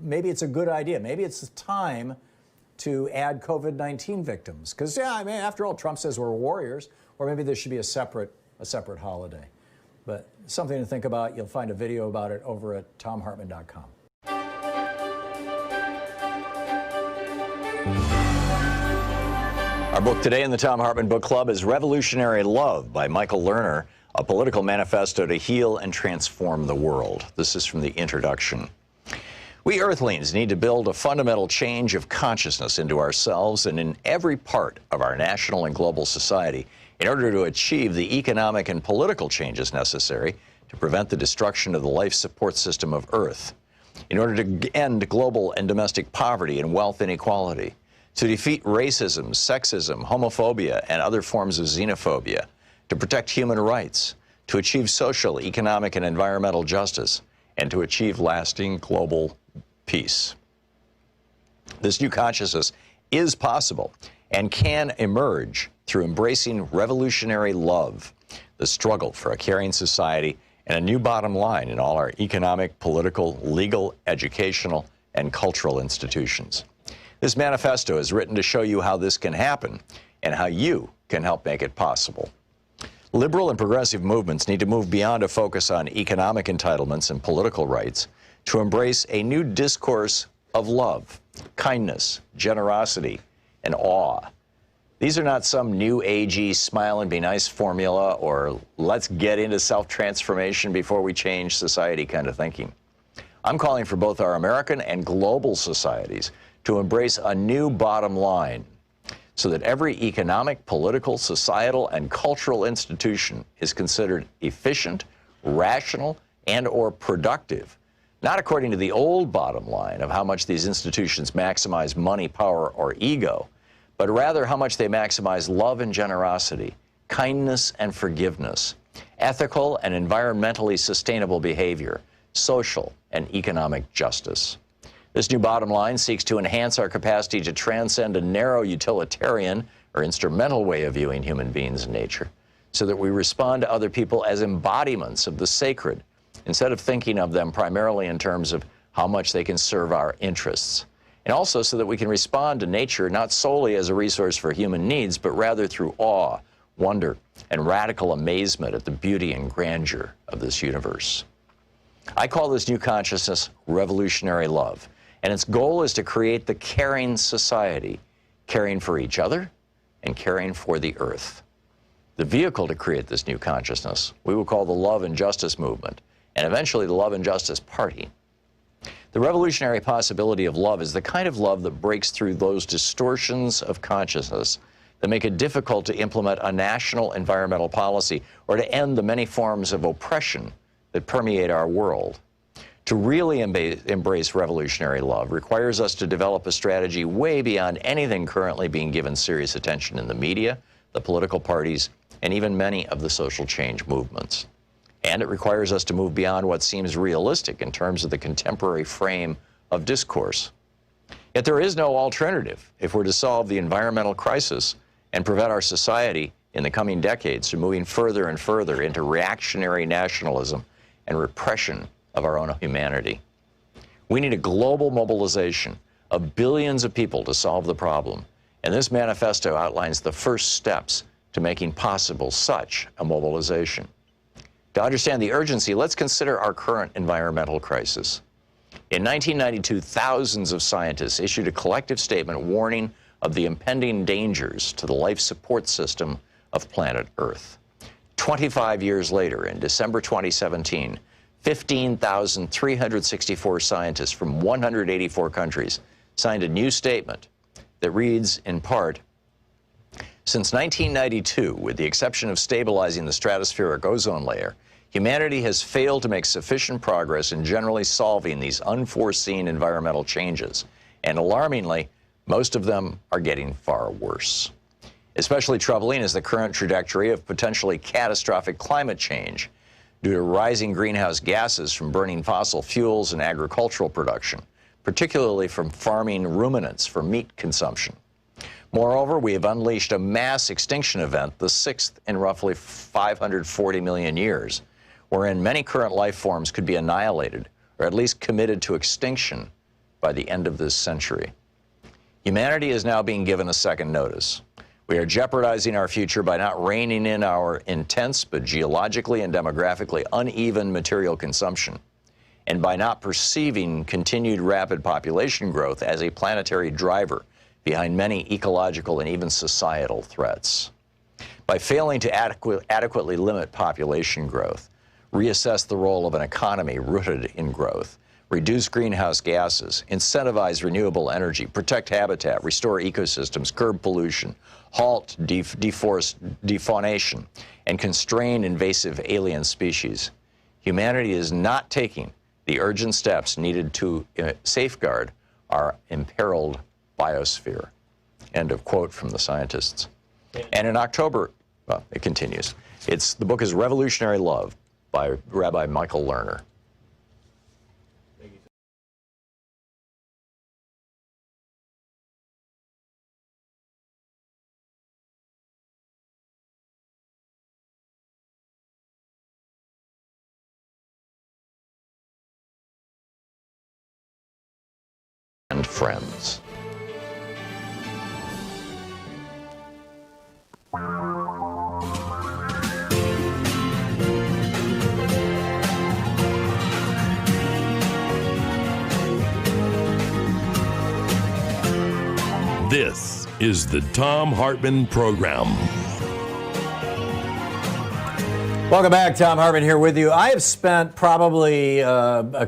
maybe it's a good idea. Maybe it's the time to add COVID-19 victims. Because, after all, Trump says we're warriors, or maybe there should be a separate holiday. But something to think about. You'll find a video about it over at thomhartmann.com. Our book today in the Thom Hartmann Book Club is Revolutionary Love by Michael Lerner, a political manifesto to heal and transform the world. This is from the introduction. We Earthlings need to build a fundamental change of consciousness into ourselves and in every part of our national and global society in order to achieve the economic and political changes necessary to prevent the destruction of the life support system of Earth, in order to end global and domestic poverty and wealth inequality, to defeat racism, sexism, homophobia, and other forms of xenophobia, to protect human rights, to achieve social, economic, and environmental justice, and to achieve lasting global peace. This new consciousness is possible and can emerge through embracing revolutionary love, the struggle for a caring society, and a new bottom line in all our economic, political, legal, educational, and cultural institutions. This manifesto is written to show you how this can happen and how you can help make it possible. Liberal and progressive movements need to move beyond a focus on economic entitlements and political rights to embrace a new discourse of love, kindness, generosity, and awe. These are not some new agey smile and be nice formula or let's get into self-transformation before we change society kind of thinking. I'm calling for both our American and global societies to embrace a new bottom line so that every economic, political, societal, and cultural institution is considered efficient, rational, and/or productive, not according to the old bottom line of how much these institutions maximize money, power, or ego, but rather how much they maximize love and generosity, kindness and forgiveness, ethical and environmentally sustainable behavior, social and economic justice. This new bottom line seeks to enhance our capacity to transcend a narrow utilitarian or instrumental way of viewing human beings and nature, so that we respond to other people as embodiments of the sacred, instead of thinking of them primarily in terms of how much they can serve our interests. And also so that we can respond to nature not solely as a resource for human needs, but rather through awe, wonder, and radical amazement at the beauty and grandeur of this universe. I call this new consciousness revolutionary love, and its goal is to create the caring society, caring for each other and caring for the earth. The vehicle to create this new consciousness we will call the Love and Justice Movement, and eventually the Love and Justice Party. The revolutionary possibility of love is the kind of love that breaks through those distortions of consciousness that make it difficult to implement a national environmental policy or to end the many forms of oppression that permeate our world. To really embrace revolutionary love requires us to develop a strategy way beyond anything currently being given serious attention in the media, the political parties, and even many of the social change movements. And it requires us to move beyond what seems realistic in terms of the contemporary frame of discourse. Yet there is no alternative if we're to solve the environmental crisis and prevent our society in the coming decades from moving further and further into reactionary nationalism and repression of our own humanity. We need a global mobilization of billions of people to solve the problem, and this manifesto outlines the first steps to making possible such a mobilization. To understand the urgency, let's consider our current environmental crisis. In 1992, thousands of scientists issued a collective statement warning of the impending dangers to the life support system of planet Earth. 25 years later, in December 2017, 15,364 scientists from 184 countries signed a new statement that reads, in part, since 1992, with the exception of stabilizing the stratospheric ozone layer, humanity has failed to make sufficient progress in generally solving these unforeseen environmental changes. And alarmingly, most of them are getting far worse. Especially troubling is the current trajectory of potentially catastrophic climate change due to rising greenhouse gases from burning fossil fuels and agricultural production, particularly from farming ruminants for meat consumption. Moreover, we have unleashed a mass extinction event, the sixth in roughly 540 million years, wherein many current life forms could be annihilated, or at least committed to extinction by the end of this century. Humanity is now being given a second notice. We are jeopardizing our future by not reining in our intense but geologically and demographically uneven material consumption, and by not perceiving continued rapid population growth as a planetary driver behind many ecological and even societal threats. By failing to adequately limit population growth, reassess the role of an economy rooted in growth, reduce greenhouse gases, incentivize renewable energy, protect habitat, restore ecosystems, curb pollution, halt defaunation, and constrain invasive alien species, humanity is not taking the urgent steps needed to safeguard our imperiled biosphere. End of quote from the scientists. And in October, well, it continues. The book is Revolutionary Love by Rabbi Michael Lerner. And friends. This is the Thom Hartmann Program. Welcome back. Thom Hartmann here with you. I have spent probably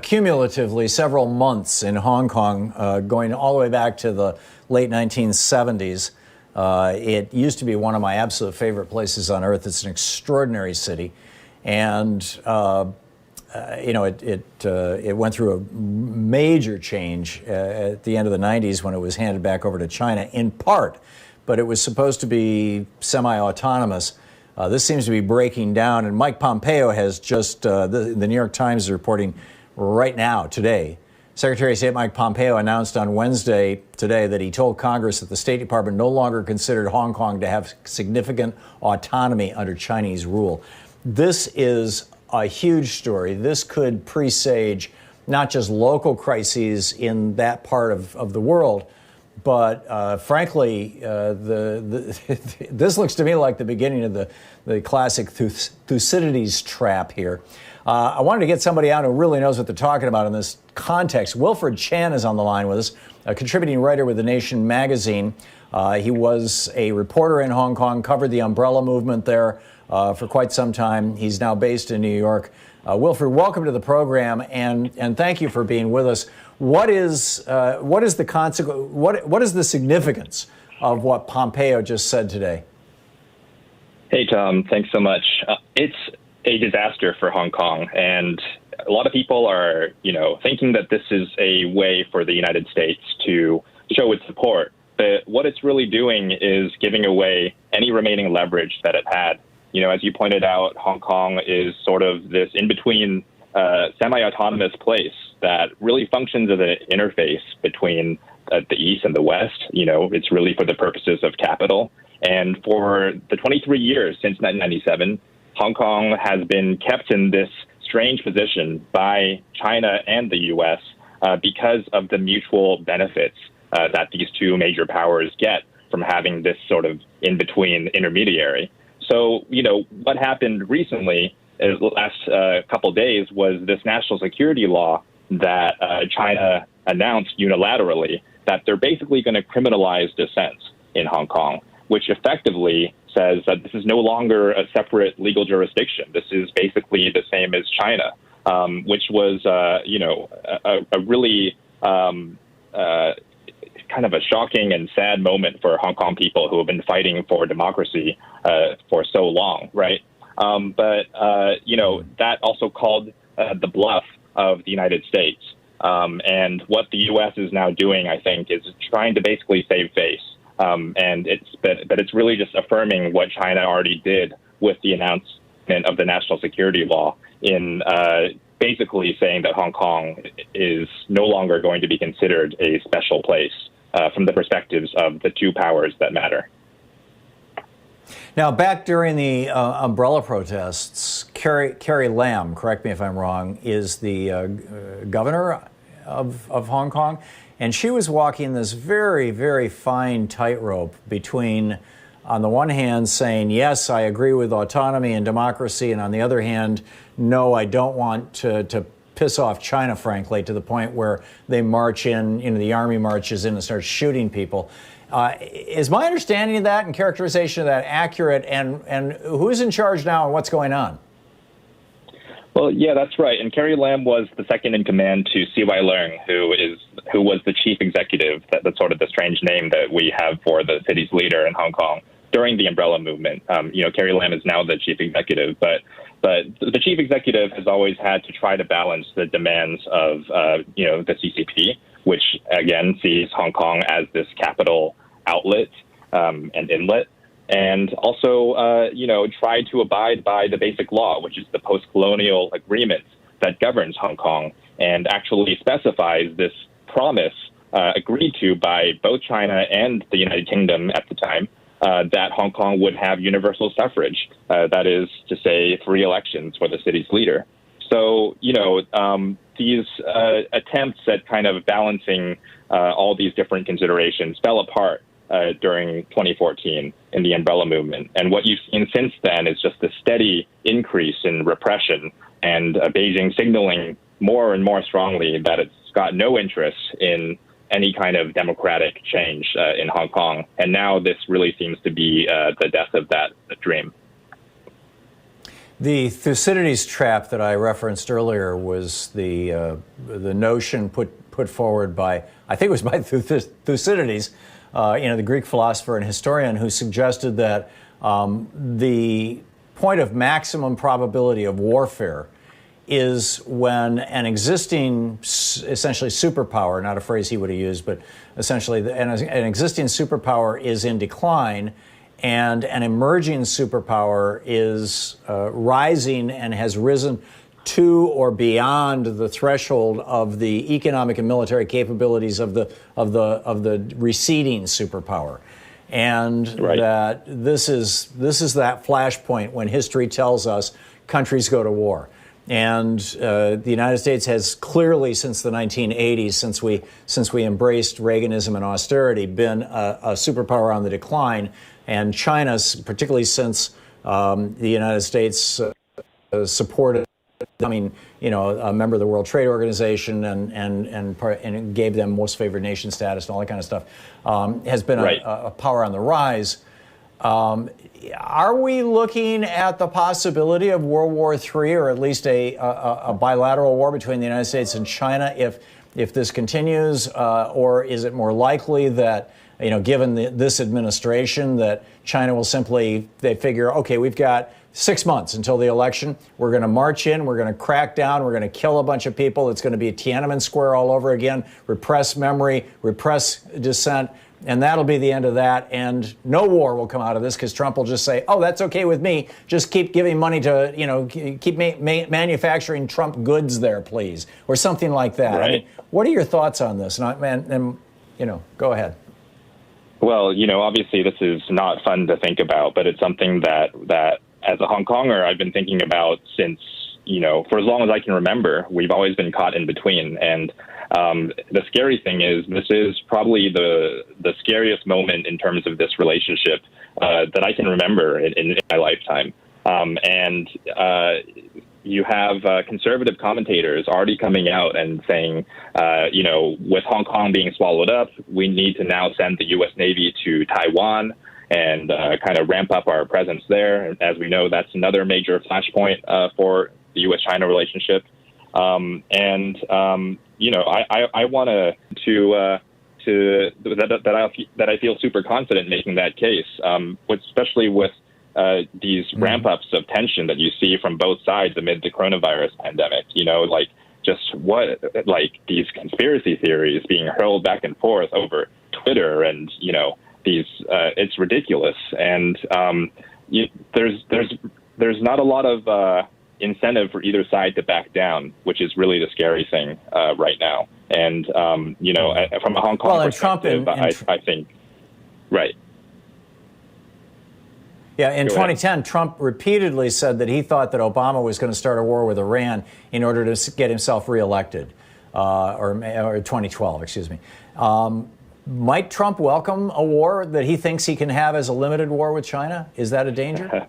cumulatively several months in Hong Kong, going all the way back to the late 1970s. It used to be one of my absolute favorite places on earth. It's an extraordinary city. And, it went through a major change at the end of the 90s when it was handed back over to China, in part. But it was supposed to be semi-autonomous. This seems to be breaking down, and Mike Pompeo has just, the New York Times is reporting right now, today, Secretary of State Mike Pompeo announced on Wednesday today that he told Congress that the State Department no longer considered Hong Kong to have significant autonomy under Chinese rule. This is a huge story. This could presage not just local crises in that part of the world, but frankly, this looks to me like the beginning of the classic Thucydides trap here. I wanted to get somebody out who really knows what they're talking about in this context. Wilfred Chan is on the line with us, a contributing writer with The Nation magazine. He was a reporter in Hong Kong, covered the umbrella movement there for quite some time. He's now based in New York. Wilfred, welcome to the program, and thank you for being with us. What is the consequence? What is the significance of what Pompeo just said today? Hey, Tom. Thanks so much. It's a disaster for Hong Kong, and a lot of people are, thinking that this is a way for the United States to show its support. But what it's really doing is giving away any remaining leverage that it had. As you pointed out, Hong Kong is sort of this in-between semi-autonomous place that really functions as an interface between the East and the West. It's really for the purposes of capital. And for the 23 years since 1997, Hong Kong has been kept in this strange position by China and the U.S. Because of the mutual benefits that these two major powers get from having this sort of in-between intermediary. So, what happened recently, the last couple days, was this national security law that China announced unilaterally that they're basically going to criminalize dissent in Hong Kong, which effectively says that this is no longer a separate legal jurisdiction. This is basically the same as China. which was, a really kind of a shocking and sad moment for Hong Kong people who have been fighting for democracy for so long, right? But that also called the bluff of the United States. And what the U.S. is now doing, I think, is trying to basically save face. But it's really just affirming what China already did with the announcement of the national security law in basically saying that Hong Kong is no longer going to be considered a special place from the perspectives of the two powers that matter. Now, back during the umbrella protests, Carrie Lam, correct me if I'm wrong, is the governor of Hong Kong, and she was walking this very, very fine tightrope between, on the one hand, saying, yes, I agree with autonomy and democracy, and on the other hand, no, I don't want to piss off China, frankly, to the point where they march in, the army marches in and starts shooting people. Is my understanding of that and characterization of that accurate, and who's in charge now and what's going on? Well, yeah, that's right. And Carrie Lam was the second in command to C.Y. Leung, who was the chief executive. That's sort of the strange name that we have for the city's leader in Hong Kong during the umbrella movement. Carrie Lam is now the chief executive, but the chief executive has always had to try to balance the demands of the CCP, which again sees Hong Kong as this capital outlet and inlet, and also try to abide by the basic law, which is the post-colonial agreement that governs Hong Kong and actually specifies this promise agreed to by both China and the United Kingdom at the time, that Hong Kong would have universal suffrage, that is to say, free elections for the city's leader. So, these attempts at kind of balancing all these different considerations fell apart during 2014 in the umbrella movement. And what you've seen since then is just a steady increase in repression and Beijing signaling more and more strongly that it's got no interest in any kind of democratic change in Hong Kong. And now this really seems to be the death of that dream. The Thucydides trap that I referenced earlier was the notion put forward by, I think it was by Thucydides, the Greek philosopher and historian, who suggested that the point of maximum probability of warfare is when an existing, essentially superpower, not a phrase he would have used, but essentially an existing superpower is in decline, and an emerging superpower is rising and has risen to or beyond the threshold of the economic and military capabilities of the receding superpower. And right. That this is that flashpoint when history tells us countries go to war. And the United States has clearly, since the 1980s, since we embraced Reaganism and austerity, been a superpower on the decline. And China, particularly since the United States supported, a member of the World Trade Organization and gave them most favored nation status and all that kind of stuff, has been right. a power on the rise. Are we looking at the possibility of World War III, or at least a bilateral war between the United States and China if this continues, or is it more likely that, given this administration, that China will they figure, okay, we've got 6 months until the election, we're going to march in, we're going to crack down, we're going to kill a bunch of people, it's going to be Tiananmen Square all over again, repress memory, repress dissent, and that'll be the end of that, and no war will come out of this because Trump will just say, oh, that's okay with me, just keep giving money to, keep manufacturing Trump goods there, please, or something like that. Right. What are your thoughts on this? And go ahead. Well, obviously this is not fun to think about, but it's something that as a Hong Konger, I've been thinking about since, for as long as I can remember. We've always been caught in between. And the scary thing is this is probably the scariest moment in terms of this relationship that I can remember in my lifetime. You have conservative commentators already coming out and saying, with Hong Kong being swallowed up, we need to now send the U.S. Navy to Taiwan and kind of ramp up our presence there. As we know, that's another major flashpoint for the U.S.-China relationship. I want that I feel super confident making that case, especially with these ramp-ups of tension that you see from both sides amid the coronavirus pandemic. These conspiracy theories being hurled back and forth over Twitter, and it's ridiculous. And there's not a lot of incentive for either side to back down, which is really the scary thing right now. And from a Hong Kong perspective, I think, right. Yeah, in Go 2010, ahead. Trump repeatedly said that he thought that Obama was going to start a war with Iran in order to get himself reelected, or 2012, excuse me. Might Trump welcome a war that he thinks he can have as a limited war with China? Is that a danger?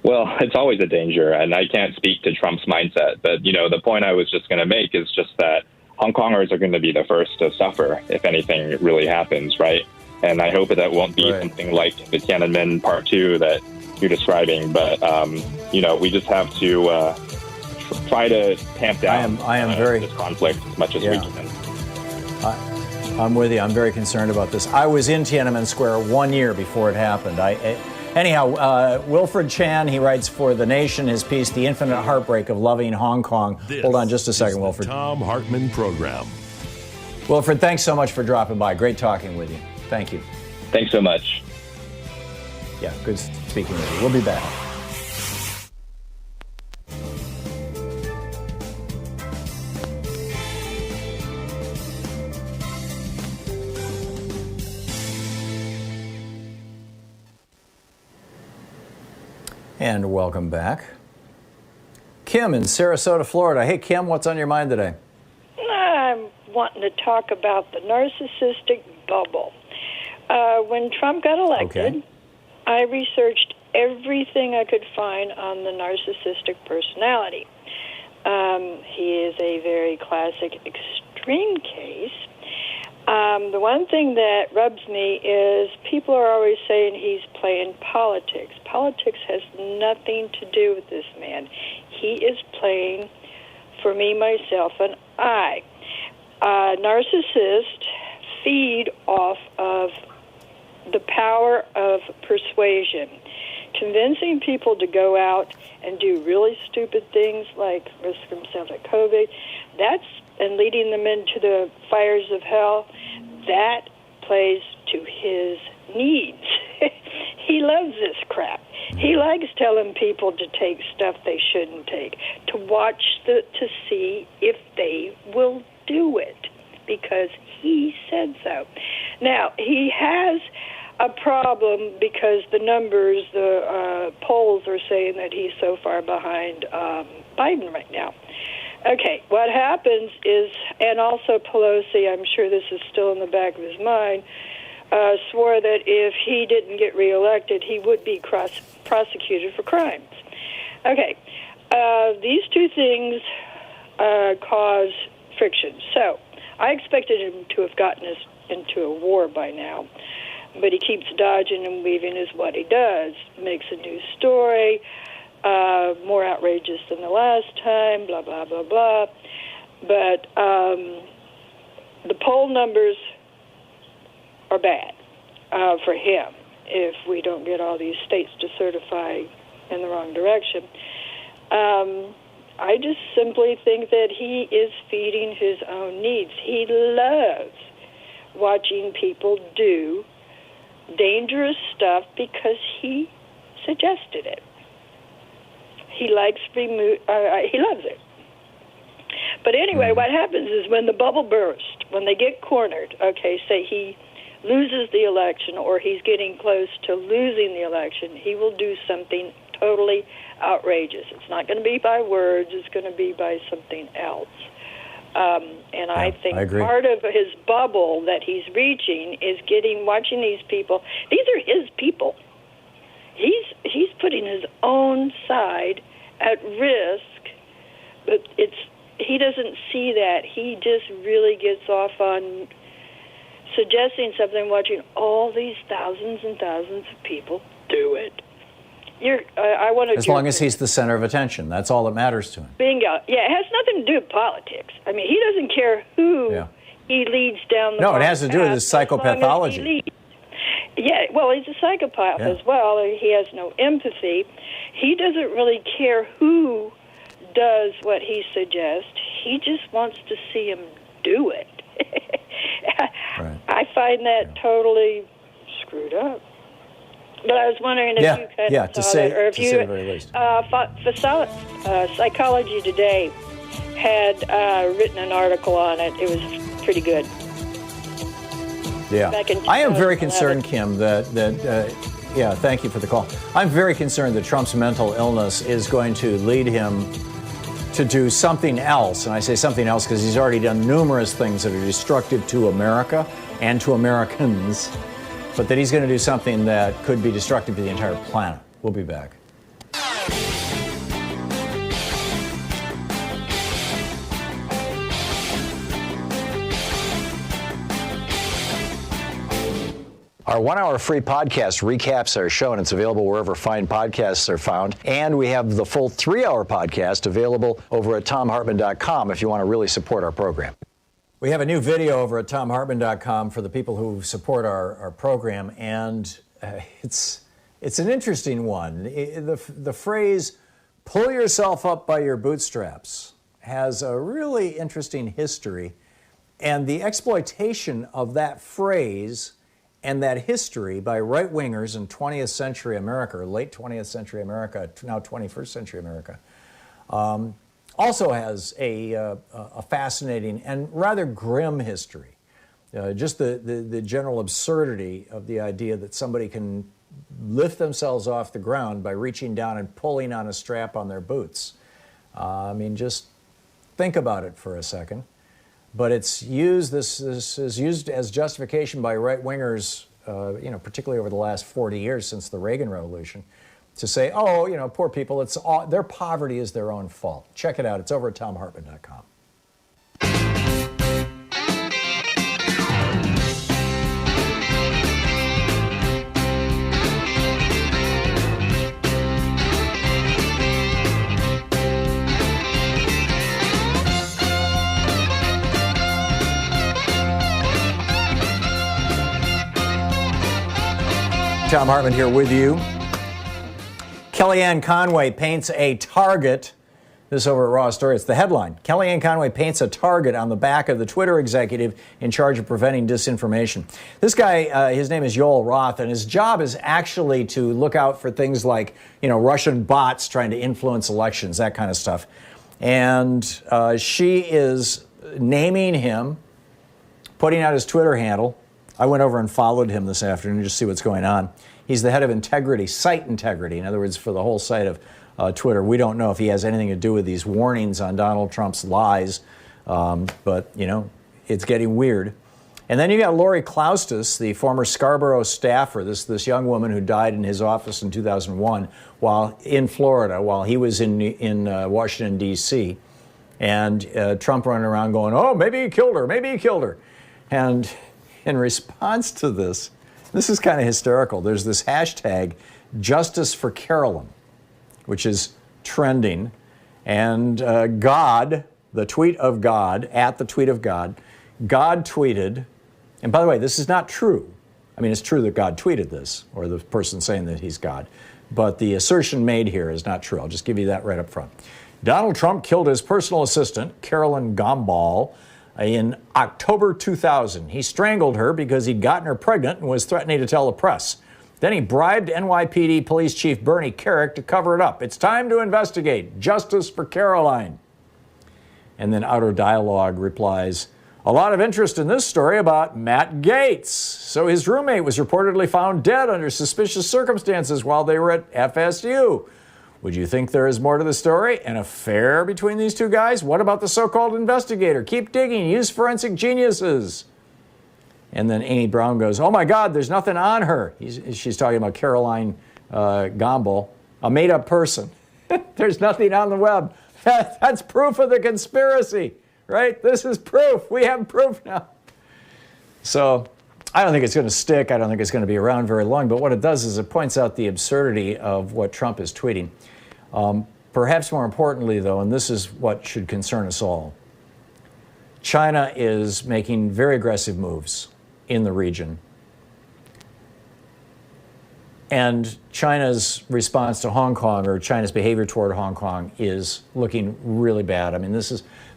Well, it's always a danger, and I can't speak to Trump's mindset. But, the point I was just going to make is just that Hong Kongers are going to be the first to suffer if anything really happens, right? And I hope that won't be something like the Tiananmen Part 2 that you're describing. But, we just have to try to tamp down this conflict as much as we can. I'm with you. I'm very concerned about this. I was in Tiananmen Square 1 year before it happened. Anyhow, Wilfred Chan, he writes for The Nation, his piece, The Infinite Heartbreak of Loving Hong Kong. Hold on just a second, Wilfred. Thom Hartmann Program. Wilfred, thanks so much for dropping by. Great talking with you. Thank you. Thanks so much. Yeah, good speaking with you. We'll be back. And welcome back. Kim in Sarasota, Florida. Hey, Kim, what's on your mind today? I'm wanting to talk about the narcissistic bubble. When Trump got elected, I researched everything I could find on the narcissistic personality. He is a very classic extreme case. The one thing that rubs me is people are always saying he's playing politics. Politics has nothing to do with this man. He is playing for me, myself, and I. Narcissists feed off of the power of persuasion. Convincing people to go out and do really stupid things like risk themselves at COVID, and leading them into the fires of hell, that plays to his needs. He loves this crap. He likes telling people to take stuff they shouldn't take, to watch to see if they will do it, because he said so. Now, he has a problem because the numbers, the polls are saying that he's so far behind Biden right now. Okay, what happens is, and also Pelosi, I'm sure this is still in the back of his mind, swore that if he didn't get reelected, he would be prosecuted for crimes. Okay, these two things cause friction. So I expected him to have gotten us into a war by now, but he keeps dodging and weaving is what he does. Makes a new story, more outrageous than the last time, blah, blah, blah, blah. But the poll numbers are bad for him if we don't get all these states to certify in the wrong direction. I just simply think that he is feeding his own needs. He loves watching people do dangerous stuff because he suggested it. He likes he loves it. But anyway, what happens is when the bubble bursts, when they get cornered, okay, say he loses the election or he's getting close to losing the election, he will do something totally outrageous. It's not going to be by words, it's going to be by something else. And I think part of his bubble that he's reaching is watching these people. These are his people. He's putting his own side at risk, but he doesn't see that. He just really gets off on suggesting something, watching all these thousands and thousands of people do it. I wanted As long as he's the center of attention, that's all that matters to him. Bingo. Yeah, it has nothing to do with politics. I mean, he doesn't care who he leads down the No, it has to do with his psychopathology. Yeah, well, he's a psychopath as well. He has no empathy. He doesn't really care who does what he suggests. He just wants to see him do it. I find that totally screwed up. But I was wondering if you kind of saw that, or if you, Psychology Today had written an article on it. It was pretty good. Yeah, Back in I am very 2011. concerned, Kim, that thank you for the call. I'm very concerned that Trump's mental illness is going to lead him to do something else. And I say something else because he's already done numerous things that are destructive to America and to Americans, but that he's going to do something that could be destructive to the entire planet. We'll be back. Our 1 hour free podcast recaps our show, and it's available wherever fine podcasts are found. And we have the full 3 hour podcast available over at thomhartmann.com if you want to really support our program. We have a new video over at thomhartmann.com for the people who support our program, and it's an interesting one. The phrase, pull yourself up by your bootstraps, has a really interesting history, and the exploitation of that phrase and that history by right-wingers in 20th century America, or late 20th century America, now 21st century America, also has a fascinating and rather grim history. Just the general absurdity of the idea that somebody can lift themselves off the ground by reaching down and pulling on a strap on their boots. I mean, just think about it for a second. But it's used. This is used as justification by right-wingers, particularly over the last 40 years since the Reagan Revolution, to say, oh, poor people, their poverty is their own fault. Check it out. It's over at thomhartmann.com. Thom Hartmann here with you. Kellyanne Conway paints a target. This over at Raw Story. It's the headline. Kellyanne Conway paints a target on the back of the Twitter executive in charge of preventing disinformation. This guy, his name is Yoel Roth, and his job is actually to look out for things like, Russian bots trying to influence elections, that kind of stuff. And she is naming him, putting out his Twitter handle. I went over and followed him this afternoon just to see what's going on. He's the head of integrity, site integrity. In other words, for the whole site of Twitter. We don't know if he has anything to do with these warnings on Donald Trump's lies, but, it's getting weird. And then you got Lori Klaustis, the former Scarborough staffer, this young woman who died in his office in 2001 while in Florida, while he was in Washington, D.C., and Trump running around going, oh, maybe he killed her, maybe he killed her. And in response to this is kind of hysterical. There's this hashtag, Justice for Carolyn, which is trending. And God, the tweet of God, at the tweet of God, God tweeted, and by the way, this is not true. I mean, it's true that God tweeted this, or the person saying that he's God. But the assertion made here is not true. I'll just give you that right up front. Donald Trump killed his personal assistant, Carolyn Gombal, in October 2000. He strangled her because he'd gotten her pregnant and was threatening to tell the press. Then he bribed NYPD Police Chief Bernie Carrick to cover it up. It's time to investigate. Justice for Caroline. And then Outer Dialogue replies, a lot of interest in this story about Matt Gaetz. So his roommate was reportedly found dead under suspicious circumstances while they were at FSU. Would you think there is more to the story? An affair between these two guys? What about the so-called investigator? Keep digging. Use forensic geniuses. And then Amy Brown goes, oh, my God, there's nothing on her. She's talking about Caroline Gombal, a made-up person. There's nothing on the web. That's proof of the conspiracy, right? This is proof. We have proof now. So I don't think it's going to stick. I don't think it's going to be around very long. But what it does is it points out the absurdity of what Trump is tweeting. Perhaps more importantly, though, and this is what should concern us all, China is making very aggressive moves in the region. And China's response to Hong Kong, or China's behavior toward Hong Kong, is looking really bad. I mean,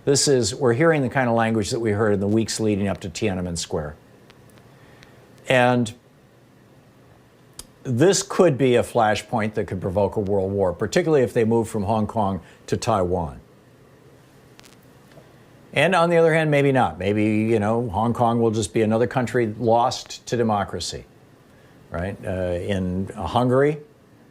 we're hearing the kind of language that we heard in the weeks leading up to Tiananmen Square. And this could be a flashpoint that could provoke a world war, particularly if they move from Hong Kong to Taiwan. And on the other hand, maybe not. Maybe, Hong Kong will just be another country lost to democracy, right? In Hungary,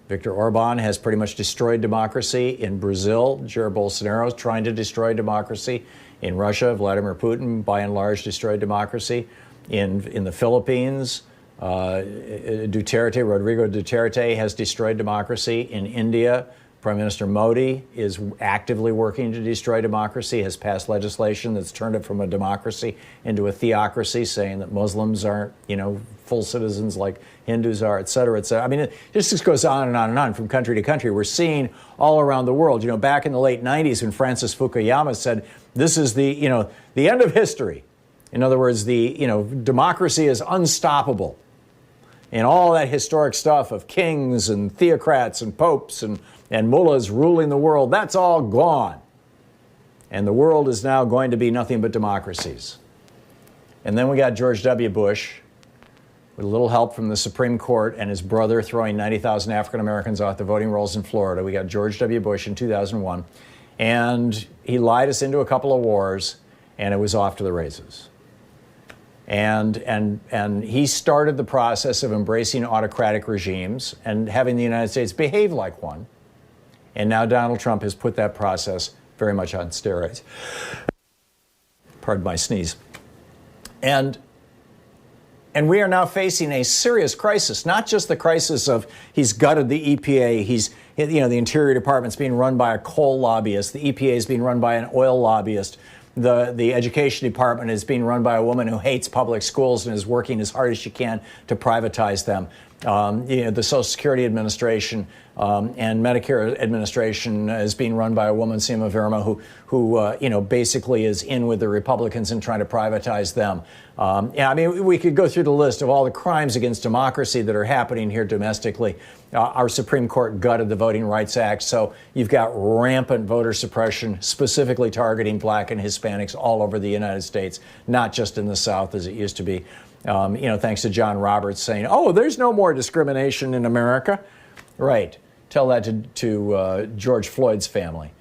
Viktor Orban has pretty much destroyed democracy. In Brazil, Jair Bolsonaro is trying to destroy democracy. In Russia, Vladimir Putin, by and large, destroyed democracy. In the Philippines, Rodrigo Duterte has destroyed democracy. In India, Prime Minister Modi is actively working to destroy democracy, has passed legislation that's turned it from a democracy into a theocracy, saying that Muslims aren't, full citizens like Hindus are, et cetera, et cetera. I mean, it just goes on and on and on from country to country. We're seeing all around the world, back in the late 90s when Francis Fukuyama said, this is the end of history. In other words, democracy is unstoppable. And all that historic stuff of kings and theocrats and popes and mullahs ruling the world, that's all gone. And the world is now going to be nothing but democracies. And then we got George W. Bush, with a little help from the Supreme Court and his brother throwing 90,000 African Americans off the voting rolls in Florida. We got George W. Bush in 2001. And he lied us into a couple of wars, and it was off to the races. And he started the process of embracing autocratic regimes and having the United States behave like one. And now Donald Trump has put that process very much on steroids. Pardon my sneeze. And we are now facing a serious crisis, not just the crisis of he's gutted the EPA, the Interior Department's being run by a coal lobbyist, the EPA is being run by an oil lobbyist. The Education Department is being run by a woman who hates public schools and is working as hard as she can to privatize them. The Social Security Administration and Medicare Administration is being run by a woman, Seema Verma, who basically is in with the Republicans and trying to privatize them. We could go through the list of all the crimes against democracy that are happening here domestically. Our Supreme Court gutted the Voting Rights Act, so you've got rampant voter suppression, specifically targeting black and Hispanics all over the United States, not just in the South as it used to be. Thanks to John Roberts saying, oh, there's no more discrimination in America. Right. Tell that to George Floyd's family.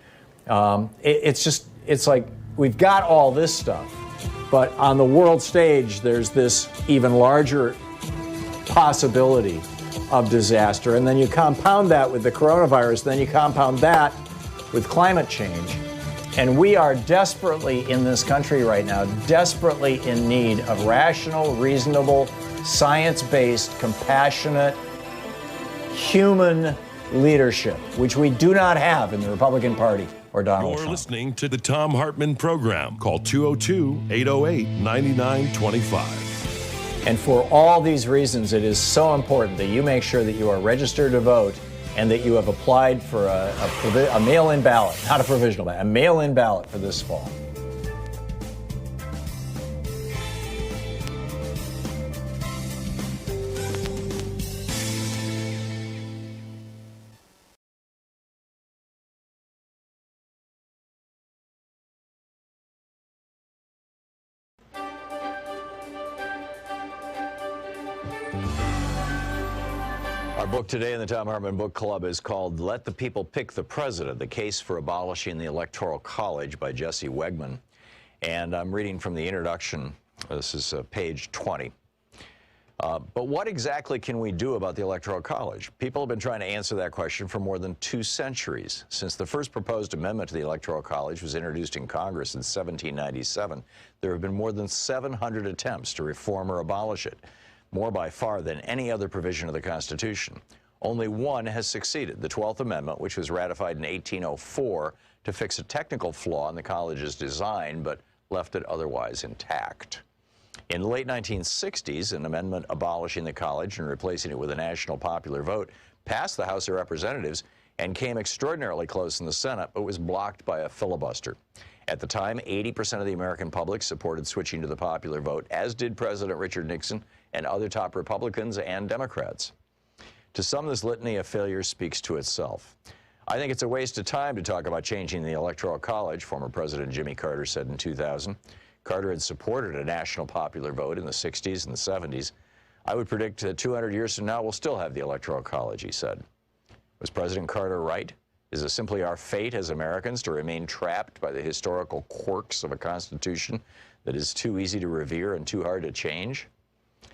It's like we've got all this stuff, but on the world stage, there's this even larger possibility of disaster. And then you compound that with the coronavirus, then you compound that with climate change. And we are desperately in this country right now, desperately in need of rational, reasonable, science-based, compassionate, human leadership, which we do not have in the Republican Party or Donald Trump. You're listening to the Thom Hartmann Program. Call 202-808-9925. And for all these reasons, it is so important that you make sure that you are registered to vote and that you have applied for a mail-in ballot, not a provisional ballot, a mail-in ballot for this fall. Our book today in the Thom Hartmann Book Club is called Let the People Pick the President, The Case for Abolishing the Electoral College by Jesse Wegman. And I'm reading from the introduction. This is page 20. But what exactly can we do about the Electoral College? People have been trying to answer that question for more than 2 centuries. Since the first proposed amendment to the Electoral College was introduced in Congress in 1797, there have been more than 700 attempts to reform or abolish it, more by far than any other provision of the Constitution. Only one has succeeded, the 12th Amendment, which was ratified in 1804 to fix a technical flaw in the college's design, but left it otherwise intact. In the late 1960s, an amendment abolishing the college and replacing it with a national popular vote passed the House of Representatives and came extraordinarily close in the Senate, but was blocked by a filibuster. At the time, 80% of the American public supported switching to the popular vote, as did President Richard Nixon and other top Republicans and Democrats. To some, this litany of failures speaks to itself. I think it's a waste of time to talk about changing the Electoral College, former President Jimmy Carter said in 2000. Carter had supported a national popular vote in the 60s and the 70s. I would predict that 200 years from now, we'll still have the Electoral College, he said. Was President Carter right? Is it simply our fate as Americans to remain trapped by the historical quirks of a Constitution that is too easy to revere and too hard to change?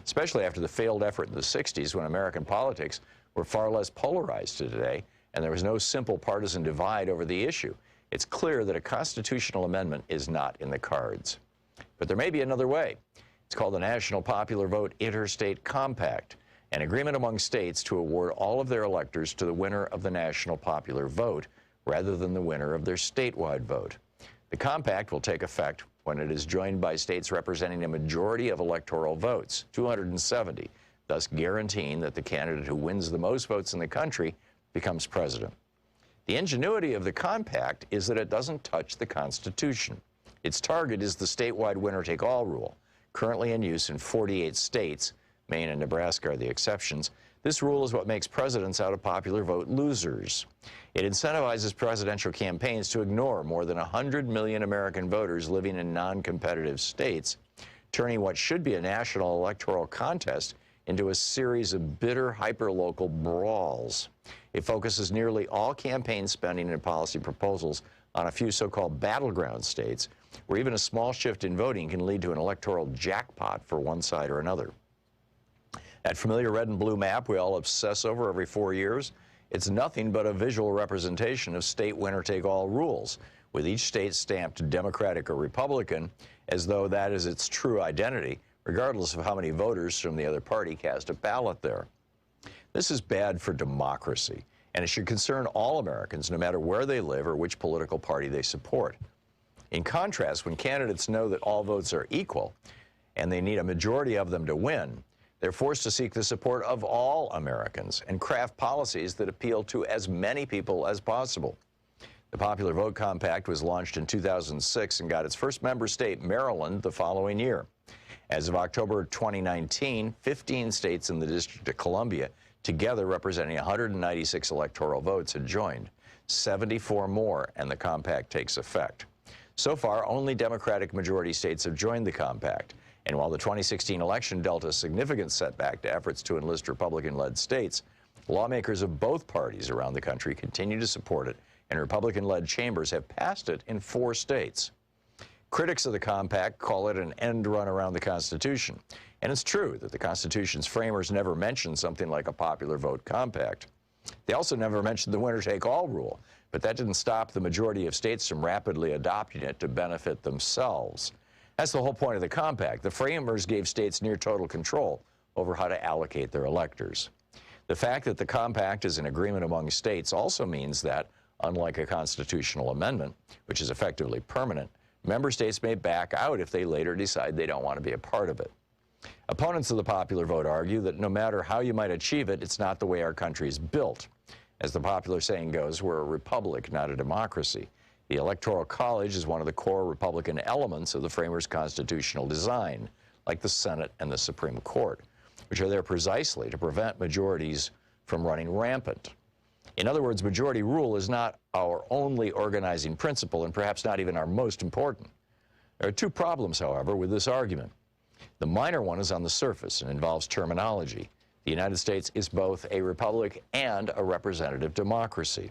Especially after the failed effort in the 60s, when American politics were far less polarized to today, and there was no simple partisan divide over the issue. It's clear that a constitutional amendment is not in the cards. But there may be another way. It's called the National Popular Vote Interstate Compact, an agreement among states to award all of their electors to the winner of the national popular vote rather than the winner of their statewide vote. The compact will take effect when it is joined by states representing a majority of electoral votes, 270, thus guaranteeing that the candidate who wins the most votes in the country becomes president. The ingenuity of the compact is that it doesn't touch the Constitution. Its target is the statewide winner-take-all rule, currently in use in 48 states. Maine and Nebraska are the exceptions. This rule is what makes presidents out of popular vote losers. It incentivizes presidential campaigns to ignore more than 100 million American voters living in non-competitive states, turning what should be a national electoral contest into a series of bitter, hyper-local brawls. It focuses nearly all campaign spending and policy proposals on a few so-called battleground states, where even a small shift in voting can lead to an electoral jackpot for one side or another. That familiar red and blue map we all obsess over every 4 years, it's nothing but a visual representation of state winner-take-all rules, with each state stamped Democratic or Republican, as though that is its true identity, regardless of how many voters from the other party cast a ballot there. This is bad for democracy, and it should concern all Americans, no matter where they live or which political party they support. In contrast, when candidates know that all votes are equal, and they need a majority of them to win, they're forced to seek the support of all Americans and craft policies that appeal to as many people as possible. The Popular Vote Compact was launched in 2006 and got its first member state, Maryland, the following year. As of October 2019, 15 states in the District of Columbia, together representing 196 electoral votes, had joined. 74 more, and the compact takes effect. So far, only Democratic majority states have joined the compact. And while the 2016 election dealt a significant setback to efforts to enlist Republican-led states, lawmakers of both parties around the country continue to support it, and Republican-led chambers have passed it in 4 states. Critics of the compact call it an end run around the Constitution. And it's true that the Constitution's framers never mentioned something like a popular vote compact. They also never mentioned the winner-take-all rule, but that didn't stop the majority of states from rapidly adopting it to benefit themselves. That's the whole point of the compact. The framers gave states near total control over how to allocate their electors. The fact that the compact is an agreement among states also means that, unlike a constitutional amendment, which is effectively permanent, member states may back out if they later decide they don't want to be a part of it. Opponents of the popular vote argue that no matter how you might achieve it, it's not the way our country is built. As the popular saying goes, we're a republic, not a democracy. The Electoral College is one of the core Republican elements of the framers' constitutional design, like the Senate and the Supreme Court, which are there precisely to prevent majorities from running rampant. In other words, majority rule is not our only organizing principle, and perhaps not even our most important. There are 2 problems, however, with this argument. The minor one is on the surface and involves terminology. The United States is both a republic and a representative democracy.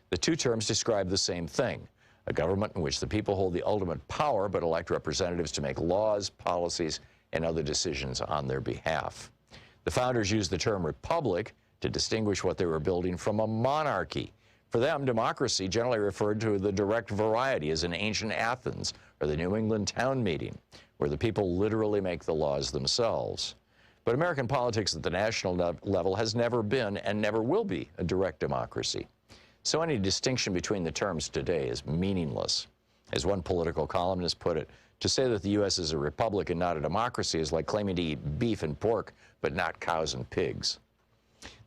The 2 terms describe the same thing: a government in which the people hold the ultimate power but elect representatives to make laws, policies, and other decisions on their behalf. The founders used the term republic to distinguish what they were building from a monarchy. For them, democracy generally referred to the direct variety, as in ancient Athens or the New England town meeting, where the people literally make the laws themselves. But American politics at the national level has never been and never will be a direct democracy. So any distinction between the terms today is meaningless. As one political columnist put it, To say that the U.S. is a republic and not a democracy is like claiming to eat beef and pork, but not cows and pigs.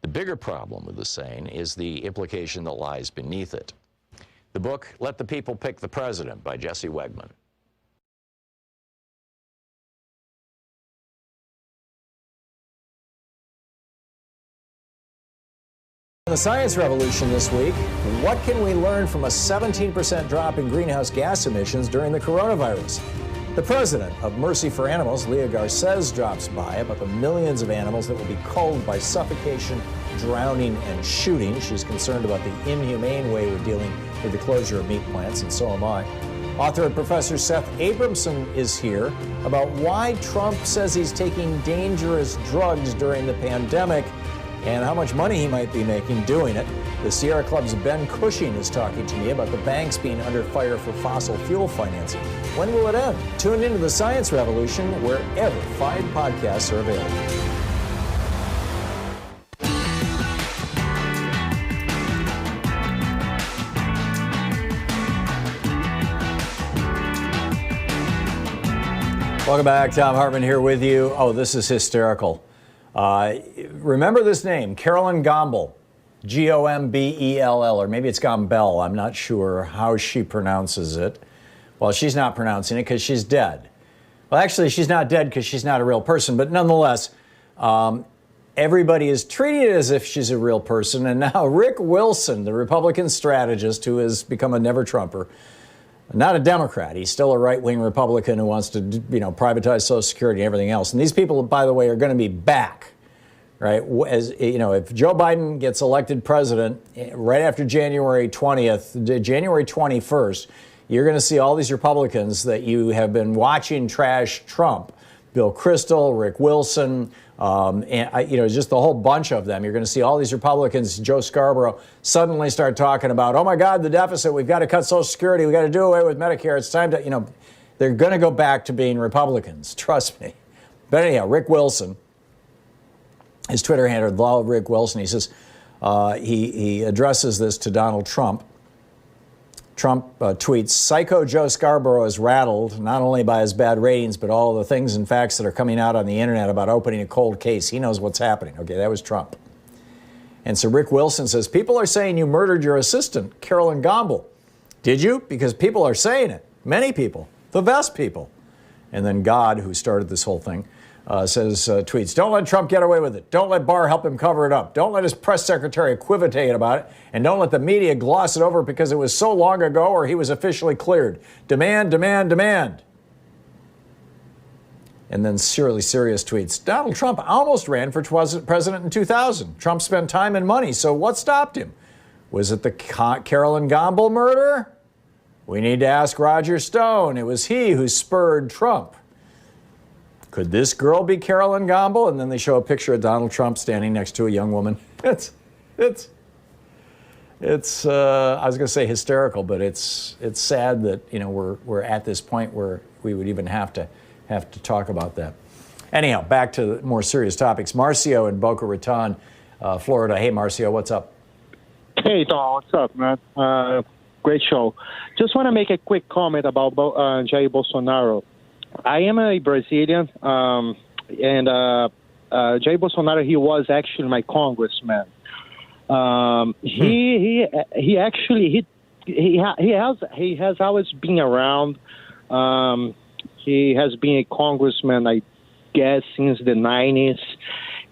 The bigger problem with the saying is the implication that lies beneath it. The book, Let the People Pick the President, by Jesse Wegman. The science revolution this week, what can we learn from a 17% drop in greenhouse gas emissions during the coronavirus? The president of Mercy for Animals, Leah Garces, drops by about the millions of animals that will be culled by suffocation, drowning, and shooting. She's concerned about the inhumane way we're dealing with the closure of meat plants, and so am I. Author and Professor Seth Abramson is here about why Trump says he's taking dangerous drugs during the pandemic and how much money he might be making doing it. The Sierra Club's Ben Cushing is talking to me about the banks being under fire for fossil fuel financing. When will it end? Tune into the Science Revolution wherever fine podcasts are available. Welcome back. Thom Hartmann here with you. Oh, this is hysterical. Remember this name, Carolyn Gombel, Gombell, or maybe it's Gombell. I'm not sure how she pronounces it. Well, she's not pronouncing it because she's dead. Well, actually, she's not dead because she's not a real person, but nonetheless, everybody is treating it as if she's a real person. And now Rick Wilson, the Republican strategist who has become a never-Trumper, not a Democrat. He's still a right-wing Republican who wants to, privatize Social Security and everything else. And these people, by the way, are going to be back, right? As if Joe Biden gets elected president right after January 20th, January 21st, you're going to see all these Republicans that you have been watching trash Trump, Bill Kristol, Rick Wilson, just the whole bunch of them. You're going to see all these Republicans, Joe Scarborough, suddenly start talking about, oh my God, the deficit, we've got to cut Social Security, we've got to do away with Medicare, it's time to, they're going to go back to being Republicans, trust me. But anyhow, Rick Wilson, his Twitter handle, Rick Wilson, he says, he addresses this to Donald Trump. Trump tweets, Psycho Joe Scarborough is rattled not only by his bad ratings, but all the things and facts that are coming out on the internet about opening a cold case. He knows what's happening. Okay, that was Trump. And so Rick Wilson says, people are saying you murdered your assistant, Carolyn Gombel. Did you? Because people are saying it. Many people. The best people. And then God, who started this whole thing, tweets, don't let Trump get away with it. Don't let Barr help him cover it up. Don't let his press secretary equivocate about it. And don't let the media gloss it over because it was so long ago or he was officially cleared. Demand, demand, demand. And then Shirley Sirius tweets, Donald Trump almost ran for president in 2000. Trump spent time and money, so what stopped him? Was it the Carolyn Gombel murder? We need to ask Roger Stone. It was he who spurred Trump. Could this girl be Carolyn Gombel? And then they show a picture of Donald Trump standing next to a young woman. It's I was going to say hysterical, but it's sad that we're at this point where we would even have to talk about that. Anyhow, back to more serious topics. Marcio in Boca Raton, Florida. Hey, Marcio, what's up? Hey, Tom, what's up, man? Great show. Just want to make a quick comment about Jair Bolsonaro. I am a Brazilian, and Jair Bolsonaro, he was actually my congressman. He has always been around. He has been a congressman, I guess, since the 90s,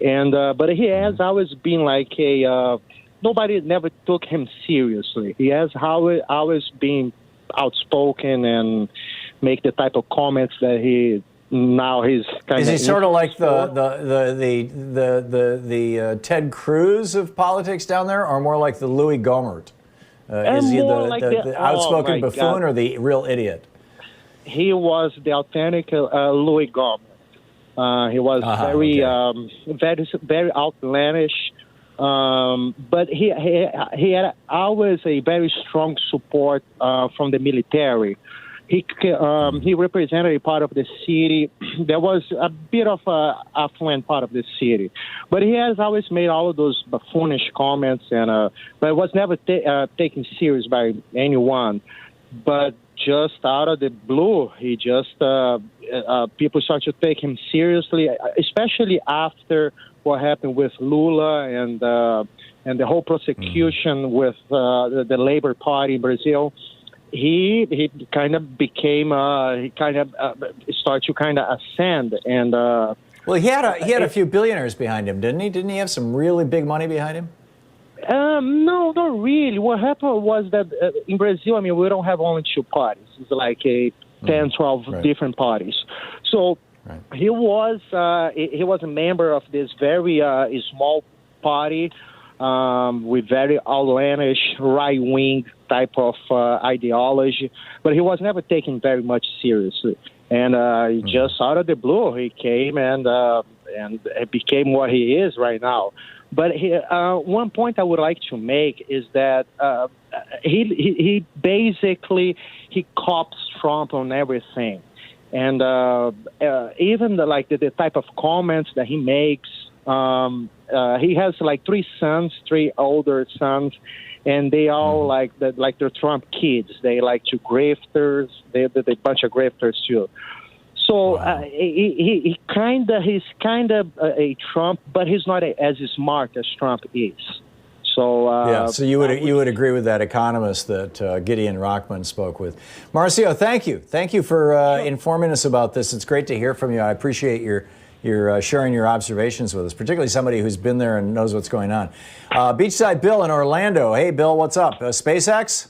and but he has always been like nobody never took him seriously. He has always been outspoken and make the type of comments that he's kind of. Is he sort of like the Ted Cruz of politics down there, or more like the Louis Gohmert? Is he the outspoken buffoon or the real idiot? He was the authentic Louis Gohmert. He was very outlandish. But he had always a very strong support from the military. He represented a part of the city. There was a bit of a affluent part of the city, but he has always made all of those buffoonish comments, and but it was never taken serious by anyone. But just out of the blue, he just people start to take him seriously, especially after what happened with Lula and the whole prosecution with the Labor Party in Brazil. He kind of became started to kind of ascend and. Well, he had a few billionaires behind him, didn't he? Didn't he have some really big money behind him? No, not really. What happened was that in Brazil, I mean, we don't have only two parties. It's like 10, 12 different parties. So he was a member of this very small party with very outlandish right-wing type of ideology, but he was never taken very much seriously. And just out of the blue, he came and became what he is right now. But one point I would like to make is that he basically cops Trump on everything, and even the type of comments that he makes. He has like three older sons, and they all like they're Trump kids. They like to grifters. They're a bunch of grifters too. So he's kind of a Trump, but he's not as smart as Trump is. So so you would agree with that economist that Gideon Rachman spoke with. Marcio, thank you for informing us about this. It's great to hear from you. I appreciate your sharing your observations with us, particularly somebody who's been there and knows what's going on. Beachside Bill in Orlando. Hey, Bill, what's up? SpaceX?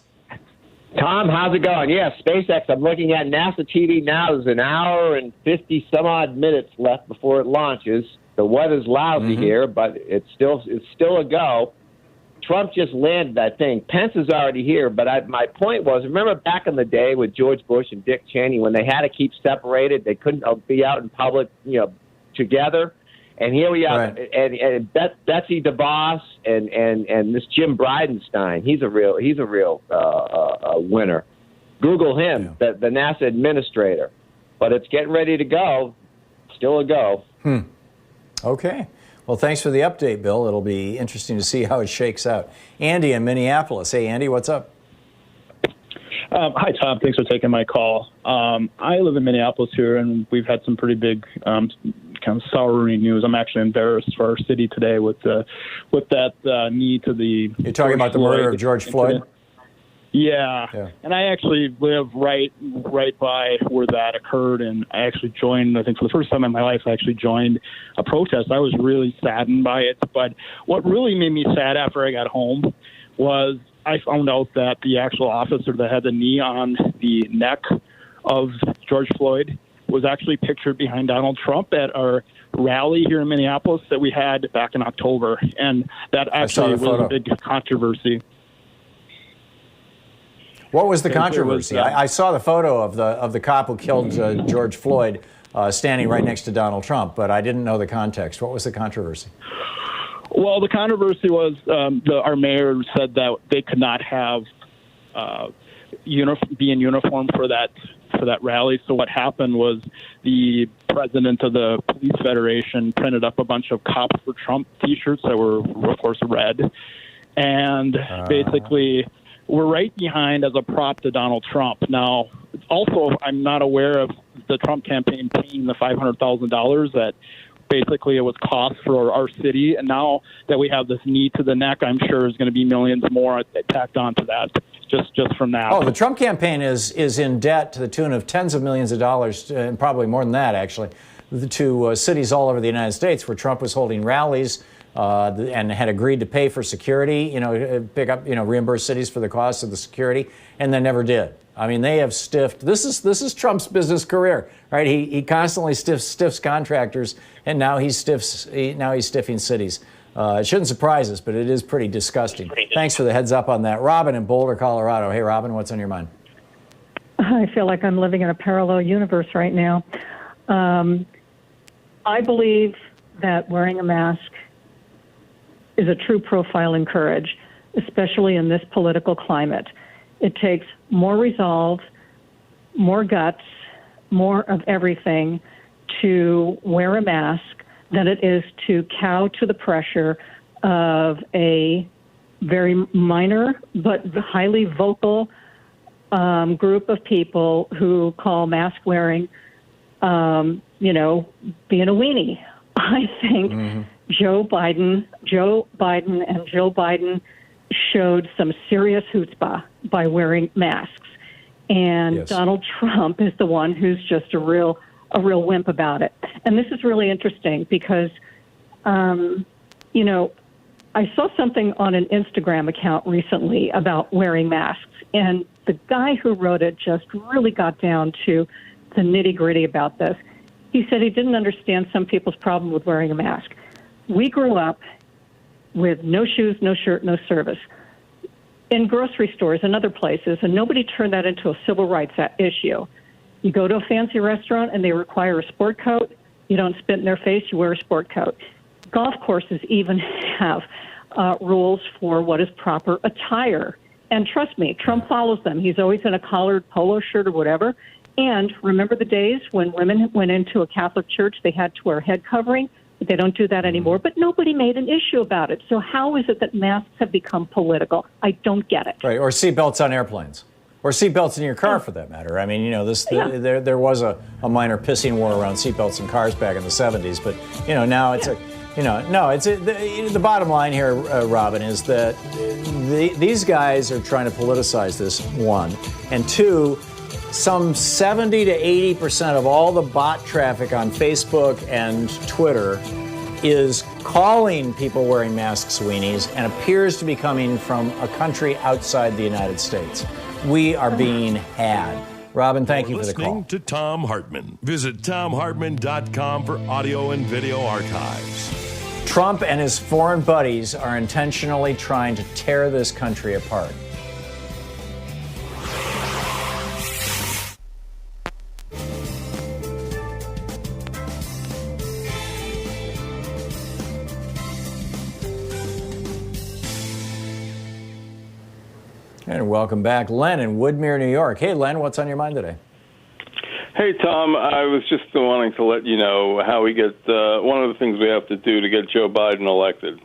Tom, how's it going? Yeah, SpaceX. I'm looking at NASA TV now. There's an hour and 50 some odd minutes left before it launches. The weather's lousy here, but it's still a go. Trump just landed that thing. Pence is already here, but my point was, remember back in the day with George Bush and Dick Cheney when they had to keep separated, they couldn't be out in public, together. And here we are, and Betsy DeVos and this Jim Bridenstine. He's a real winner. Google him, the NASA administrator. But it's getting ready to go. Still a go. Okay. Well, thanks for the update, Bill. It'll be interesting to see how it shakes out. Andy in Minneapolis. Hey, Andy, what's up? Hi, Tom. Thanks for taking my call. I live in Minneapolis here, and we've had some pretty big kind of souring news. I'm actually embarrassed for our city today with that knee to the. You're talking about the murder of George Floyd? Yeah. And I actually live right by where that occurred, and I actually joined, I think for the first time in my life, I actually joined a protest. I was really saddened by it, but what really made me sad after I got home was I found out that the actual officer that had the knee on the neck of George Floyd was actually pictured behind Donald Trump at our rally here in Minneapolis that we had back in October, and that actually was a big controversy. What was the controversy? I saw the photo of the cop who killed George Floyd standing right next to Donald Trump, but I didn't know the context. What was the controversy? Well, the controversy was our mayor said that they could not have be in uniform for that rally. So what happened was the president of the Police Federation printed up a bunch of Cops for Trump T-shirts that were, of course, red, and basically were right behind as a prop to Donald Trump. Now, also, I'm not aware of the Trump campaign paying the $500,000 that basically it was cost for our city. And now that we have this knee to the neck, I'm sure there's going to be millions more tacked onto that just from that. Oh, the Trump campaign is in debt to the tune of tens of millions of dollars, and probably more than that, actually, to cities all over the United States where Trump was holding rallies and had agreed to pay for security, reimburse cities for the cost of the security, and then never did. I mean, they have stiffed. This is Trump's business career, right? He constantly stiffs contractors, and now he's stiffing cities. It shouldn't surprise us, but it is pretty disgusting. Thanks for the heads up on that. Robin in Boulder, Colorado. Hey, Robin, what's on your mind? I feel like I'm living in a parallel universe right now. I believe that wearing a mask is a true profile in courage, especially in this political climate. It takes more resolve, more guts, more of everything to wear a mask than it is to cow to the pressure of a very minor but highly vocal group of people who call mask wearing, being a weenie. I think Joe Biden showed some serious chutzpah by wearing masks. And Yes. Donald Trump is the one who's just a real wimp about it. And this is really interesting because, I saw something on an Instagram account recently about wearing masks. And the guy who wrote it just really got down to the nitty-gritty about this. He said he didn't understand some people's problem with wearing a mask. We grew up with no shoes, no shirt, no service in grocery stores and other places, and nobody turned that into a civil rights issue. You go to a fancy restaurant and they require a sport coat. You don't spit in their face, you wear a sport coat. Golf courses even have rules for what is proper attire. And trust me, Trump follows them. He's always in a collared polo shirt or whatever. And remember the days when women went into a Catholic church, they had to wear a head covering? They don't do that anymore, but nobody made an issue about it. So how is it that masks have become political? I don't get it. Right, or seatbelts on airplanes. Or seatbelts in your car, for that matter. I mean, there was a minor pissing war around seatbelts in cars back in the 70s, but, now it's the bottom line here, Robin, is that these guys are trying to politicize this, one. And two, some 70 to 80% of all the bot traffic on Facebook and Twitter is calling people wearing masks weenies and appears to be coming from a country outside the United States. We are being had. Robin, thank you for the call. Listening to Thom Hartmann. Visit ThomHartmann.com for audio and video archives. Trump and his foreign buddies are intentionally trying to tear this country apart. And welcome back, Len in Woodmere, New York. Hey, Len, what's on your mind today? Hey, Tom, I was just wanting to let you know how we get one of the things we have to do to get Joe Biden elected,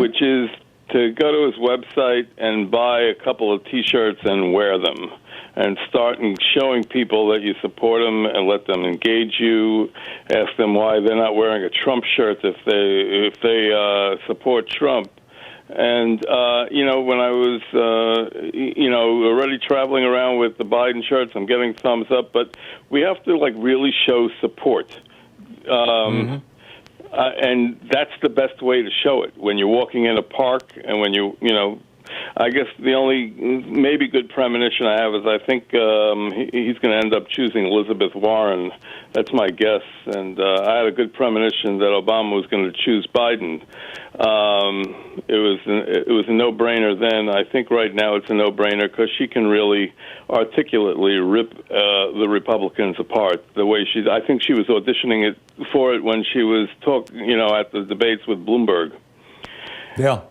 which is to go to his website and buy a couple of T-shirts and wear them and start showing people that you support them and let them engage you. Ask them why they're not wearing a Trump shirt if they support Trump. And, when I was, already traveling around with the Biden shirts, I'm getting thumbs up, but we have to, really show support. And that's the best way to show it. When you're walking in a park and when I guess the only maybe good premonition I have is I think he's going to end up choosing Elizabeth Warren. That's my guess. And I had a good premonition that Obama was going to choose Biden. It was a no-brainer then. I think right now it's a no-brainer because she can really articulately rip the Republicans apart. The way I think she was auditioning for it when she was at the debates with Bloomberg. Yeah.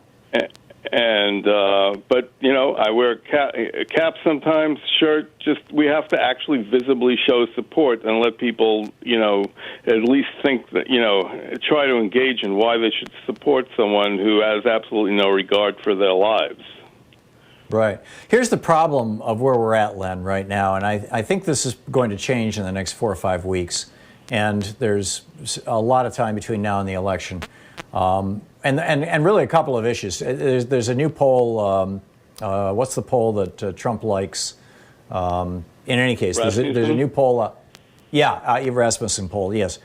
But I wear a cap sometimes, shirt. We have to actually visibly show support and let people, at least think that, try to engage in why they should support someone who has absolutely no regard for their lives. Right. Here's the problem of where we're at, Len, right now, and I think this is going to change in the next 4 or 5 weeks, and there's a lot of time between now and the election. And really a couple of issues. There's a new poll. What's the poll that Trump likes? In any case, there's a new poll. Rasmussen poll, yes.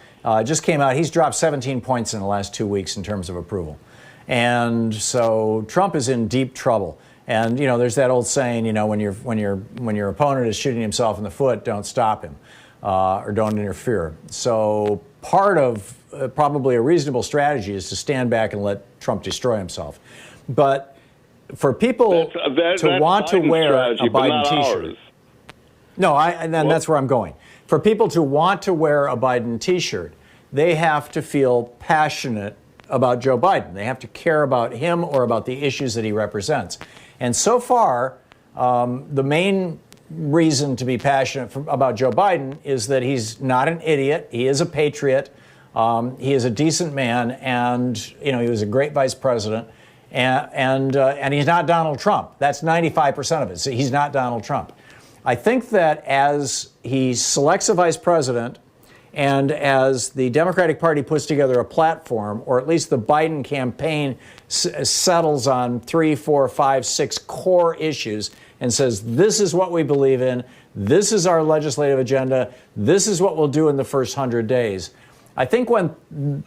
Just came out. He's dropped 17 points in the last 2 weeks in terms of approval. And so Trump is in deep trouble. And, there's that old saying, when your opponent is shooting himself in the foot, don't stop him or don't interfere. So part of probably a reasonable strategy is to stand back and let Trump destroy himself. But for people to want to wear a Biden T-shirt, that's where I'm going. For people to want to wear a Biden T-shirt, they have to feel passionate about Joe Biden. They have to care about him or about the issues that he represents. And so far, the main reason to be passionate about Joe Biden is that he's not an idiot. He is a patriot. He is a decent man, and he was a great vice president. and he's not Donald Trump. That's 95% of it. So he's not Donald Trump. I think that as he selects a vice president and as the Democratic Party puts together a platform, or at least the Biden campaign settles on 3, 4, 5, 6 core issues and says, this is what we believe in, this is our legislative agenda, this is what we'll do in the first 100 days. I think when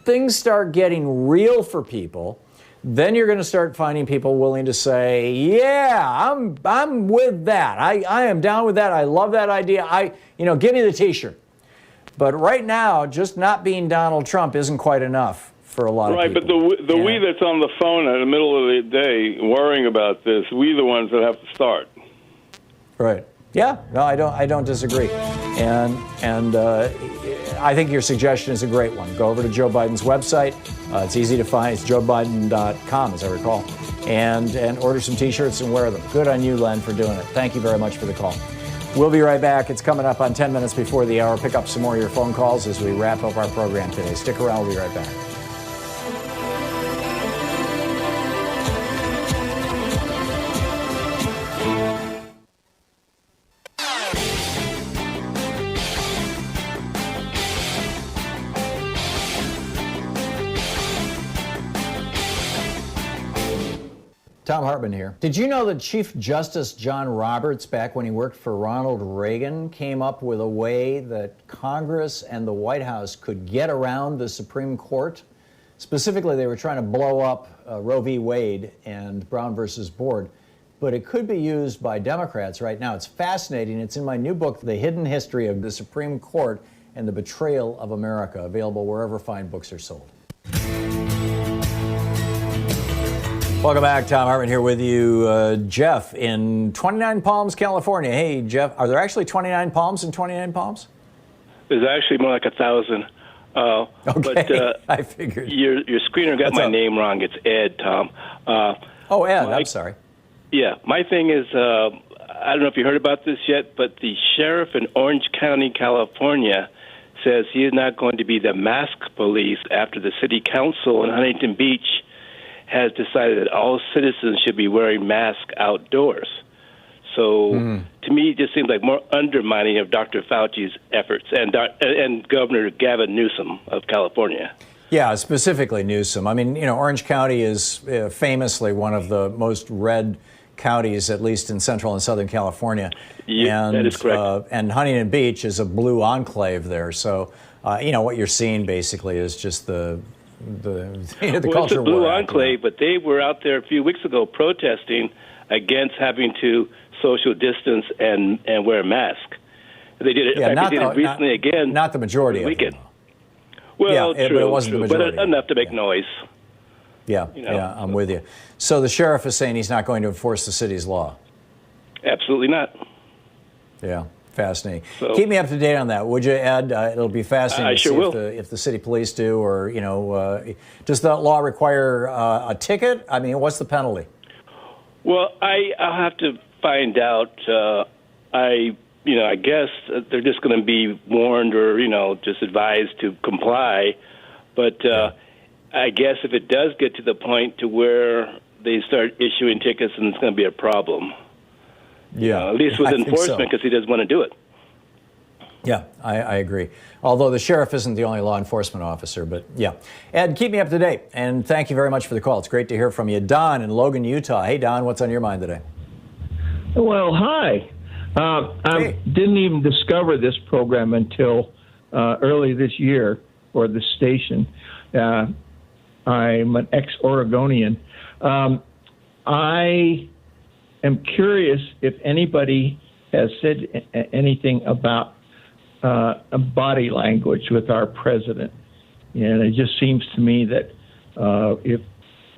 things start getting real for people, then you're going to start finding people willing to say, yeah, I'm with that. I am down with that. I love that idea. Give me the T-shirt. But right now, just not being Donald Trump isn't quite enough for a lot of people. Right, but the we that's on the phone in the middle of the day worrying about this, we the ones that have to start. Right. Yeah. No, I don't disagree. And I think your suggestion is a great one. Go over to Joe Biden's website. It's easy to find. It's joebiden.com, as I recall. And order some T-shirts and wear them. Good on you, Len, for doing it. Thank you very much for the call. We'll be right back. It's coming up on 10 minutes before the hour. Pick up some more of your phone calls as we wrap up our program today. Stick around. We'll be right back. Thom Hartmann here. Did you know that Chief Justice John Roberts, back when he worked for Ronald Reagan, came up with a way that Congress and the White House could get around the Supreme Court? Specifically, they were trying to blow up Roe v. Wade and Brown versus Board, but it could be used by Democrats right now. It's fascinating. It's in my new book, The Hidden History of the Supreme Court and the Betrayal of America, available wherever fine books are sold. Welcome back. Thom Hartmann here with you. Jeff in 29 Palms, California. Hey, Jeff, are there actually 29 Palms in 29 Palms? There's actually more like 1,000. Okay, but I figured. Your screener got my name wrong. It's Ed, Tom. Ed, I'm sorry. Yeah, my thing is, I don't know if you heard about this yet, but the sheriff in Orange County, California, says he is not going to be the mask police after the city council in Huntington Beach has decided that all citizens should be wearing masks outdoors. So to me, it just seems like more undermining of Dr. Fauci's efforts and Governor Gavin Newsom of California. Yeah, specifically Newsom. I mean, Orange County is famously one of the most red counties, at least in Central and Southern California. Yeah, that is correct. And Huntington Beach is a blue enclave there. So, what you're seeing basically is just the culture it's a blue war. enclave, but they were out there a few weeks ago protesting against having to social distance and wear a mask. They did it. Yeah, they did it recently again. Not the majority of them. Well, true, but it wasn't the majority. But enough to make noise. Yeah, I'm with you. So the sheriff is saying he's not going to enforce the city's law. Absolutely not. Yeah. Fascinating. So, keep me up to date on that, would you, Ed? It'll be fascinating to see if the city police do, or does the law require a ticket? I mean, what's the penalty? Well, I'll have to find out. I guess they're just going to be warned or just advised to comply. But I guess if it does get to the point to where they start issuing tickets, then it's going to be a problem. Yeah, at least with enforcement, because he doesn't want to do it. Yeah, I agree. Although the sheriff isn't the only law enforcement officer, but yeah. Ed, keep me up to date, and thank you very much for the call. It's great to hear from you. Don in Logan, Utah. Hey, Don, what's on your mind today? Well, hi. I didn't even discover this program until early this year, or the station. I'm an ex-Oregonian. I am curious if anybody has said anything about body language with our president. And it just seems to me that if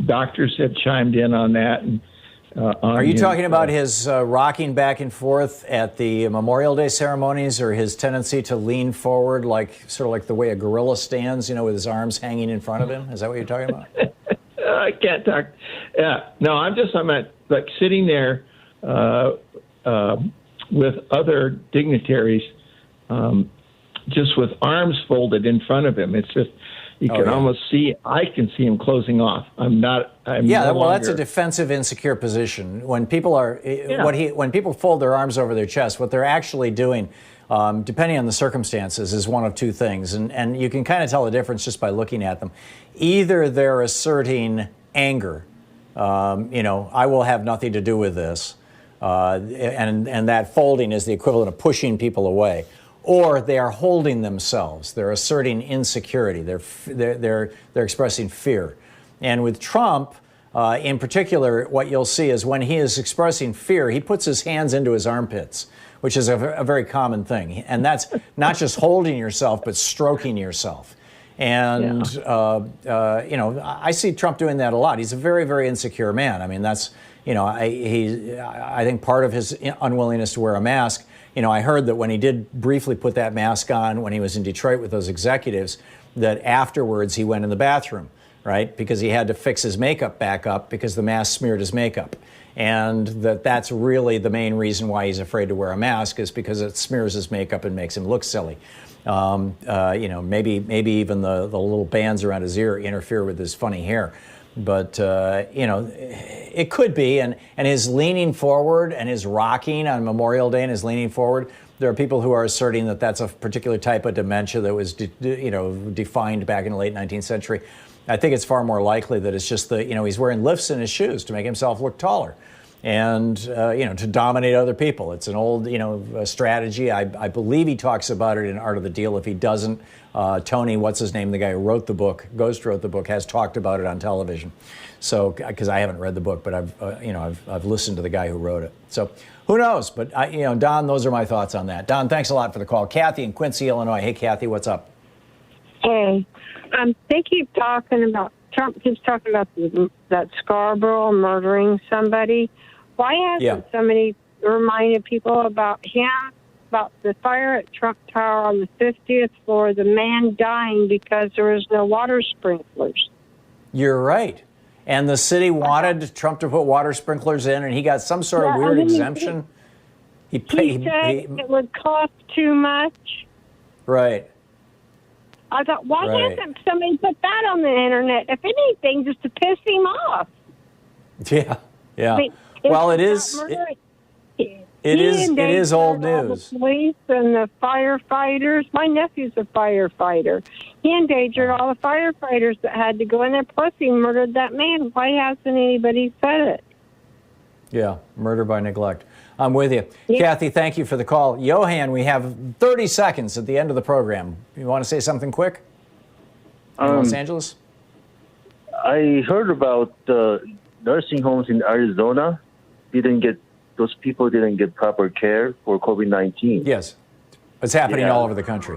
doctors have chimed in on that. And, are you talking about his rocking back and forth at the Memorial Day ceremonies, or his tendency to lean forward, sort of like the way a gorilla stands, with his arms hanging in front of him? Is that what you're talking about? I can't talk. Yeah, no, I'm like sitting there with other dignitaries, just with arms folded in front of him. It's just, You can almost see, I can see him closing off. That's a defensive, insecure position. When people when people fold their arms over their chest, what they're actually doing, depending on the circumstances, is one of two things. And you can kind of tell the difference just by looking at them. Either they're asserting anger, I will have nothing to do with this. And that folding is the equivalent of pushing people away. Or they are holding themselves. They're asserting insecurity. They're expressing fear. And with Trump, in particular, what you'll see is when he is expressing fear, he puts his hands into his armpits, which is a very common thing. And that's not just holding yourself, but stroking yourself. And, I see Trump doing that a lot. He's a very, very insecure man. I mean, that's, I think part of his unwillingness to wear a mask, I heard that when he did briefly put that mask on when he was in Detroit with those executives, that afterwards he went in the bathroom, right? Because he had to fix his makeup back up because the mask smeared his makeup. And that's really the main reason why he's afraid to wear a mask, is because it smears his makeup and makes him look silly. Maybe even the little bands around his ear interfere with his funny hair. But, it could be. And his leaning forward and his rocking on Memorial Day and his leaning forward, there are people who are asserting that that's a particular type of dementia that was, defined back in the late 19th century. I think it's far more likely that it's just he's wearing lifts in his shoes to make himself look taller and, to dominate other people. It's an old, strategy. I believe he talks about it in Art of the Deal. If he doesn't, Tony, what's his name, the guy who wrote the book, Ghost wrote the book, has talked about it on television. So, because I haven't read the book, but I've listened to the guy who wrote it. So, who knows? But Don, those are my thoughts on that. Don, thanks a lot for the call. Kathy in Quincy, Illinois. Hey, Kathy, what's up? Hey, they keep talking about Trump keeps talking about that Scarborough murdering somebody. Why hasn't somebody reminded people about him? About the fire at Trump Tower on the 50th floor, the man dying because there was no water sprinklers. You're right. And the city wanted Trump to put water sprinklers in, and he got some sort of weird exemption. He said it would cost too much. Right. I thought, why hasn't somebody put that on the internet? If anything, just to piss him off. Yeah. I mean, well, it is. It is old news. The police and the firefighters. My nephew's a firefighter. He endangered all the firefighters that had to go in there. Plus, he murdered that man. Why hasn't anybody said it? Yeah, murder by neglect. I'm with you. Yeah. Kathy, thank you for the call. Johan, we have 30 seconds at the end of the program. You want to say something quick? In Los Angeles? I heard about nursing homes in Arizona those people didn't get proper care for COVID-19. Yes. It's happening all over the country.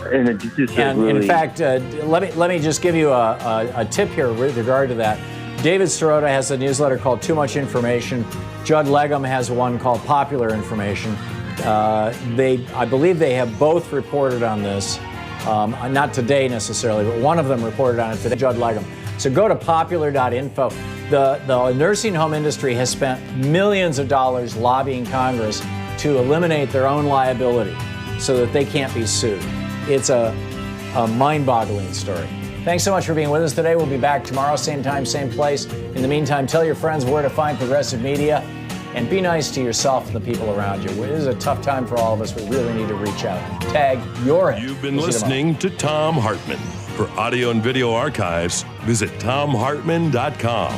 And this is really... in fact, let me just give you a tip here with regard to that. David Sirota has a newsletter called Too Much Information. Judd Legum has one called Popular Information. I believe they have both reported on this. Not today necessarily, but one of them reported on it today, Judd Legum. So go to popular.info. The nursing home industry has spent millions of dollars lobbying Congress to eliminate their own liability so that they can't be sued. It's a mind-boggling story. Thanks so much for being with us today. We'll be back tomorrow, same time, same place. In the meantime, tell your friends where to find progressive media and be nice to yourself and the people around you. It is a tough time for all of us. We really need to reach out. Tag your hit. You've been listening to Thom Hartmann. For audio and video archives, visit thomhartmann.com.